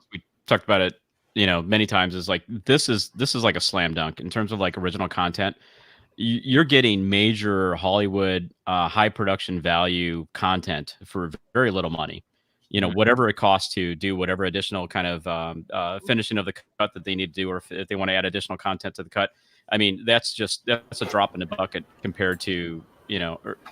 it, many times, is like this is like a slam dunk in terms of like original content. You're getting major Hollywood high production value content for very little money. Whatever it costs to do whatever additional kind of finishing of the cut that they need to do, or if they want to add additional content to the cut. I mean, that's a drop in the bucket compared to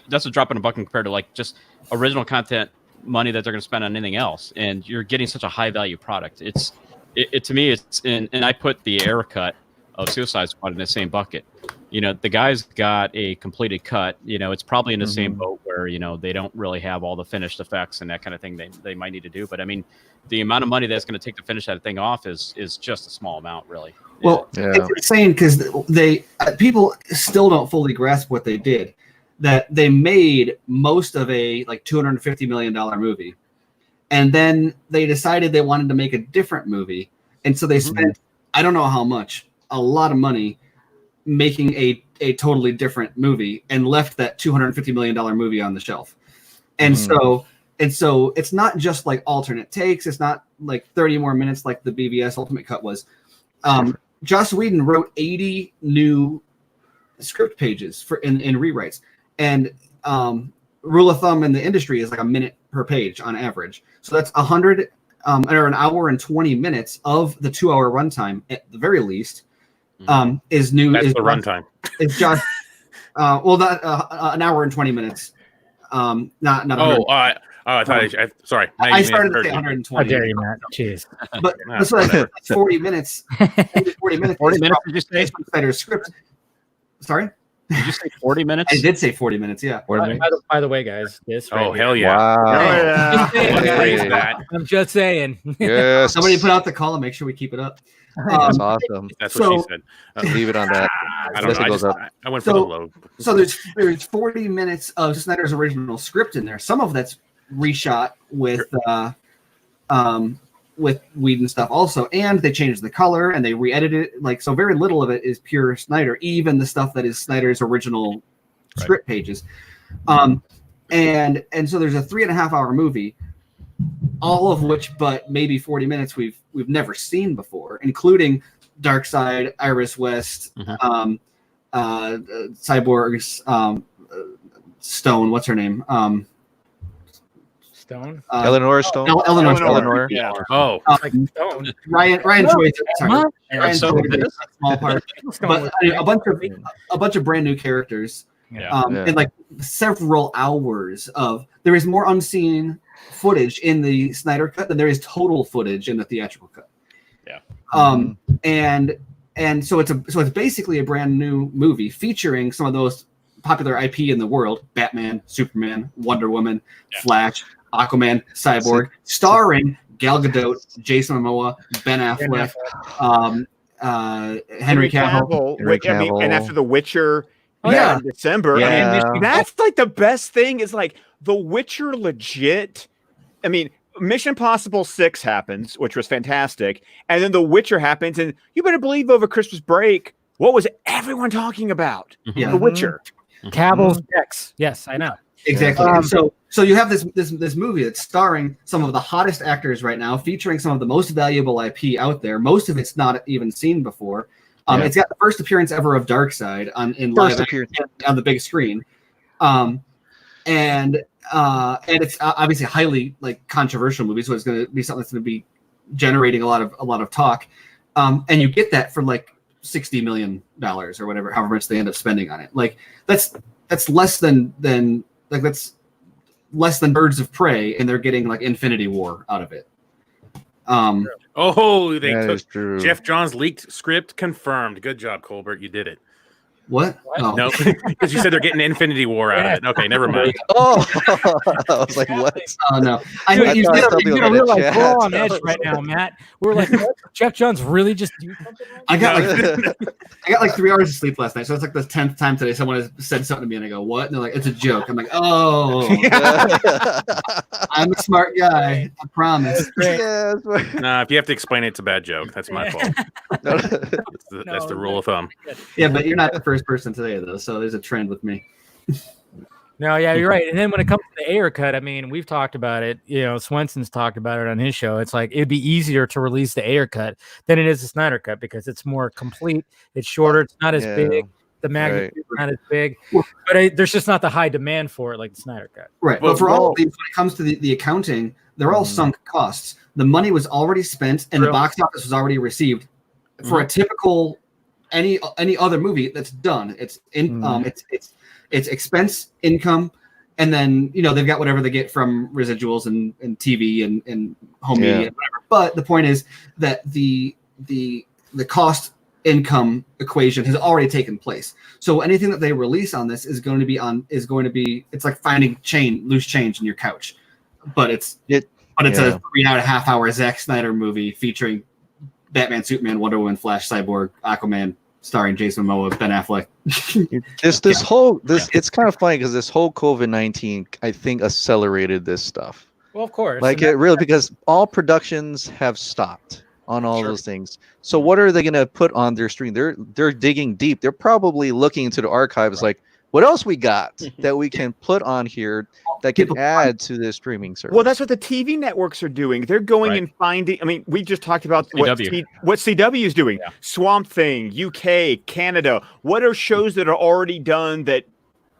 that's a drop in the bucket compared to like just original content money that they're going to spend on anything else. And you're getting such a high value product. It to me, it's and I put the air cut of Suicide Squad in the same bucket. The guy's got a completed cut. It's probably in the same boat where they don't really have all the finished effects and that kind of thing they might need to do. But I mean, the amount of money that's going to take to finish that thing off is just a small amount, really. Well, it's insane because people still don't fully grasp what they did. That they made most of a like $250 million movie. And then they decided they wanted to make a different movie. And so they spent, I don't know how much, a lot of money making a totally different movie and left that $250 million movie on the shelf. And so it's not just like alternate takes. It's not like 30 more minutes like the BVS Ultimate Cut was. Joss Whedon wrote 80 new script pages in rewrites. And rule of thumb in the industry is like a minute per page on average. So that's 100 or an hour and 20 minutes of the 2-hour runtime at the very least is new. That's is the runtime. It's just an hour and 20 minutes. Not 100. Oh, I thought. Sorry, I started to say 120. How dare you, Matt? Jeez. But that's what I said. It's 40 minutes. 40 minutes. 40 minutes, did you say? Snyder's script. Sorry? Did you say 40 minutes? I did say 40 minutes, yeah. By the way, guys, this. Oh, hell here. yeah! Wow. Praise that. I'm just saying. Yes. Somebody put out the call and make sure we keep it up. That's awesome. That's what she said. Leave it on that. I don't know. I went for the low. So there's 40 minutes of Snyder's original script in there. Some of that's reshot with Whedon stuff also, and they changed the color and they re-edited it. Like, so very little of it is pure Snyder, even the stuff that is Snyder's original script pages. And so there's a 3.5-hour movie, all of which but maybe 40 minutes we've never seen before, including Darkseid, Iris West, Cyborg's Stone, what's her name? Stone. Eleanor Stone. Eleanor. Yeah. Oh. Like Stone. Ryan Choi. What? Ryan So Choi it did is? a small part, but a bunch of brand new characters, and like several hours of. There is more unseen footage in the Snyder cut than there is total footage in the theatrical cut. Yeah. And so it's basically a brand new movie featuring some of those popular IP in the world: Batman, Superman, Wonder Woman, Flash, Aquaman, Cyborg, starring Gal Gadot, Jason Momoa, Ben Affleck, Henry Cavill. I mean, and after The Witcher, in December. Yeah. I mean, that's like the best thing is like The Witcher legit. I mean, Mission Impossible 6 happens, which was fantastic, and then The Witcher happens, and you better believe over Christmas break, what was everyone talking about? Yeah. The Witcher. Cavill's X. Yes, I know. Exactly. And so you have this movie that's starring some of the hottest actors right now, featuring some of the most valuable IP out there. Most of it's not even seen before. It's got the first appearance ever of Darkseid on the big screen, and it's obviously a highly like controversial movie, so it's going to be something that's going to be generating a lot of talk, and you get that for like $60 million or whatever, however much they end up spending on it. Like that's less than Birds of Prey, and they're getting like Infinity War out of it. They That took is true. Jeff Johns' leaked script confirmed. Good job, Colbert. You did it. What? Oh. No, because you said they're getting Infinity War out of it. Okay, never mind. Oh, I was like, what? Oh no! Dude, You thought something get was real in the like chat. we're on edge right now, Matt. We're like, what? Jeff Johns really just do something? I got like 3 hours of sleep last night, so it's like the 10th time today someone has said something to me, and I go, "What?" And they're like, "It's a joke." I'm like, "Oh, I'm a smart guy. I promise." Yes. Nah, if you have to explain it, it's a bad joke. That's my fault. That's the rule of thumb. Yeah, but you're not the first person today, though, so there's a trend with me. No, yeah, you're right. And then when it comes to the Ayer cut, I mean, we've talked about it. You know, Swenson's talked about it on his show. It's like it'd be easier to release the Ayer cut than it is the Snyder cut because it's more complete. It's shorter. It's not as big. The magnitude is not as big. But there's just not the high demand for it like the Snyder cut. Right. But for all of these, when it comes to the accounting, they're all sunk costs. The money was already spent, and the box office was already received. For a typical any other movie that's done, it's it's expense, income, and then they've got whatever they get from residuals and TV and home media and whatever. But the point is that the cost income equation has already taken place. So anything that they release on this is going to be it's like finding loose change in your couch, but it's a 3.5 hour Zack Snyder movie featuring Batman, Superman, Wonder Woman, Flash, Cyborg, Aquaman, starring Jason Momoa, Ben Affleck. It's kind of funny because this whole COVID-19, I think, accelerated this stuff. Well, of course. Like it really, because all productions have stopped on all those things. So what are they going to put on their stream? They're digging deep. They're probably looking into the archives, like, what else we got that we can put on here that can add to the streaming service? Well, that's what the TV networks are doing. They're going and finding. I mean, we just talked about what CW is doing. Yeah. Swamp Thing, UK, Canada. What are shows that are already done that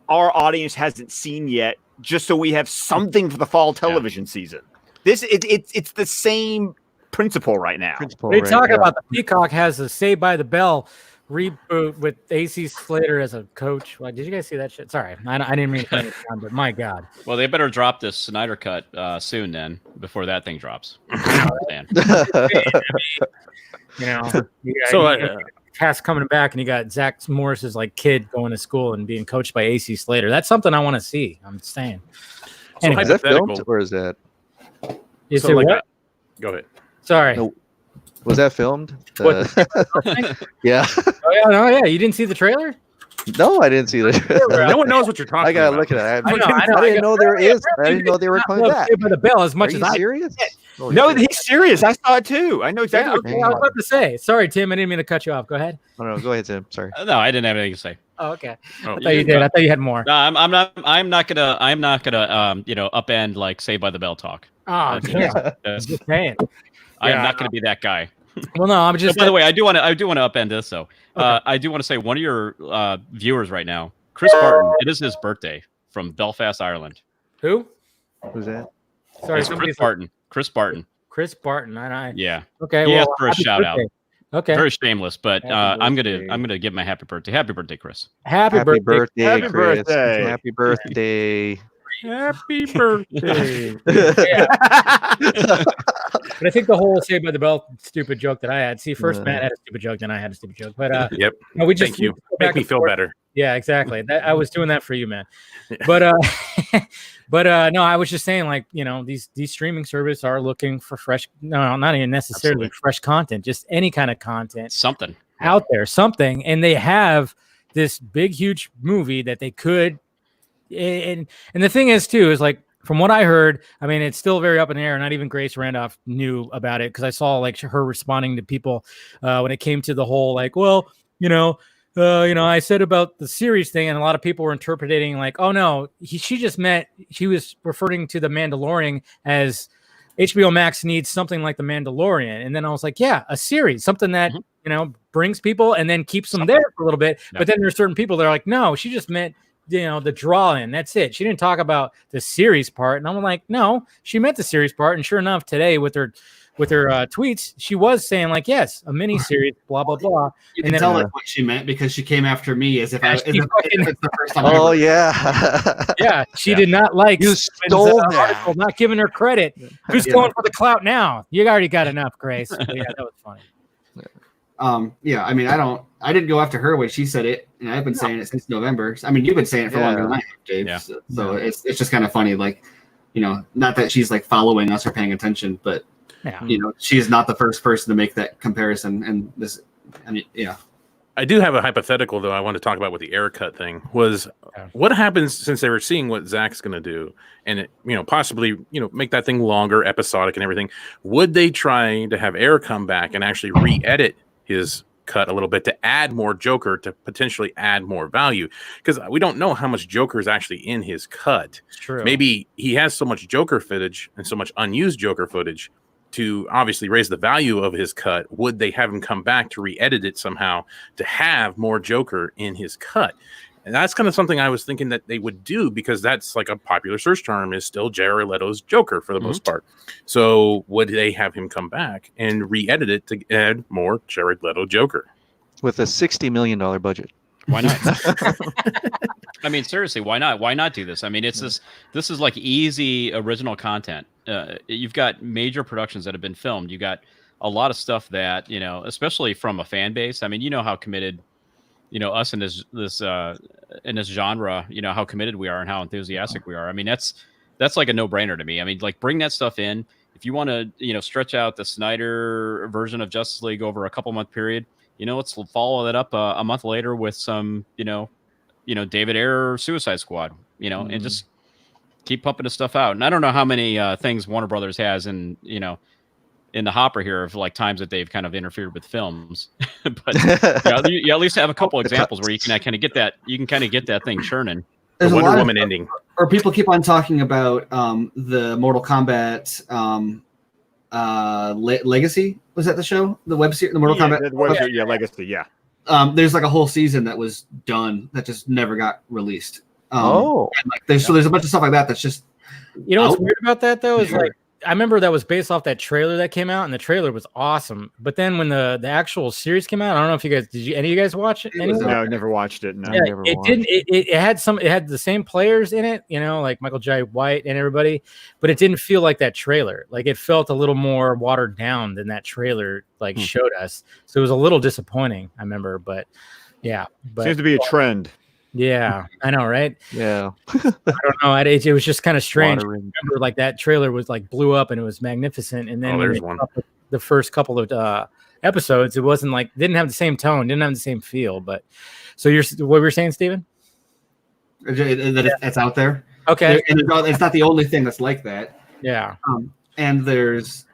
our audience hasn't seen yet? Just so we have something for the fall television season. It's the same principle right now. They talk about the Peacock has a Saved by the Bell reboot with AC Slater as a coach. Like, did you guys see that shit? Sorry, I didn't mean to bring it down, but my God. Well, they better drop this Snyder cut soon then, before that thing drops. Man. You know, So, cast coming back, and you got Zack Morris's like kid going to school and being coached by AC Slater. That's something I want to see. I'm saying. So Anyway, Is that filmed hypothetical. or is that is So it like what? Go ahead. Sorry. No. Was that filmed? What? Yeah. Oh yeah. You didn't see the trailer? No, I didn't see that. No one knows what you're talking I gotta about. look at it. I know, I didn't know there is. I didn't know they were coming back. By the Bell as much Are as you I. serious? Holy No, shit. he's serious. I saw it too. I know exactly. Yeah, what okay, you're I was talking about to say. Sorry, Tim. I didn't mean to cut you off. Go ahead. No, go ahead, Tim. Sorry. No, I didn't have anything to say. Oh, okay. Oh, I thought you did. I thought you had more. No, I'm not gonna upend like Saved by the Bell talk. Oh, damn. That's- Just saying. I am Yeah, not going to be that guy. Well, no, I'm just. By the way, I do want to upend this though. I do want to say one of your viewers right now, Chris Barton. It is his birthday from Belfast, Ireland. Who? Who's that? Sorry, It's Chris Barton. Chris Barton. Chris Barton. I. Yeah. Okay. He well, asked for a happy shout out. birthday. Okay. Very shameless, but Happy I'm birthday. gonna give him a happy birthday. Happy birthday, Chris. Happy birthday. Happy Chris. birthday. Happy birthday. Happy birthday. But I think the whole Saved by the Bell stupid joke that I had. See, first Uh. Matt had a stupid joke, then I had a stupid joke. But Yep. no, we just Thank you. go back Make me and feel forth. better. Yeah, exactly. I was doing that for you, man. But no, I was just saying, like, you know, these streaming services are looking for fresh. No, not even necessarily Absolutely. fresh content, just any kind of content Something. out there, something, and they have this big, huge movie that they could. And the thing is, too, is like from what I heard, I mean, it's still very up in the air. Not even Grace Randolph knew about it because I saw like her responding to people when it came to the whole like, well, I said about the series thing, and a lot of people were interpreting like, oh no, she just meant she was referring to the Mandalorian as HBO Max needs something like the Mandalorian, and then I was like, yeah, a series, something that brings people and then keeps them there for a little bit. Yeah. But then there's certain people that are like, no, she just meant the draw in. That's it. She didn't talk about the series part, and I'm like, no, she meant the series part. And sure enough, today with her tweets, she was saying like, yes, a mini series, blah blah blah. You And can then, tell like what she meant because she came after me as if I Yeah, as she if fucking- it's the first time. I Oh ever- yeah. yeah, she Yeah. did not like You Spen's, stole that. article, not giving her credit. Who's Yeah. going for the clout now? You already got enough, Grace. But yeah, that was funny. Yeah, I mean, I didn't go after her when she said it, and I've been saying it since November. I mean, you've been saying it for longer than I have, Dave. Yeah. So it's just kind of funny, like, not that she's like following us or paying attention, but Yeah. she's not the first person to make that comparison. And this, I mean, yeah. I do have a hypothetical though I want to talk about with the air cut thing was what happens since they were seeing what Zack's going to do and it, possibly, make that thing longer, episodic and everything. Would they try to have Air come back and actually re-edit his cut a little bit to add more Joker to potentially add more value? Because we don't know how much Joker is actually in his cut. It's true. Maybe he has so much Joker footage and so much unused Joker footage to obviously raise the value of his cut. Would they have him come back to re-edit it somehow to have more Joker in his cut? And that's kind of something I was thinking that they would do because that's like a popular search term is still Jared Leto's Joker for the most part. So would they have him come back and re-edit it to add more Jared Leto Joker? With a $60 million budget. Why not? I mean, seriously, why not? Why not do this? I mean, it's this is like easy original content. You've got major productions that have been filmed. You got a lot of stuff that, especially from a fan base. I mean, you know how committed, us in this genre, how committed we are and how enthusiastic we are. I mean, that's like a no-brainer to me. I mean, like bring that stuff in. If you want to, stretch out the Snyder version of Justice League over a couple month period, let's follow that up a month later with some, David Ayer Suicide Squad, and just keep pumping the stuff out. And I don't know how many things Warner Brothers has in the hopper here of like times that they've kind of interfered with films, but you at least have a couple examples where you can kind of get that. You can kind of get that thing churning. There's The a Wonder lot of- Woman ending. Or people keep on talking about the Mortal Kombat Legacy. Was that the show? The web series, the Mortal Kombat. Legacy, yeah. There's like a whole season that was done that just never got released. Oh. And like there's a bunch of stuff like that that's just You know what's out. weird about that though is Sure. like I remember that was based off that trailer that came out, and the trailer was awesome. But then when the actual series came out, I don't know if you guys any of you guys watch it? No, never watched it. No, Yeah, never it watched. didn't. It had the same players in it, like Michael J. White and everybody, but it didn't feel like that trailer. Like it felt a little more watered down than that trailer showed us. So it was a little disappointing. I remember, but yeah, Seems to be a trend. Yeah, I know, right? Yeah. I don't know. It was just kind of strange. I Watering. remember that trailer was blew up and it was magnificent, and then when there's they one. put up the first couple of episodes, it wasn't didn't have the same tone, didn't have the same feel. But so what were you saying, Steven? That it's out there. Okay, And it's not the only thing that's like that. yeah, And there's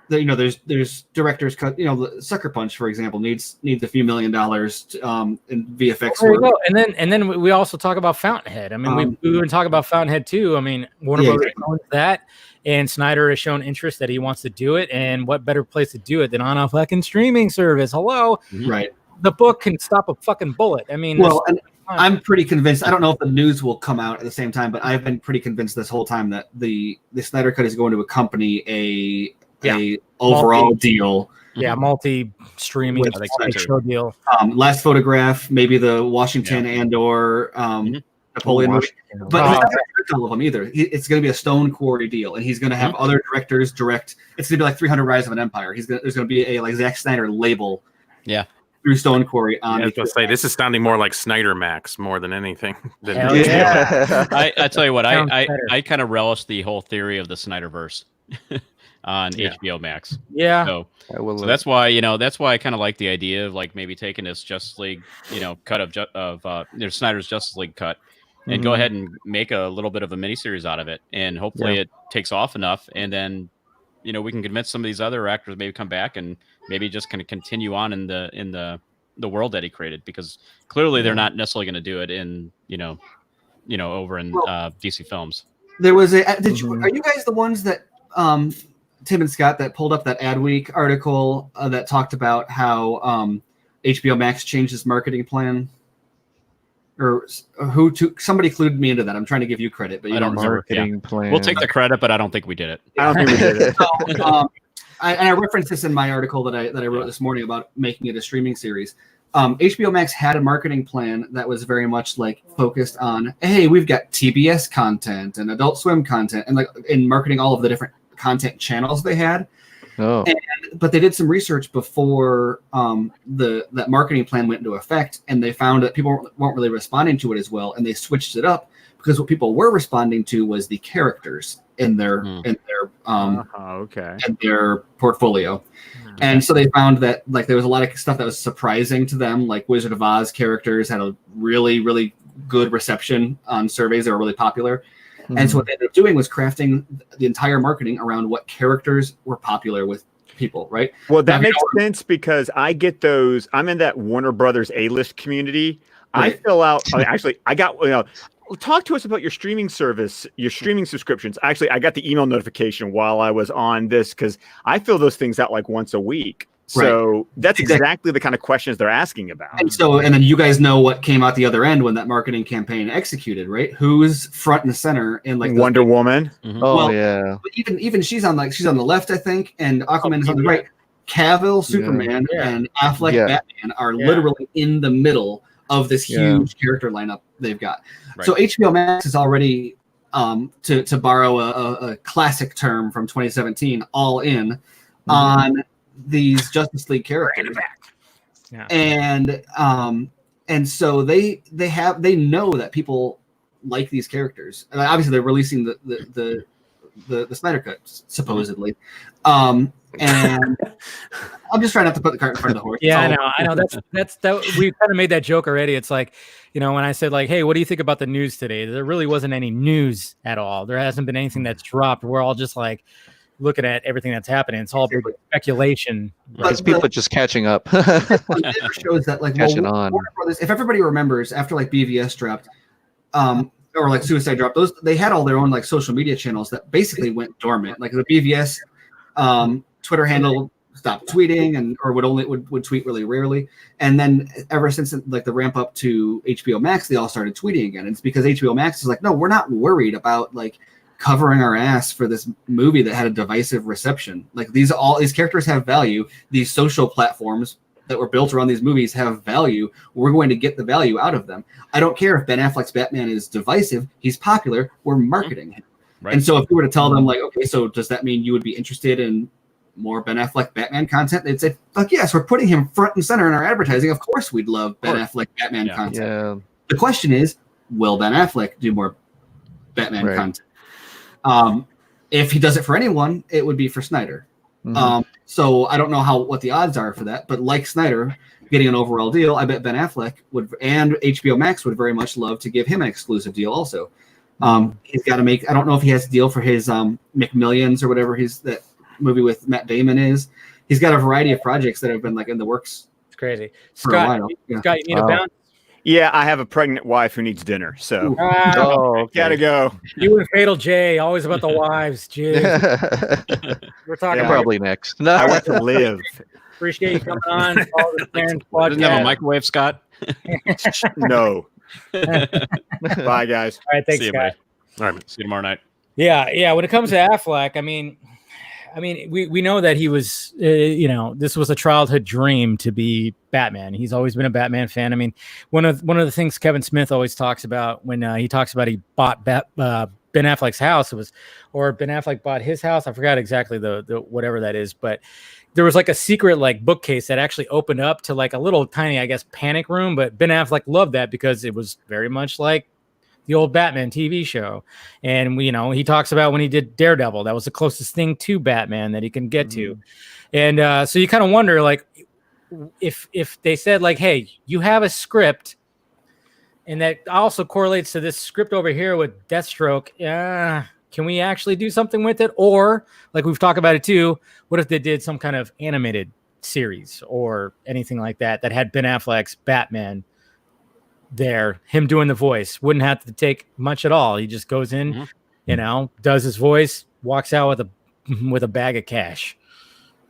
directors cut. Sucker Punch, for example, needs a few $1 million in VFX there you work. go. And then we also talk about Fountainhead. I mean, we were talking about Fountainhead too. I mean, Warner Brothers owns that, and Snyder has shown interest that he wants to do it. And what better place to do it than on a fucking streaming service? Hello, Right. The book can stop a fucking bullet. I mean, Well, and I'm pretty convinced. I don't know if the news will come out at the same time, but I've been pretty convinced this whole time that the Snyder Cut is going to accompany a overall deal. Yeah, multi-streaming show deal. Last Photograph, maybe the Washington and/or Napoleon movie, but he's not going to direct all of them either. It's going to be a Stone Quarry deal, and he's going to have other directors direct. It's going to be like 300 Rise of an Empire. There's going to be a Zack Snyder label. Yeah. Through Stone Quarry on. I was going to say this is sounding more like Snyder Max more than anything. I tell you what, I kind of relish the whole theory of the Snyderverse on HBO Max. Yeah. So that's why I kind of like the idea of maybe taking this Justice League cut of Snyder's Justice League cut and go ahead and make a little bit of a miniseries out of it, and hopefully it takes off enough, and then we can convince some of these other actors maybe come back and maybe just kind of continue on in the world that he created, because clearly they're not necessarily going to do it in over in DC Films. There was a. Are you guys the ones that Tim and Scott that pulled up that Adweek article that talked about how HBO Max changed its marketing plan? Or somebody clued me into that. I'm trying to give you credit, but you don't remember. Marketing plan. We'll take the credit, but I don't think we did it. I don't think we did it. So, I referenced this in my article that I wrote this morning about making it a streaming series. HBO Max had a marketing plan that was very much focused on, hey, we've got TBS content and Adult Swim content, and in marketing all of the different content channels they had. Oh. But they did some research before that marketing plan went into effect, and they found that people weren't really responding to it as well, and they switched it up because what people were responding to was the characters in their portfolio. And so they found that there was a lot of stuff that was surprising to them, like Wizard of Oz characters had a really, really good reception on surveys. They were really popular. And so what they ended up doing was crafting the entire marketing around what characters were popular with people, right? Well, that makes sense because I get those. I'm in that Warner Brothers A-list community. Right. I fill out. I got. Talk to us about your streaming service, your streaming subscriptions. Actually, I got the email notification while I was on this because I fill those things out once a week. So that's exactly the kind of questions they're asking about. And then you guys know what came out the other end when that marketing campaign executed, right? Who's front and center in Wonder Woman? Mm-hmm. Oh, yeah. But even she's on the left, I think, and Aquaman is on the right. Cavill, Superman, and Affleck, Batman are literally in the middle of this huge character lineup they've got. Right. So HBO Max is already, to borrow a classic term from 2017, all in on these Justice League characters, and so they know that people like these characters, and obviously they're releasing the Snyder Cut supposedly, and I'm just trying not to put the cart in front of the horse. Yeah, I know. That's we kind of made that joke already. It's when I said hey, what do you think about the news today? There really wasn't any news at all. There hasn't been anything that's dropped. We're all just looking at everything that's happening. It's all big speculation. Because people are just catching up. It shows that catching on. Warner Brothers, if everybody remembers, after BVS dropped, or Suicide dropped, they had all their own social media channels that basically went dormant. The BVS Twitter handle stopped tweeting or would tweet really rarely. And then ever since the ramp up to HBO Max, they all started tweeting again. And it's because HBO Max is no, we're not worried about covering our ass for this movie that had a divisive reception. Like these characters have value. These social platforms that were built around these movies have value. We're going to get the value out of them. I don't care if Ben Affleck's Batman is divisive. He's popular. We're marketing him. Right. And so if we were to tell them like, okay, so does that mean you would be interested in more Ben Affleck Batman content? They'd say, fuck yes, we're putting him front and center in our advertising. Of course we'd love Ben Affleck Batman content. Yeah. The question is, will Ben Affleck do more Batman content? If he does it for anyone, it would be for Snyder. So I don't know what the odds are for that, but like Snyder getting an overall deal, I bet Ben Affleck would, and HBOMax would very much love to give him an exclusive deal also. He's got to make, I don't know if he has a deal for his McMillions or whatever that movie with Matt Damon is. He's got a variety of projects that have been like in the works. It's crazy. Scott, Scott, you need a bounce? Yeah, I have a pregnant wife who needs dinner, so gotta go. You and Fatal J, always about the wives. Jeez. We're talking probably next. No. I want to live. Appreciate you coming on. Doesn't have a microwave, Scott? No. Bye, guys. All right, thanks, See you, Scott. All right, see you tomorrow night. Yeah. When it comes to Affleck, I mean, we know that he was, this was a childhood dream to be Batman. He's always been a Batman fan. I mean, one of the things Kevin Smith always talks about when he talks about he bought Ben Affleck's house, or Ben Affleck bought his house. I forgot exactly the whatever that is, but there was like a secret like bookcase that actually opened up to like a little tiny, I guess, panic room. But Ben Affleck loved that because it was very much like the old Batman TV show. And he talks about when he did Daredevil, that was the closest thing to Batman that he can get to. And so you kind of wonder, like, if they said like, hey, you have a script, and that also correlates to this script over here with Deathstroke, can we actually do something with it? Or like we've talked about it too, what if they did some kind of animated series or anything like that had Ben Affleck's Batman there, him doing the voice? Wouldn't have to take much at all. He just goes in, does his voice, walks out with a bag of cash.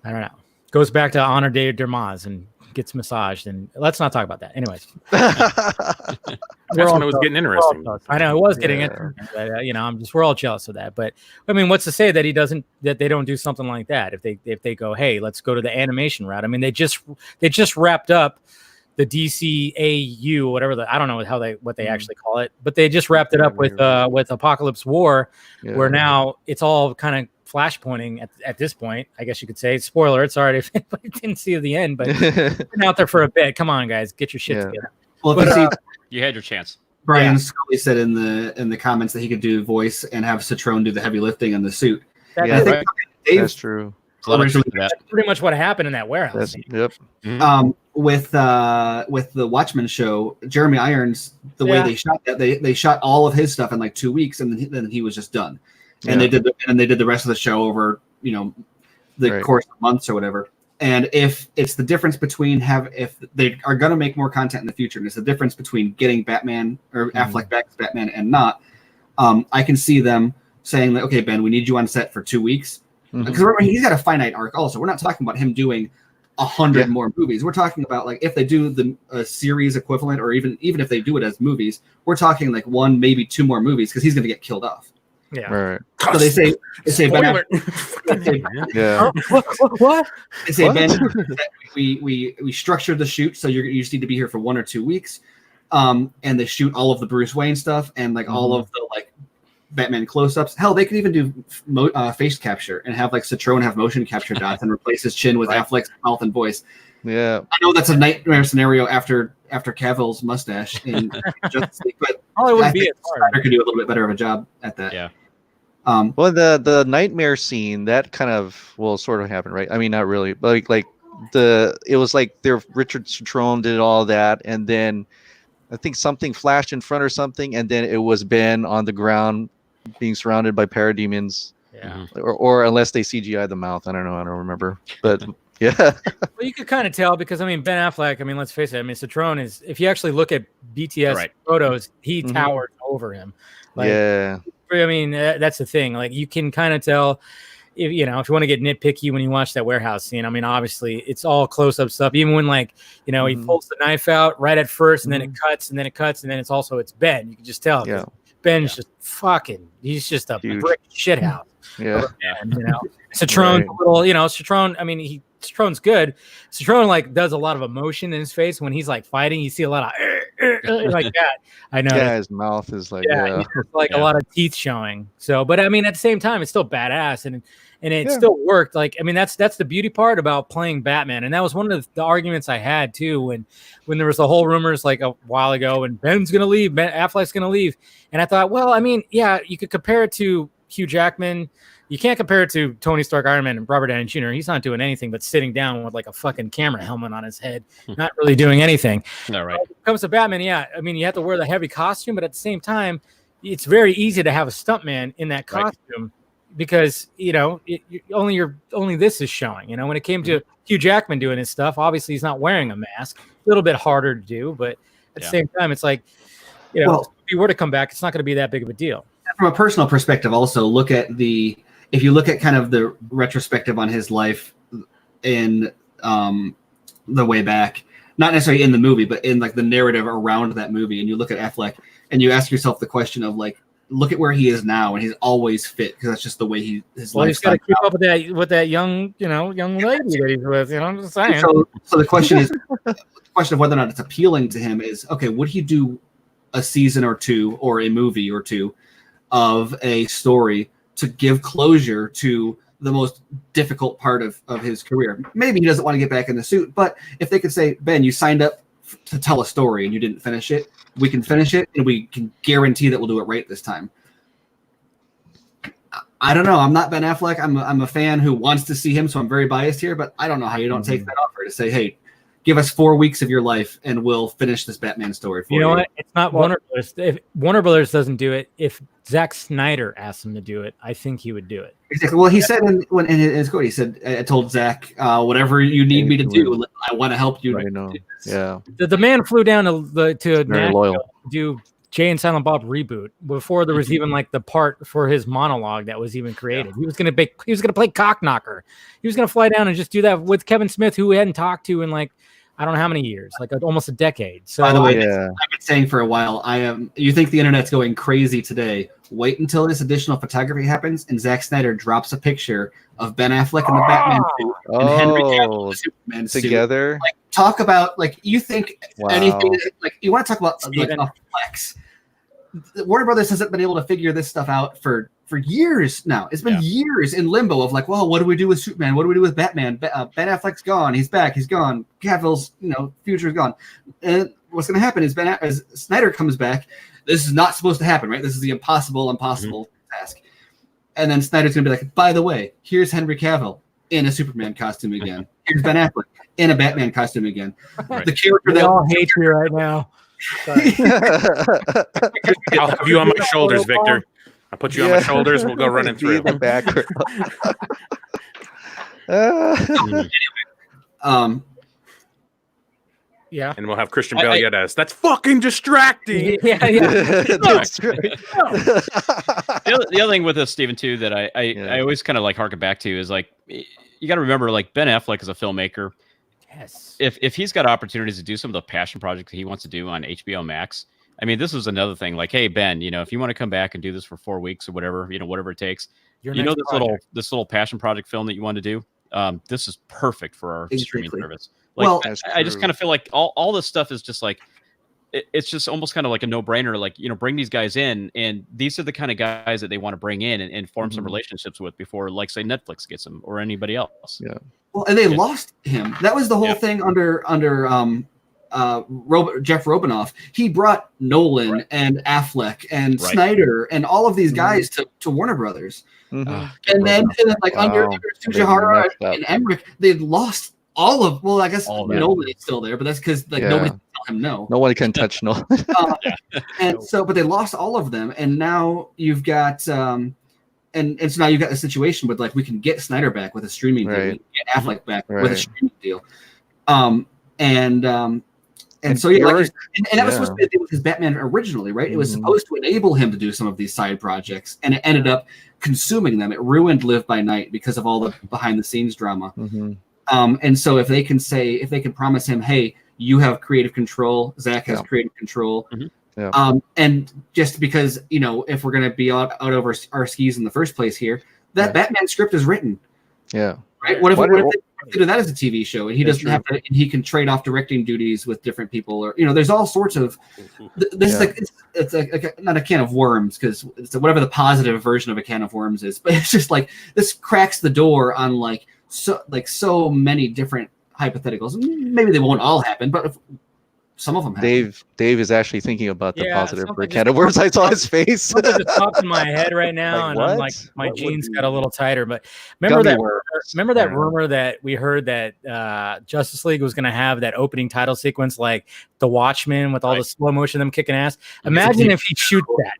I don't know. Goes back to Honor de Dermaz and gets massaged. And let's not talk about that. Anyways. That's when it was getting interesting. I know it was getting interesting. But, we're all jealous of that. But I mean, what's to say that they don't do something like that? If they go, hey, let's go to the animation route. I mean, they just wrapped up the DCAU, whatever I don't know what they actually call it, but they just wrapped it up with Apocalypse War, where now it's all kind of flashpointing at this point, I guess you could say. Spoiler, it's already, if anybody didn't see the end, but it's been out there for a bit. Come on, guys, get your shit together. Well, but, you had your chance. Brian Scully said in the comments that he could do voice and have Citrone do the heavy lifting in the suit. That's true. That's pretty much what happened in that warehouse. With the Watchmen show, Jeremy Irons, the way they shot that, they shot all of his stuff in like 2 weeks, and then he was just done. And they did the rest of the show over the course of months or whatever. And if it's the difference between if they are going to make more content in the future, and it's the difference between getting Batman or Affleck back as Batman and not, I can see them saying that, okay, Ben, we need you on set for 2 weeks. Because remember, he's got a finite arc also. We're not talking about him doing 100 more movies. We're talking about like if they do the series equivalent, or even if they do it as movies, we're talking like 1, maybe 2 more movies, because he's going to get killed off. Yeah. Right. So they say Ben. What? They say Ben. We structured the shoot so you just need to be here for 1 or 2 weeks, and they shoot all of the Bruce Wayne stuff and like all of the like Batman close-ups. Hell, they could even do face capture and have like Citrone have motion capture dots and replace his chin with Affleck's mouth and voice. Yeah, I know that's a nightmare scenario after Cavill's mustache in Justice League, but I think Snyder could do a little bit better of a job at that. Yeah. Well, the nightmare scene that kind of sort of happened, right? I mean, not really, but like it was like Richard Citrone did all that, and then I think something flashed in front or something, and then it was Ben on the ground being surrounded by parademons. Yeah. Or unless they CGI the mouth, I don't know, I don't remember, but. Yeah. Well, you could kind of tell because, I mean, Ben Affleck, I mean, let's face it. I mean, Citrone is, if you actually look at BTS photos, he towers over him. Like, yeah. I mean, that's the thing. Like, you can kind of tell if you want to get nitpicky when you watch that warehouse scene. I mean, obviously, it's all close-up stuff. Even when, like, he pulls the knife out right at first, and then it cuts, and then it's Ben. You can just tell. Yeah. Ben's just fucking. He's just a Huge. brick shithouse. Yeah. And, you know, Citrone's a little. You know, Citrone. I mean, Citrone's good. Citrone like does a lot of emotion in his face when he's like fighting. You see a lot of like that. I know. Yeah, his mouth is like he's just, like a lot of teeth showing. So, but I mean, at the same time, it's still badass, and it still worked. Like, I mean, that's the beauty part about playing Batman, and that was one of the arguments I had too when there was the whole rumors like a while ago, and Ben's gonna leave, Ben Affleck's gonna leave, and I thought, well, I mean, yeah, you could compare it to Hugh Jackman. You can't compare it to Tony Stark, Iron Man, and Robert Downey Jr. He's not doing anything but sitting down with like a fucking camera helmet on his head, not really doing anything. No, right. When it comes to Batman, yeah, I mean, you have to wear the heavy costume, but at the same time, it's very easy to have a stuntman in that costume because, you know, only this is showing. You know, when it came to Hugh Jackman doing his stuff, obviously he's not wearing a mask. A little bit harder to do, but at the same time, it's like, you know, if he were to come back, it's not going to be that big of a deal. From a personal perspective, also if you look at kind of the retrospective on his life in the way back, not necessarily in the movie, but in like the narrative around that movie, and you look at Affleck and you ask yourself the question of like, look at where he is now, and he's always fit because that's just the way his life. He's got to keep up with that young lady that he's with. You know, I'm just saying. So the question is, the question of whether or not it's appealing to him is, okay, would he do a season or two or a movie or two of a story to give closure to the most difficult part of his career? Maybe he doesn't want to get back in the suit, but if they could say, Ben, you signed up to tell a story and you didn't finish it, we can finish it and we can guarantee that we'll do it right this time. I don't know. I'm not Ben Affleck. I'm a fan who wants to see him, so I'm very biased here, but I don't know how you don't take that offer to say, hey, give us 4 weeks of your life and we'll finish this Batman story for you. You know what? It's not Warner Brothers. If Warner Brothers doesn't do it, if Zack Snyder asked him to do it, I think he would do it. Exactly. Well, he said in his quote, he said, I told Zack, whatever you need me to do, I want to help you. I know. Yeah. The man flew down to Very loyal. to do Jay and Silent Bob reboot before there was even like the part for his monologue that was even created. He was gonna play Cockknocker. He was gonna fly down and just do that with Kevin Smith, who we hadn't talked to in like I don't know how many years, like almost a decade. So by the way, I've been saying for a while, you think the internet's going crazy today. Wait until this additional photography happens and Zack Snyder drops a picture of Ben Affleck in the Batman suit and Henry Cavill in the Superman together. Suit. Like, talk about like you think anything like you want to talk about like a flex. Warner Brothers hasn't been able to figure this stuff out for years now. It's been years in limbo of like, well, what do we do with Superman? What do we do with Batman? Ben Affleck's gone. He's back. He's gone. Cavill's future is gone. And what's going to happen is as Snyder comes back, this is not supposed to happen, right? This is the impossible task. And then Snyder's going to be like, by the way, here's Henry Cavill in a Superman costume again. Here's Ben Affleck in a Batman costume again. Right. The character that all hate you right now. I'll have you on my shoulders, Victor. I'll put you on my shoulders. We'll go running through. The backward. Yeah. And we'll have Christian Bale yet as that's fucking distracting. Yeah. That's right. The other thing with this, Stephen, too, that I always kind of like harken back to is like you got to remember, like Ben Affleck is a filmmaker. Yes. If he's got opportunities to do some of the passion projects that he wants to do on HBO Max, I mean, this is another thing. Like, hey, Ben, if you want to come back and do this for 4 weeks or whatever, whatever it takes, this little passion project film that you want to do, this is perfect for our streaming service. Like, well, I just kind of feel like all this stuff is just like, it's just almost kind of like a no-brainer. Like, bring these guys in, and these are the kind of guys that they want to bring in and form some relationships with before, like, say, Netflix gets them or anybody else. Yeah. Well, and they lost him. That was the whole thing under Jeff Robinoff. He brought Nolan and Affleck and Snyder and all of these guys to Warner Brothers. And then like under Sujihara and Emmerich, they'd lost all of. Well, I guess Nolan is still there, but that's because nobody can tell him no. No one can touch Nolan. And so, but they lost all of them, and now you've got. And so now you've got a situation with like we can get Snyder back with a streaming deal, we can get Affleck back with a streaming deal, and so and that was supposed to be the deal with his Batman originally, right? It was supposed to enable him to do some of these side projects, and it ended up consuming them. It ruined Live by Night because of all the behind the scenes drama. And so if they can promise him, hey, you have creative control, Zack has creative control. Yeah. And just because, you know, if we're going to be out over our skis in the first place here, that Batman script is written. Yeah. Right. What if they do that as a TV show and he doesn't have to, and he can trade off directing duties with different people, or, you know, there's all sorts of, this is like, it's like not a can of worms, because it's whatever the positive version of a can of worms is, but it's just like, this cracks the door on so many different hypotheticals. Maybe they won't all happen, but if some of them happen. Dave is actually thinking about the positive for a can of worms. I saw his face. Something just popped in my head right now, and I'm like, my jeans got a little tighter. But remember that rumor that we heard that Justice League was going to have that opening title sequence, like The Watchmen, with all the slow motion, them kicking ass. Imagine if he shoots that.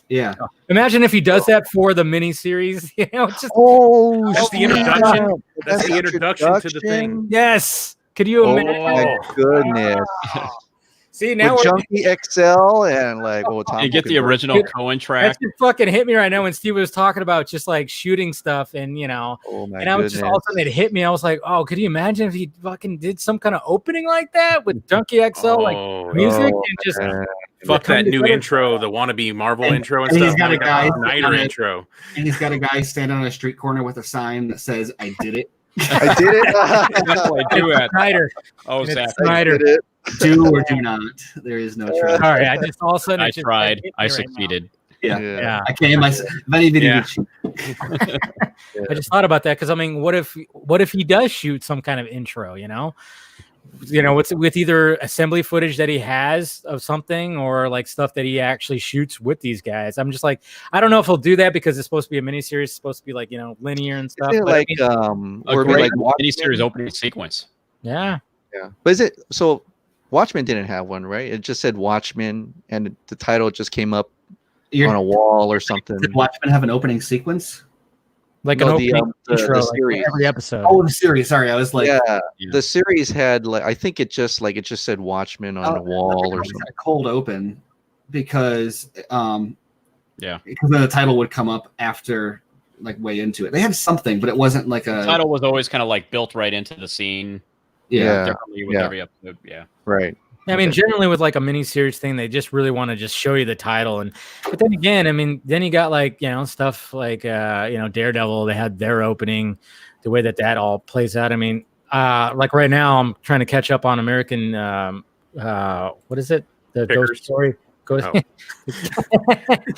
Yeah. Imagine if he does that for the miniseries. You know, just that's the introduction. That's the introduction to the thing. Yes. Could you imagine? Oh my goodness. See, now with Junkie XL and like Tom. You get the original Cohen track. That just fucking hit me right now when Steve was talking about just like shooting stuff, and you know, and I was just all of a sudden it hit me. I was like, oh, could you imagine if he fucking did some kind of opening like that with Junkie XL, like music and just fuck that new intro, the wannabe Marvel intro and stuff. He's got a guy Snyder intro, and he's got a guy standing on a street corner with a sign that says, "I did it." I did it. That's what I do at Snyder. Oh, Zack. Snyder. Do or do not. There is no try. Sorry, I just all of a sudden I tried. I succeeded. Yeah. I came. Many videos. I just thought about that because I mean, what if he does shoot some kind of intro? You know, with either assembly footage that he has of something or like stuff that he actually shoots with these guys. I'm just like, I don't know if he'll do that because it's supposed to be a miniseries, it's supposed to be like, you know, linear and stuff. Like a great miniseries opening sequence. Yeah. Yeah. But is it so? Watchmen didn't have one, right? It just said Watchmen, and the title just came up on a wall or something. Did Watchmen have an opening sequence? Like an opening intro, like every episode. Oh, the series. Sorry, I was like, the series had like I think it just said Watchmen on the wall or something. A cold open because because then the title would come up after, like, way into it. They had something, but it wasn't like the title was always kind of like built right into the scene. Differently with every episode. Right. I mean, generally with like a mini series thing, they just really want to just show you the title, but then again, I mean, then you got like, you know, stuff like Daredevil. They had their opening, the way that all plays out. I mean, like right now, I'm trying to catch up on American. What is it? The Ghost Story.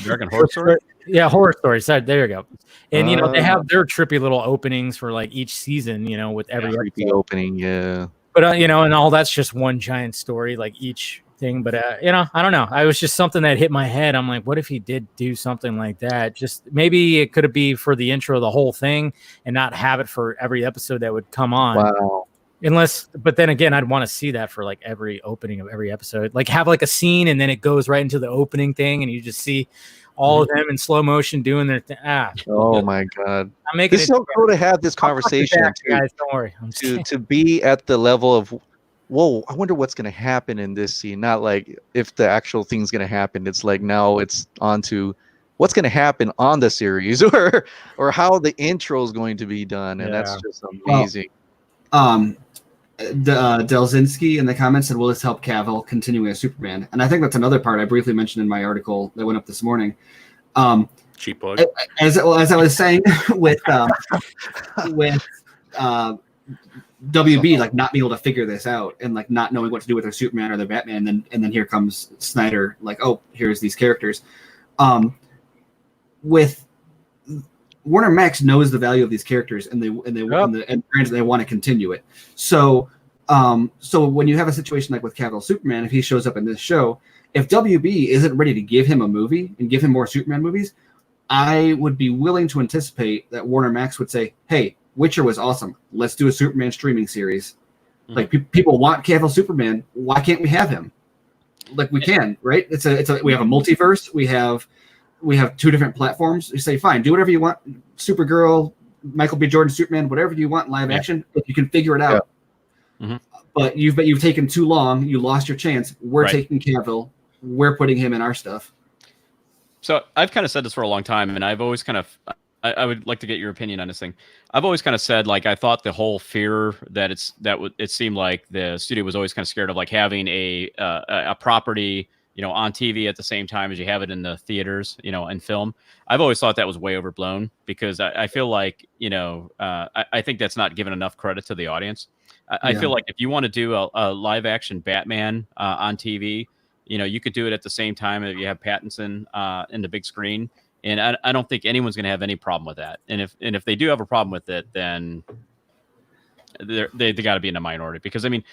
American Horror Story. Yeah, Horror Story. So there you go. And you know, they have their trippy little openings for like each season. You know, with every creepy opening. Yeah. But you know, and all that's just one giant story, like each thing. But you know, I don't know. I was just something that hit my head. I'm like, what if he did do something like that? Just maybe it could be for the intro of the whole thing, and not have it for every episode that would come on. Wow. But then again, I'd want to see that for like every opening of every episode. Like have like a scene, and then it goes right into the opening thing, and you just see all of them in slow motion doing their thing. Oh my God. I'm making it's so cool to have this conversation. Guys, don't worry. To be at the level of, whoa, I wonder what's going to happen in this scene. Not like if the actual thing's going to happen. It's like now it's on to what's going to happen on the series or how the intro is going to be done. And that's just amazing. Delzinski in the comments said, will this help Cavill continuing as Superman? And I think that's another part I briefly mentioned in my article that went up this morning. Cheap plug. As I was saying with WB, like not being able to figure this out and like not knowing what to do with their Superman or their Batman, and then here comes Snyder, like, oh, here's these characters. With Warner Max knows the value of these characters, and they want to continue it. So when you have a situation like with Cavill Superman, if he shows up in this show, if WB isn't ready to give him a movie and give him more Superman movies, I would be willing to anticipate that Warner Max would say, "Hey, Witcher was awesome. Let's do a Superman streaming series. Mm-hmm. Like people want Cavill Superman. Why can't we have him? Like we can, right? We have a multiverse. We have two different platforms. You say, fine, do whatever you want. Supergirl, Michael B. Jordan, Superman, whatever you want, live action. If you can figure it out. Yeah. Mm-hmm. But you've taken too long. You lost your chance. We're taking Cavill. We're putting him in our stuff. So I've kind of said this for a long time, and I've always kind of I would like to get your opinion on this thing. I've always kind of said, like, I thought the whole fear that it seemed like the studio was always kind of scared of, like having a property, on TV at the same time as you have it in the theaters, in film. I've always thought that was way overblown because I feel like, I think that's not given enough credit to the audience. I feel like if you want to do a live action Batman on TV, you could do it at the same time if you have Pattinson in the big screen. And I don't think anyone's going to have any problem with that. And if they do have a problem with it, then they got to be in a minority, because I mean,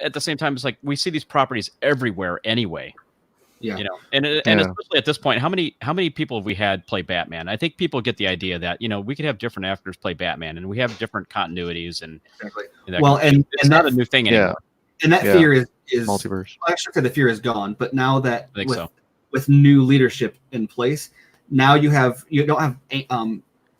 at the same time, it's like we see these properties everywhere anyway. Yeah. And especially at this point, how many people have we had play Batman? I think people get the idea that we could have different actors play Batman, and we have different continuities, and exactly. And it's not a new thing anymore. And that fear is multiverse. Well, actually, the fear is gone. But now that I think so. With new leadership in place, now you don't have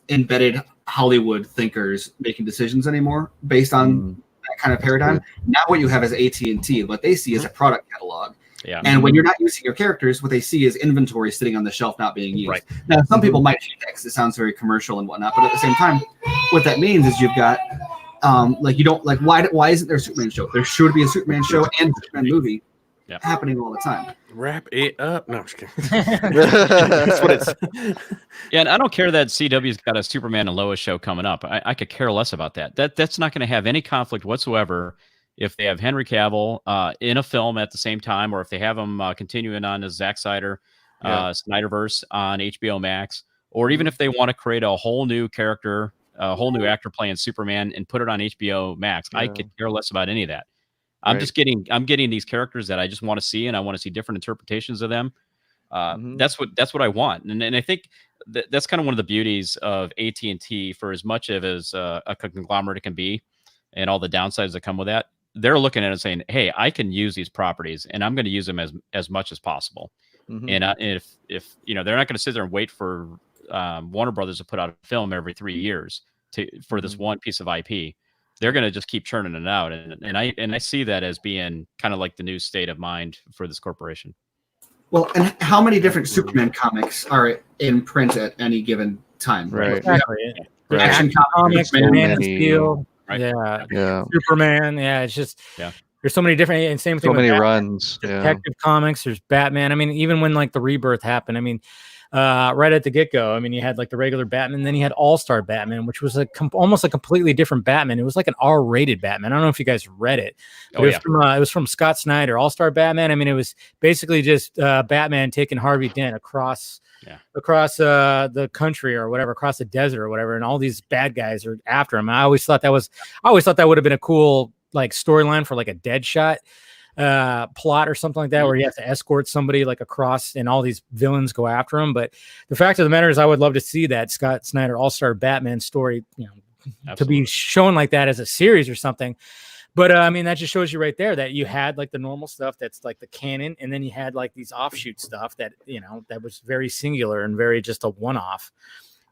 embedded Hollywood thinkers making decisions anymore based on that kind of paradigm. Now what you have is AT&T. What they see is a product catalog. Yeah. And when you're not using your characters, what they see is inventory sitting on the shelf not being used. Right. Now, some people might hate that because it sounds very commercial and whatnot, but at the same time, what that means is you've got why isn't there a Superman show? There should be a Superman show and a Superman movie happening all the time. Wrap it up. No, I'm just kidding. That's what it's. Yeah, and I don't care that CW's got a Superman and Lois show coming up. I could care less about that. That's not going to have any conflict whatsoever if they have Henry Cavill in a film at the same time, or if they have him continuing on as Zack Snyder, Snyderverse on HBO Max, or even if they want to create a whole new character, a whole new actor playing Superman and put it on HBO Max. I could care less about any of that. I'm getting these characters that I just want to see, and I want to see different interpretations of them. That's what I want, and I think that's kind of one of the beauties of AT&T. For as much of as a conglomerate it can be, and all the downsides that come with that, they're looking at it and saying, "Hey, I can use these properties, and I'm going to use them as much as possible." And if they're not going to sit there and wait for Warner Brothers to put out a film every 3 years for this one piece of IP. They're going to just keep churning it out, and I see that as being kind of like the new state of mind for this corporation. Well, and how many different Superman comics are in print at any given time? Right. Exactly. Action comics, Man of many, Steel, right? Yeah. Superman. Yeah, it's just there's so many different, and same thing. So with many Batman. runs. Detective Comics. There's Batman. I mean, even when like the Rebirth happened, I mean, right at the get-go, I mean, you had like the regular Batman, then you had All-Star Batman, which was almost a completely different Batman. It was like an R-rated Batman. I don't know if you guys read it. But it was from Scott Snyder. All-Star Batman. I mean, it was basically just Batman taking Harvey Dent across the country or whatever, across the desert or whatever, and all these bad guys are after him. I always thought that would have been a cool like storyline for like a Deadshot plot or something like that, where you have to escort somebody like across and all these villains go after him. But the fact of the matter is, I would love to see that Scott Snyder All-Star Batman story, to be shown like that as a series or something. But I mean, that just shows you right there that you had like the normal stuff that's like the canon, and then you had like these offshoot stuff that that was very singular and very just a one-off.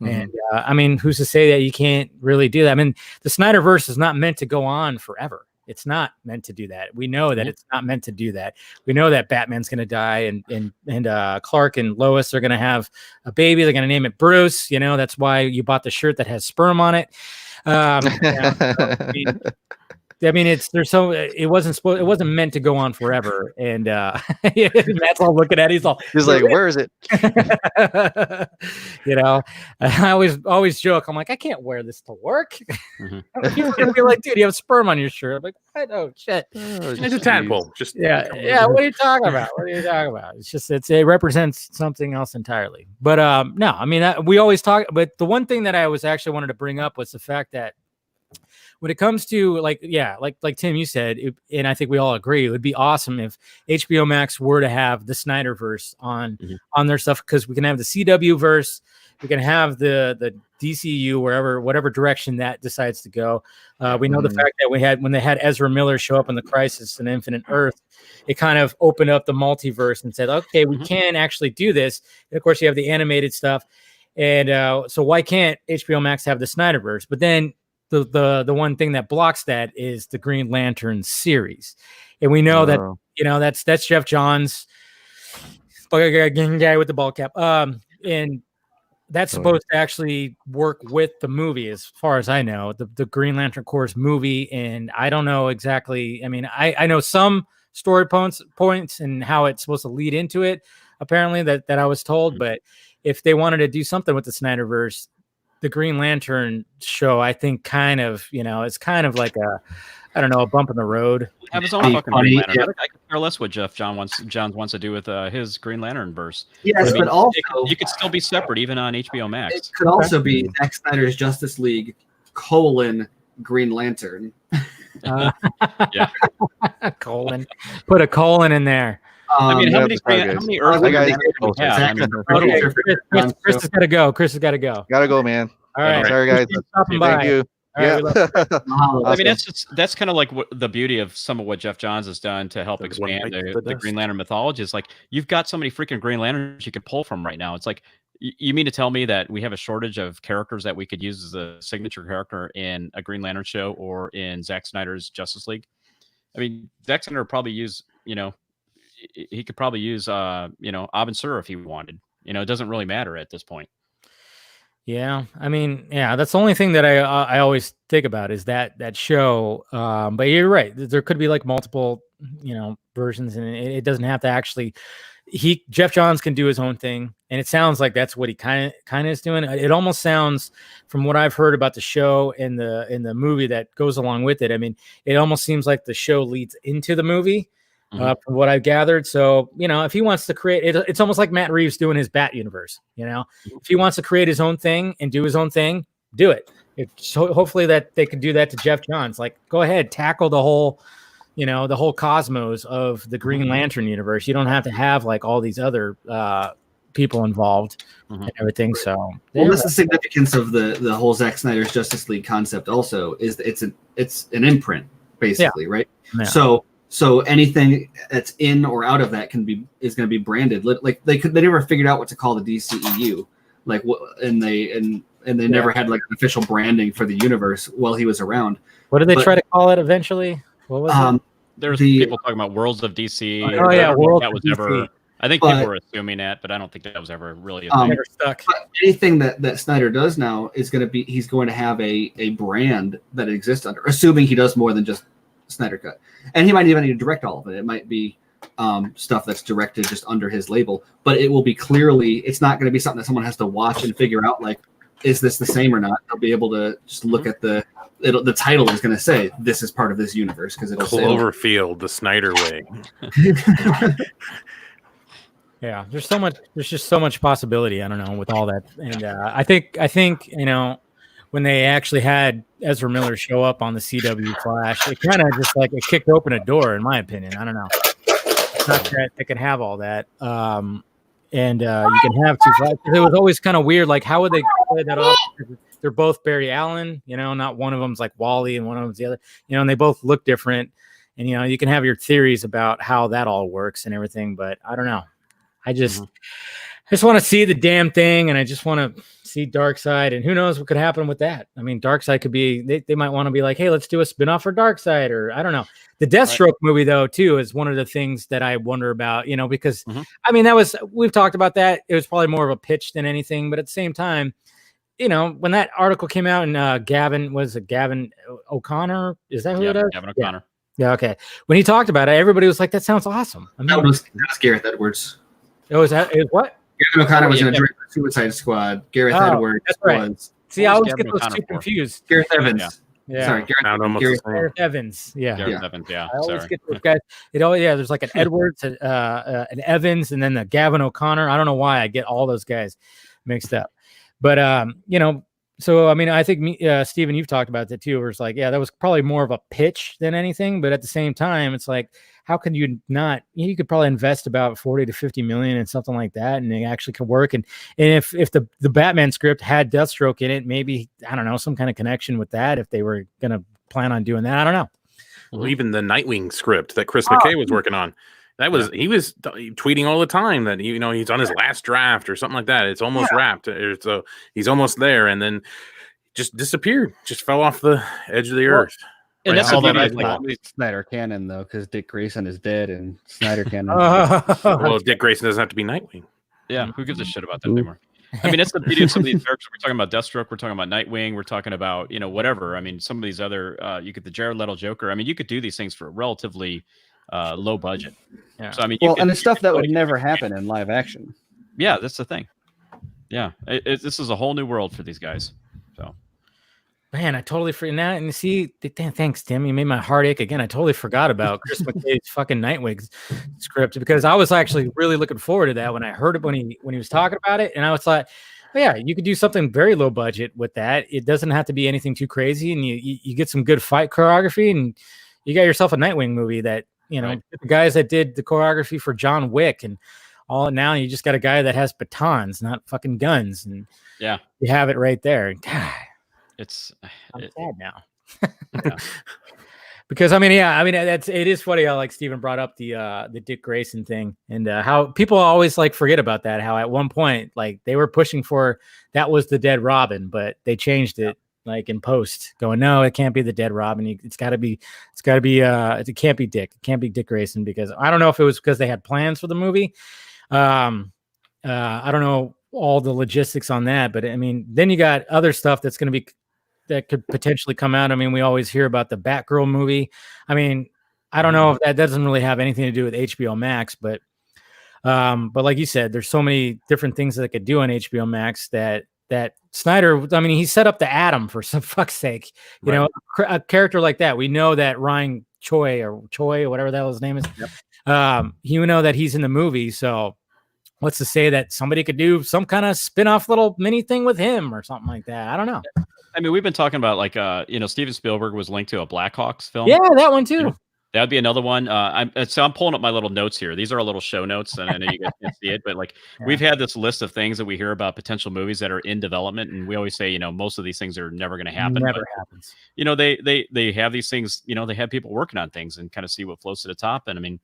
And I mean, who's to say that you can't really do that? I mean, the Snyderverse is not meant to go on forever. It's not meant to do that. We know that it's not meant to do that. We know that Batman's going to die, and Clark and Lois are going to have a baby. They're going to name it Bruce. That's why you bought the shirt that has sperm on it. I mean, it wasn't meant to go on forever. And Matt's all looking at it. He's like, where is it? I always joke. I'm like, I can't wear this to work. People are gonna be like, dude, you have sperm on your shirt. I'm like, I know, shit. It's a tadpole. Just yeah. What are you talking about? It's just it represents something else entirely. But no, I mean, we always talk. But the one thing that I was actually wanted to bring up was the fact that when it comes to like Tim, you said, and I think we all agree, it would be awesome if HBO Max were to have the Snyderverse on their stuff, because we can have the CW verse, we can have the DCU whatever direction that decides to go. We know the fact that when they had Ezra Miller show up in the Crisis on Infinite Earth, it kind of opened up the multiverse and said, okay, we can actually do this. And of course, you have the animated stuff, and so why can't HBO Max have the Snyderverse? But then the one thing that blocks that is the Green Lantern series, and we know that that's Jeff Johns, guy with the ball cap, and that's supposed to actually work with the movie, as far as I know, the Green Lantern Corps movie. And I don't know exactly. I mean, I know some story points and how it's supposed to lead into it. Apparently, that I was told. But if they wanted to do something with the Snyderverse, the Green Lantern show, I think, kind of, it's kind of like I don't know, a bump in the road. Have his own fucking Green Lantern. I could care less what Johns wants to do with his Green Lantern verse. Yes, but also you could still be separate even on HBOMax. It could also be Zack Snyder's Justice League : Green Lantern. Yeah. Colon. Put a colon in there. I mean, how many Earth Green Lanterns do we have? Chris has got to go. Chris has got to go. Gotta go, man. All right. Sorry, guys. Thank you. Right, I mean, that's kind of like what the beauty of some of what Jeff Johns has done to help expand the Green Lantern mythology is like you've got so many freaking Green Lanterns you could pull from right now. It's like you mean to tell me that we have a shortage of characters that we could use as a signature character in a Green Lantern show or in Zack Snyder's Justice League? I mean, Zack Snyder would probably use, he could probably use, Abin Sur if he wanted. It doesn't really matter at this point. Yeah, I mean, that's the only thing that I always think about is that show. But you're right. There could be like multiple, versions, and it doesn't have to actually. Jeff Johns can do his own thing, and it sounds like that's what he kind of is doing. It almost sounds, from what I've heard about the show and the movie that goes along with it. I mean, it almost seems like the show leads into the movie. From what I've gathered. So, if he wants to create it, it's almost like Matt Reeves doing his Bat universe. If he wants to create his own thing and do his own thing, do it. Hopefully that they could do that to Jeff Johns. Like, go ahead, tackle the whole cosmos of the Green Lantern universe. You don't have to have like all these other people involved and everything. So, that's the significance of the whole Zack Snyder's Justice League concept. Also, is it's an imprint, basically, right? Yeah. So anything that's in or out of that is going to be branded. Like they never figured out what to call the DCEU, and they never had like an official branding for the universe while he was around. What did they try to call it eventually? What was it? There's people talking about Worlds of DC. Oh yeah, Worlds that was ever. I think people were assuming that, but I don't think that was ever really a thing. Never stuck. Anything that Snyder does now is going to be he's going to have a brand that exists under, assuming he does more than just Snyder Cut. And he might even need to direct all of it. It might be stuff that's directed just under his label, but it will be it's not going to be something that someone has to watch and figure out, like, is this the same or not? They'll be able to just look at the title is going to say, this is part of this universe, because it'll Cloverfield, the Snyder way. Yeah, there's just so much possibility. I don't know, with all that. And I think, when they actually had Ezra Miller show up on the CW Flash, it kind of just like it kicked open a door, in my opinion. I don't know. It's not that they can have all that. And you can have two Flash. It was always kind of weird. Like, how would they play that off? They're both Barry Allen, not one of them's like Wally and one of them's the other, and they both look different. And, you can have your theories about how that all works and everything, but I don't know. I just want to see the damn thing, and I just want to see Darkseid, and who knows what could happen with that. I mean, Darkseid could be, they might want to be like, hey, let's do a spinoff for Darkseid, or I don't know. The Deathstroke movie, though, too, is one of the things that I wonder about, because, I mean, we've talked about that. It was probably more of a pitch than anything, but at the same time, when that article came out and Gavin O'Connor, is that who it is? Gavin O'Connor. Yeah, okay. When he talked about it, everybody was like, that sounds awesome. I mean, that was Gareth Edwards. It was what? Gavin O'Connor was in a direct Suicide Squad. Gareth Edwards was. See, I always get those two confused. Gareth Evans. Yeah. Sorry, Gareth Evans. Yeah. Gareth Evans. Yeah. I always get those guys. There's like an Edwards, an Evans, and then the Gavin O'Connor. I don't know why I get all those guys mixed up. But so I mean, I think Steven, you've talked about that too, where it's like, yeah, that was probably more of a pitch than anything. But at the same time, it's like, how can you not? You could probably invest about 40 to 50 million in something like that, and it actually could work. And if the Batman script had Deathstroke in it, maybe, I don't know, some kind of connection with that. If they were going to plan on doing that, I don't know. Well, even the Nightwing script that Chris McKay was working on, he was tweeting all the time that he's on his last draft or something like that. It's almost wrapped, so he's almost there, and then just disappeared, just fell off the edge of the earth. And that's all that I think Snyder canon, though, because Dick Grayson is dead and Snyder canon. Well, Dick Grayson doesn't have to be Nightwing. Yeah, who gives a shit about that anymore? I mean, that's the beauty of some of these characters. We're talking about Deathstroke, we're talking about Nightwing, we're talking about, whatever. I mean, some of these other, you get the Jared Leto Joker. I mean, you could do these things for relatively low budget. Yeah. So I mean, Well, and it's stuff that would never happen in live action. Yeah, that's the thing. Yeah, this is a whole new world for these guys. So, man, I totally forgot. Now and see, thanks, Tim. You made my heart ache again. I totally forgot about Chris McKay's fucking Nightwing script because I was actually really looking forward to that when I heard it when he was talking about it, and I was like, oh, yeah, you could do something very low budget with that. It doesn't have to be anything too crazy, and you get some good fight choreography, and you got yourself a Nightwing movie that the guys that did the choreography for John Wick and all. Now you just got a guy that has batons, not fucking guns, and yeah, you have it right there. God, I'm sad now. Yeah. Because it is funny how like Steven brought up the Dick Grayson thing and how people always like forget about that. How at one point like they were pushing for that was the dead Robin, but they changed it like in post, going no, it can't be the dead Robin. It can't be Dick. It can't be Dick Grayson because I don't know if it was because they had plans for the movie. I don't know all the logistics on that, but I mean, then you got other stuff that could potentially come out. I mean, we always hear about the Batgirl movie. I mean, I don't know if that doesn't really have anything to do with HBO Max, but like you said, there's so many different things that they could do on HBO Max that Snyder, I mean, he set up the Atom for some fuck's sake, you know, a character like that. We know that Ryan Choi or whatever the hell his name is. Yep. You know that he's in the movie. So what's to say that somebody could do some kind of spin-off little mini thing with him or something like that? I don't know. I mean, we've been talking about like, Steven Spielberg was linked to a Blackhawks film. Yeah, that one too. You know, that'd be another one. I'm pulling up my little notes here. These are our little show notes, and I know you guys can't see it, but like we've had this list of things that we hear about potential movies that are in development, and we always say, most of these things are never going to happen. Never happens. They have these things. They have people working on things and kind of see what floats to the top. And I mean,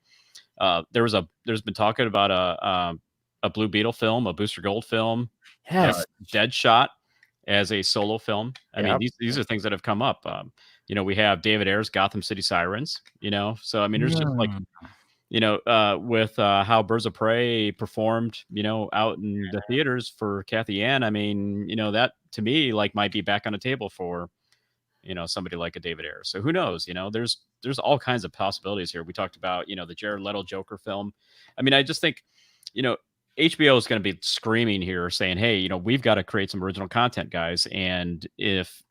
there's been talking about a Blue Beetle film, a Booster Gold film, Deadshot as a solo film. I mean, these are things that have come up. We have David Ayer's Gotham City Sirens, so I mean, there's just like, with how Birds of Prey performed, out in the theaters for Kathy Ann. I mean, that to me, like might be back on the table for, somebody like a David Ayer. So who knows, there's all kinds of possibilities here. We talked about, the Jared Leto Joker film. I mean, I just think, HBO is going to be screaming here saying, hey, we've got to create some original content, guys. And if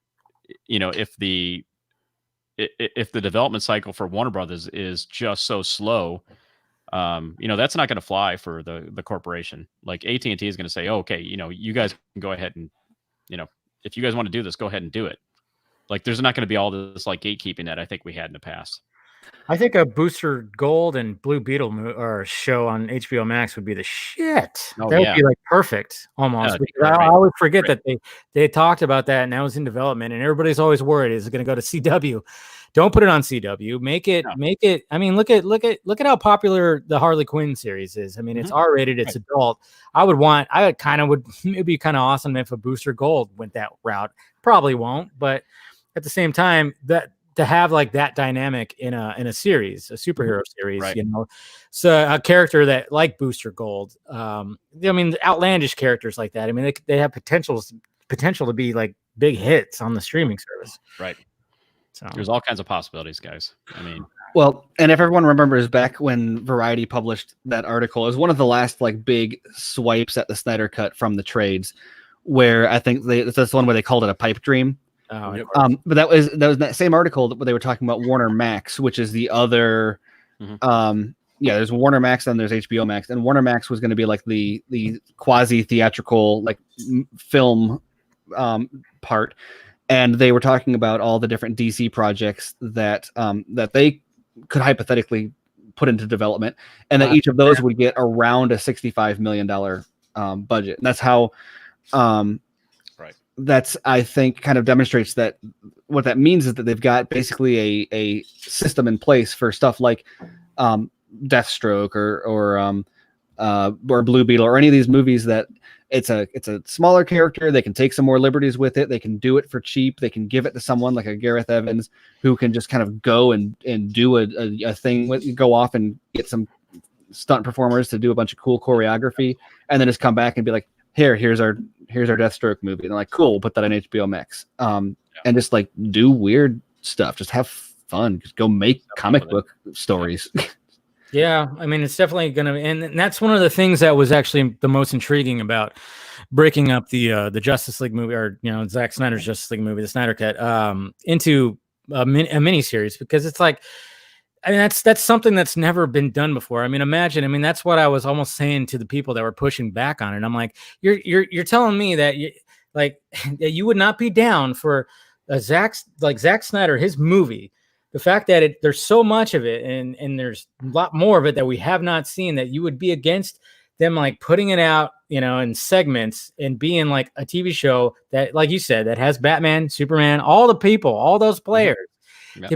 the development cycle for Warner Brothers is just so slow, that's not going to fly for the corporation. Like AT&T is going to say, oh, okay, you guys can go ahead and, if you guys want to do this, go ahead and do it. Like there's not going to be all this like gatekeeping that I think we had in the past. I think a Booster Gold and Blue Beetle or show on HBO Max would be the shit. Oh, that would be like perfect almost. I always forget that they talked about that and that was in development and everybody's always worried, is it going to go to CW? Don't put it on CW. Make it. I mean, look at how popular the Harley Quinn series is. I mean, it's R-rated, it's adult. It'd be kind of awesome if a Booster Gold went that route. Probably won't, but at the same time, that to have like that dynamic in a series, a superhero series, so a character that like Booster Gold, I mean, outlandish characters like that. I mean, they have potential to be like big hits on the streaming service. Right. So there's all kinds of possibilities, guys. I mean, well, and if everyone remembers back when Variety published that article, it was one of the last like big swipes at the Snyder Cut from the trades, where I think that's the one where they called it a pipe dream. Oh, but that was that same article where they were talking about Warner Max, which is the other. There's Warner Max and there's HBO Max, and Warner Max was going to be like the quasi theatrical like film part, and they were talking about all the different DC projects that they could hypothetically put into development, and that each of those would get around a $65 million budget, and that's how. That's, I think, kind of demonstrates that what that means is that they've got basically a system in place for stuff like Deathstroke or Blue Beetle or any of these movies that it's a smaller character. They can take some more liberties with it. They can do it for cheap. They can give it to someone like a Gareth Evans who can just kind of go and do a thing, go off and get some stunt performers to do a bunch of cool choreography, and then just come back and be like, here's our Deathstroke movie. And they're like, cool, we'll put that on HBO Max. And just like do weird stuff. Just have fun. Just go make comic book stories. Yeah, I mean, it's definitely going to, and that's one of the things that was actually the most intriguing about breaking up the Justice League movie, or Zack Snyder's Justice League movie, the Snyder Cut, into a mini series, because it's like, I mean, that's something that's never been done before. I mean, imagine. I mean, that's what I was almost saying to the people that were pushing back on it. I'm like, you're telling me that that you would not be down for Zack Snyder, his movie. The fact that there's so much of it, and there's a lot more of it that we have not seen, that you would be against them like putting it out, in segments and being like a TV show that, like you said, that has Batman, Superman, all the people, all those players. Yeah.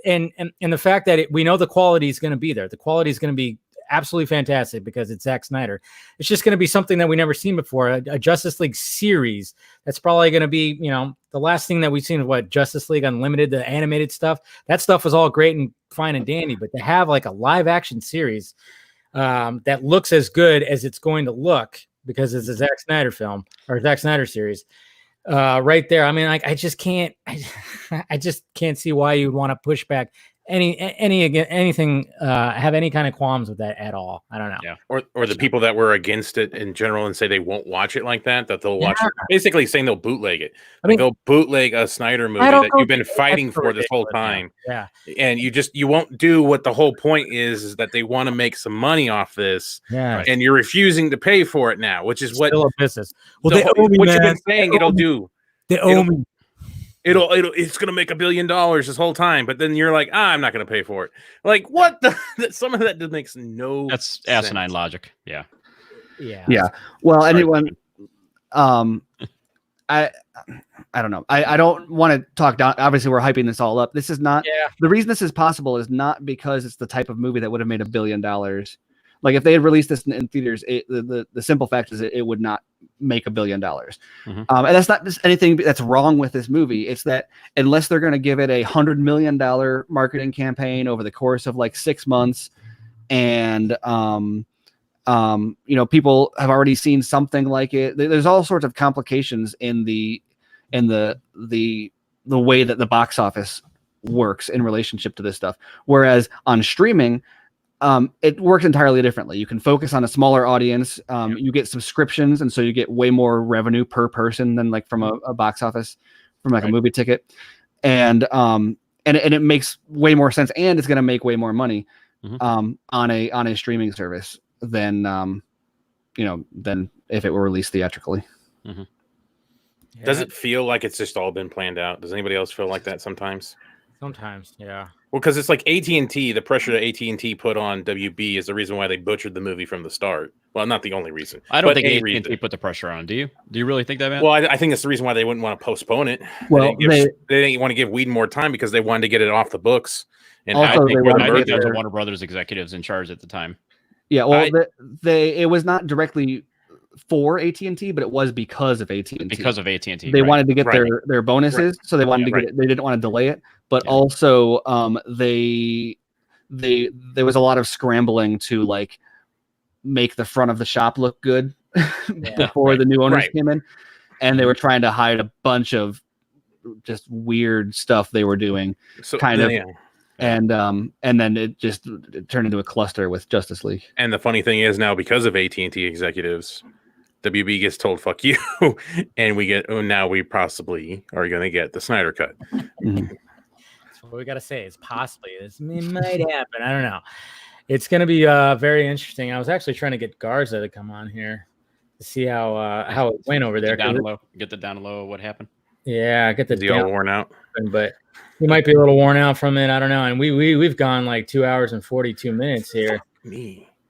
And the fact that we know the quality is going to be there. The quality is going to be absolutely fantastic because it's Zack Snyder. It's just going to be something that we never seen before. A Justice League series. That's probably going to be, the last thing that we've seen is what Justice League Unlimited, the animated stuff. That stuff was all great and fine and dandy, but to have like a live action series that looks as good as it's going to look because it's a Zack Snyder film or Zack Snyder series. Right there. I mean, I just can't see why you'd want to push back anything, have any kind of qualms with that at all. I don't know. Yeah. Or the people that were against it in general and say they won't watch it like that they'll watch it. Basically saying they'll bootleg it. I mean, they'll bootleg a Snyder movie that you've been fighting for this whole time. Yeah. And you won't do what the whole point is that they want to make some money off this. Yeah. And you're refusing to pay for it now, which is what still a business. Well, what you've been saying it'll do. They owe me. It's gonna make $1 billion this whole time, but then you're like, I'm not gonna pay for it. Like, what some of that makes no that's sense. asinine logic. Yeah. Well, anyone, I don't know. I don't want to talk down. Obviously, we're hyping this all up. This is not the reason this is possible is not because it's the type of movie that would have made $1 billion. Like if they had released this in theaters, the simple fact is it would not make $1 billion. Mm-hmm. And that's not just anything that's wrong with this movie. It's that unless they're going to give it a $100 million marketing campaign over the course of like 6 months, and people have already seen something like it. There's all sorts of complications in the way that the box office works in relationship to this stuff. Whereas on streaming, it works entirely differently. You can focus on a smaller audience. You get subscriptions, and so you get way more revenue per person than like from a box office, from like a movie ticket. And it makes way more sense, and it's going to make way more money on a streaming service than than if it were released theatrically. Mm-hmm. Yeah. Does it feel like it's just all been planned out? Does anybody else feel like that sometimes? Sometimes, yeah. Well, because it's like AT&T, the pressure that AT&T put on WB is the reason why they butchered the movie from the start. Well, not the only reason. I don't think AT&T put the pressure on. Do you? Do you really think that, man? Well, I think that's the reason why they wouldn't want to postpone it. Well, they didn't want to give Whedon more time because they wanted to get it off the books. And I think wanted there was Warner Brothers executives in charge at the time. Yeah, well, it was not directly for AT&T, but it was because of AT&T. Because of AT&T, they wanted to get their bonuses, so they wanted to get it. They didn't want to delay it, but also there was a lot of scrambling to like make the front of the shop look good before the new owners came in, and they were trying to hide a bunch of just weird stuff they were doing, and then it turned into a cluster with Justice League. And the funny thing is now, because of AT&T executives, WB gets told "fuck you," and we get now we possibly are going to get the Snyder cut. That's what we got to say. It's possibly it might happen. I don't know. It's going to be very interesting. I was actually trying to get Garza to come on here to see how it went over there. Get the down low. What happened? Yeah, get the deal worn out, but he might be a little worn out from it. I don't know. And we've gone like 2 hours and 42 minutes here.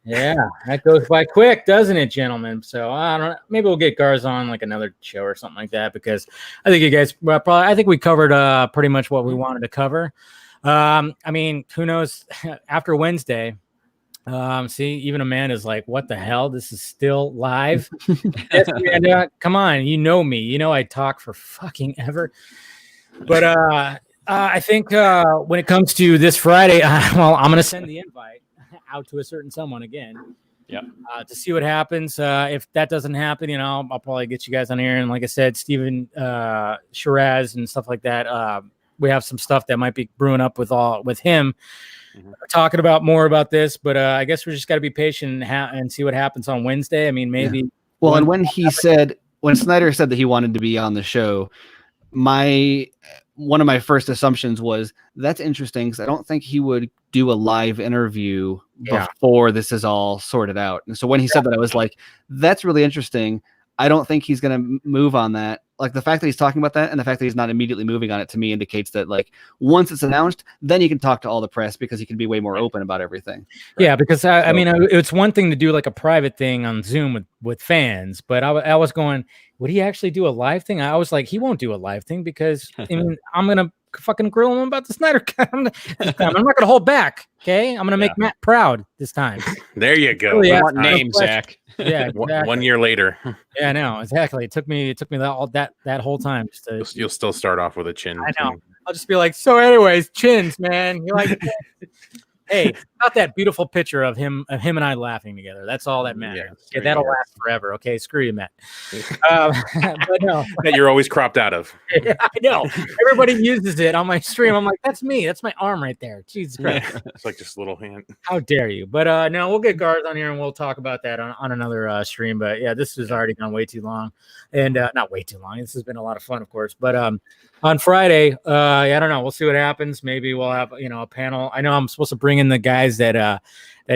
Yeah, that goes by quick, doesn't it, gentlemen? So I don't know. Maybe we'll get Garza on like another show or something like that, because I think you guys I think we covered pretty much what we wanted to cover. I mean, who knows? After Wednesday, see, even Amanda's like, "What the hell? This is still live." Yes, Amanda, come on, you know me. You know I talk for fucking ever. But I think when it comes to this Friday, well, I'm gonna send the invite out to a certain someone again. Yeah. To see what happens. If that doesn't happen, I'll probably get you guys on here. And like I said, Steven Shiraz and stuff like that. we have some stuff that might be brewing up with him talking about more about this. But I guess we just got to be patient and see what happens on Wednesday. I mean, maybe. Yeah. Well, and when Snyder said that he wanted to be on the show, one of my first assumptions was that's interesting because I don't think he would do a live interview before this is all sorted out. And so when he said that, I was like, that's really interesting. I don't think he's going to move on that. Like the fact that he's talking about that and the fact that he's not immediately moving on it to me indicates that like once it's announced, then you can talk to all the press because he can be way more open about everything. Right? Yeah, because I mean, it's one thing to do like a private thing on Zoom with fans, but I was going, would he actually do a live thing? I was like, he won't do a live thing because I mean, I'm going to fucking grill him about the Snyder Cut. I'm not going to hold back. Okay. I'm going to make Matt proud this time. There you go. Really, what name, Zach? Yeah, exactly. 1 year later. Yeah, I know exactly. It took me that whole time. You'll still start off with a chin. I know. I'll just be like, so, anyways, chins, man. You like? Hey, not that beautiful picture of him and I laughing together. That's all that matters. Yeah, that'll last forever. Okay, screw you, Matt. But no, that you're always cropped out of. Yeah, I know. Everybody uses it on my stream. I'm like, that's me. That's my arm right there. Jesus Christ. It's like just a little hand. How dare you? But no, we'll get Garth on here and we'll talk about that on another stream. But yeah, this has already gone way too long, and not way too long. This has been a lot of fun, of course. But on Friday, I don't know. We'll see what happens. Maybe we'll have a panel. I know I'm supposed to bring in the guys that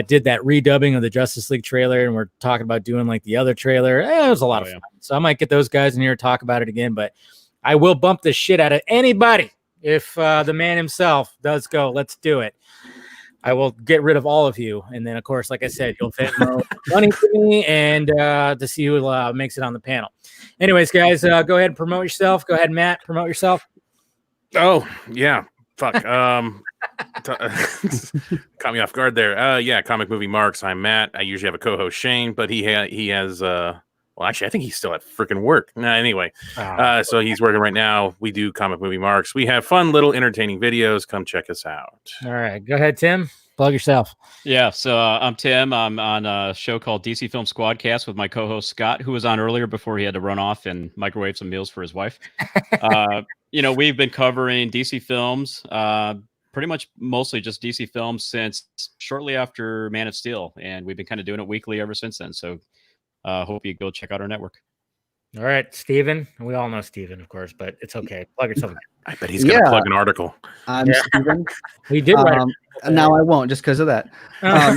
did that redubbing of the Justice League trailer, and we're talking about doing like the other trailer. It was a lot of fun. So I might get those guys in here to talk about it again. But I will bump the shit out of anybody if the man himself does go. Let's do it. I will get rid of all of you, and then of course, like I said, you'll Venmo money to me and to see who makes it on the panel. Anyways, guys, go ahead and promote yourself. Go ahead, Matt, promote yourself. Oh yeah, fuck. Caught me off guard there. Yeah, Comic Movie Marks. I'm Matt. I usually have a co-host Shane, but he has well, actually, I think he's still at freaking work. Anyway, so he's working right now. We do Comic Movie Marks. We have fun, little entertaining videos. Come check us out. All right, go ahead, Tim. Plug yourself. Yeah, so I'm Tim. I'm on a show called DC Film Squadcast with my co-host Scott, who was on earlier before he had to run off and microwave some meals for his wife. We've been covering DC films, pretty much mostly just DC films since shortly after Man of Steel, and we've been kind of doing it weekly ever since then. So hope you go check out our network. All right, Steven. We all know Steven, of course, but it's okay. Plug yourself. I bet he's going to plug an article. I'm Steven. We did write now I won't just because of that. I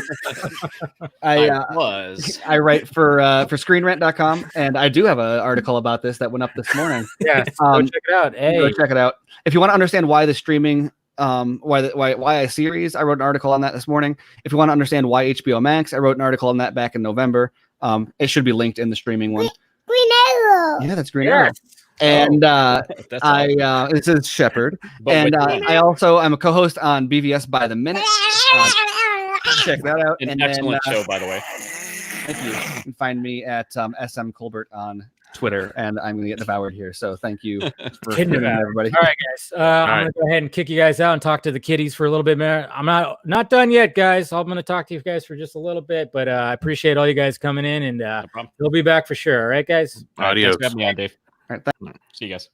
write for ScreenRant.com, and I do have an article about this that went up this morning. Yeah, go check it out. Hey, go check it out. If you want to understand why the streaming, why a series, I wrote an article on that this morning. If you want to understand why HBO Max, I wrote an article on that back in November. It should be linked in the streaming one. Green Arrow. Yeah, that's Green Arrow. And this is Shepard, and I'm a co-host on BVS by the Minute. Check that out. An excellent show, by the way. Thank you. You can find me at SM Colbert on Twitter, and I'm going to get devoured here. So thank you for everybody. All right, guys. I'm going to go ahead and kick you guys out and talk to the kiddies for a little bit more. I'm not done yet, guys. I'm going to talk to you guys for just a little bit, but I appreciate all you guys coming in, and we'll be back for sure. All right, guys. Adios. Thanks for having me on, Dave. All right, see you guys.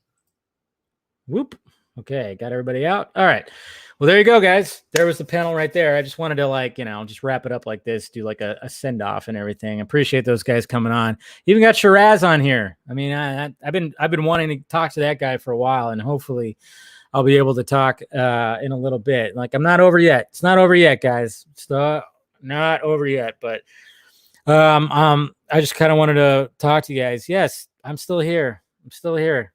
Whoop. Okay, got everybody out. All right. Well, there you go, guys. There was the panel right there. I just wanted to just wrap it up like this, do like a send off and everything. Appreciate those guys coming on. Even got Shiraz on here. I mean, I've been wanting to talk to that guy for a while, and hopefully I'll be able to talk in a little bit. Like, I'm not over yet. It's not over yet, guys. It's not over yet. But I just kind of wanted to talk to you guys. Yes, I'm still here. I'm still here.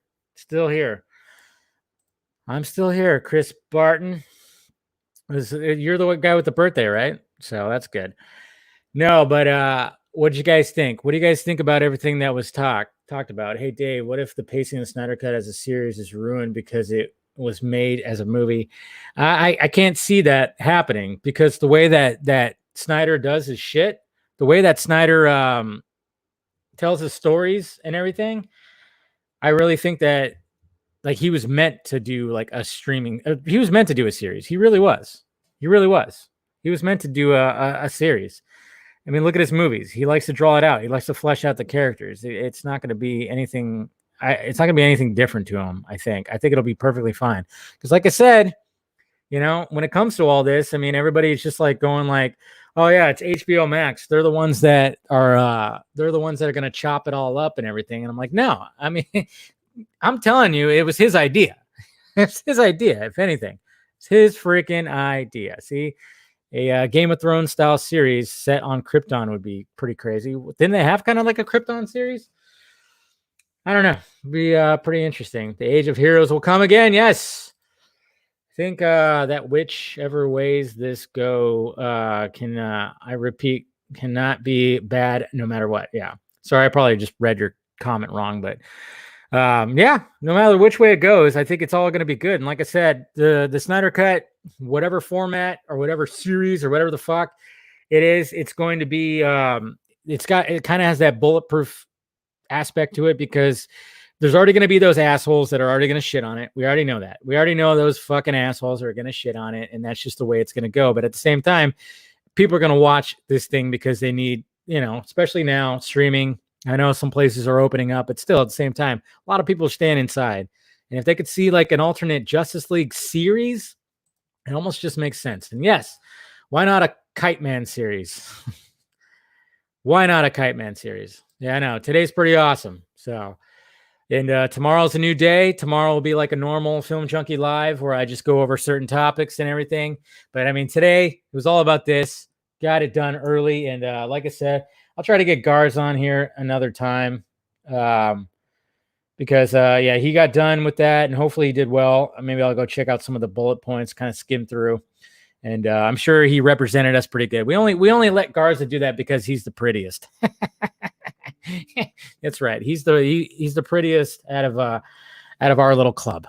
I'm still here, Chris Barton. You're the guy with the birthday, right? So that's good. No, but what did you guys think? What do you guys think about everything that was talked about? Hey, Dave, what if the pacing of the Snyder Cut as a series is ruined because it was made as a movie? I can't see that happening because the way that Snyder does his shit, the way that Snyder tells his stories and everything, I really think that like he was meant to do like a streaming. He was meant to do a series. He really was. He was meant to do a series. I mean, look at his movies. He likes to draw it out. He likes to flesh out the characters. It's not going to be anything it's not gonna be anything different to him. I think it'll be perfectly fine. Because like I said, you know, when it comes to all this, I mean, everybody's just like going like, oh yeah, it's HBOMax. They're the ones that are gonna chop it all up and everything. And I'm like, no, I mean, I'm telling you, it was his idea. It's his idea, if anything. It's his freaking idea. See, a Game of Thrones style series set on Krypton would be pretty crazy. Didn't they have kind of like a Krypton series? I don't know. It'd be pretty interesting. The Age of Heroes will come again. Yes. I think that whichever ways this go I repeat, cannot be bad no matter what. Yeah. Sorry, I probably just read your comment wrong, but yeah, no matter which way it goes, I think it's all going to be good. And like I said, the Snyder Cut, whatever format or whatever series or whatever the fuck it is, it's going to be it kind of has that bulletproof aspect to it, because there's already going to be those assholes that are already going to shit on it. We already know that. We already know those fucking assholes are going to shit on it, and that's just the way it's going to go. But at the same time, people are going to watch this thing because they need, you know, especially now streaming. I know some places are opening up, but still at the same time, a lot of people are staying inside. And if they could see like an alternate Justice League series, it almost just makes sense. And yes, why not a Kite Man series? Why not a Kite Man series? Yeah, I know. Today's pretty awesome. So, and tomorrow's a new day. Tomorrow will be like a normal Film Junkie Live where I just go over certain topics and everything. But I mean, today it was all about this. Got it done early. And like I said, I'll try to get Garz on here another time because, yeah, he got done with that and hopefully he did well. Maybe I'll go check out some of the bullet points, kind of skim through. And I'm sure he represented us pretty good. We only let Garza do that because he's the prettiest. That's right. He's the prettiest out of our little club.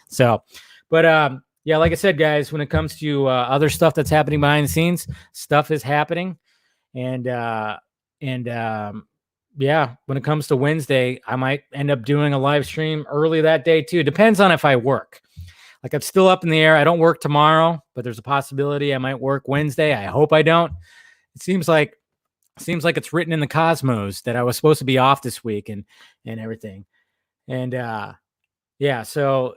So, but yeah, like I said, guys, when it comes to other stuff that's happening behind the scenes, stuff is happening. And yeah, when it comes to Wednesday, I might end up doing a live stream early that day too. Depends on if I work. Like, it's still up in the air. I don't work tomorrow, but there's a possibility I might work Wednesday. I hope I don't. It seems like it's written in the cosmos that I was supposed to be off this week and everything. And yeah, so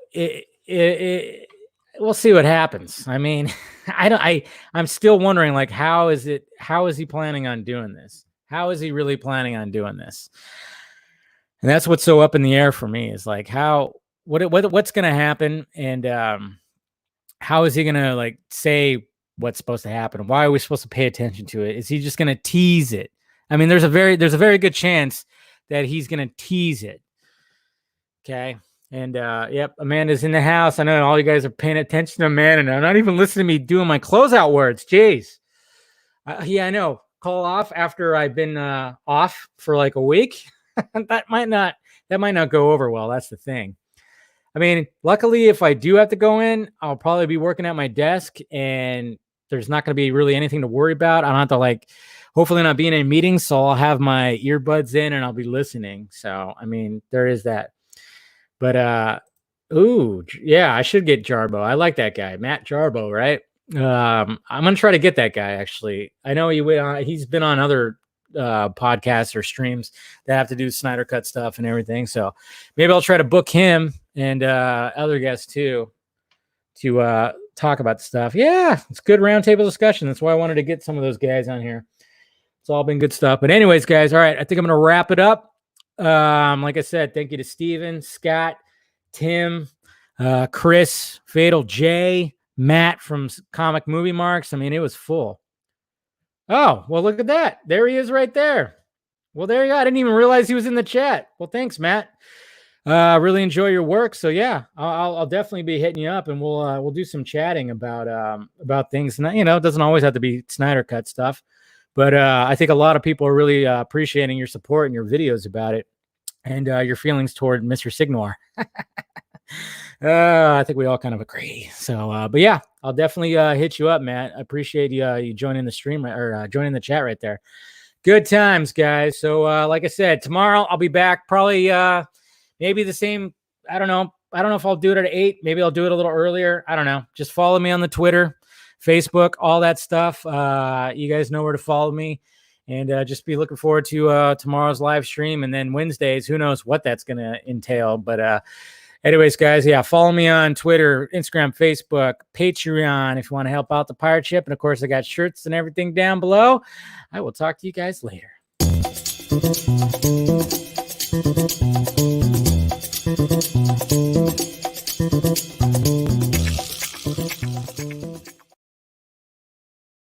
we'll see what happens. I mean, I'm still wondering, like, how is he planning on doing this? How is he really planning on doing this? And that's what's so up in the air for me, is like what's going to happen, and how is he going to like say what's supposed to happen? Why are we supposed to pay attention to it? Is he just going to tease it? I mean, there's a very good chance that he's going to tease it. Okay. And yep, Amanda's in the house. I know all you guys are paying attention to Amanda, and I'm not even listening to me doing my closeout words. Jeez. Yeah, I know. Call off after I've been off for like a week. that might not go over well. That's the thing. I mean, luckily, if I do have to go in, I'll probably be working at my desk, and there's not going to be really anything to worry about. I don't have to, like, hopefully not be in any meetings, so I'll have my earbuds in and I'll be listening. So, I mean, there is that. But, ooh, yeah, I should get Jarbo. I like that guy, Matt Jarbo, right? I'm going to try to get that guy, actually. I know he's been on other podcasts or streams that have to do Snyder Cut stuff and everything. So maybe I'll try to book him and other guests too to talk about the stuff. Yeah, it's good roundtable discussion. That's why I wanted to get some of those guys on here. It's all been good stuff. But anyways, guys, all right, I think I'm going to wrap it up. Like I said, thank you to Steven, Scott, Tim, Chris, Fatal J, Matt from Comic Movie Marks. I mean, it was full. Oh, well, look at that. There he is right there. Well, there you go. I didn't even realize he was in the chat. Well, thanks, Matt. Really enjoy your work. So yeah, I'll definitely be hitting you up, and we'll do some chatting about things. And it doesn't always have to be Snyder Cut stuff, but I think a lot of people are really appreciating your support and your videos about it, and your feelings toward Mr. Signor. I think we all kind of agree. So, but yeah, I'll definitely hit you up, Matt. I appreciate you joining the stream or joining the chat right there. Good times, guys. So, like I said, tomorrow I'll be back probably maybe the same. I don't know if I'll do it at 8. Maybe I'll do it a little earlier. I don't know. Just follow me on the Twitter, Facebook, all that stuff. You guys know where to follow me. And just be looking forward to tomorrow's live stream. And then Wednesdays, who knows what that's going to entail. But anyways, guys, yeah, follow me on Twitter, Instagram, Facebook, Patreon if you want to help out the pirate ship. And of course, I got shirts and everything down below. I will talk to you guys later. Thank you.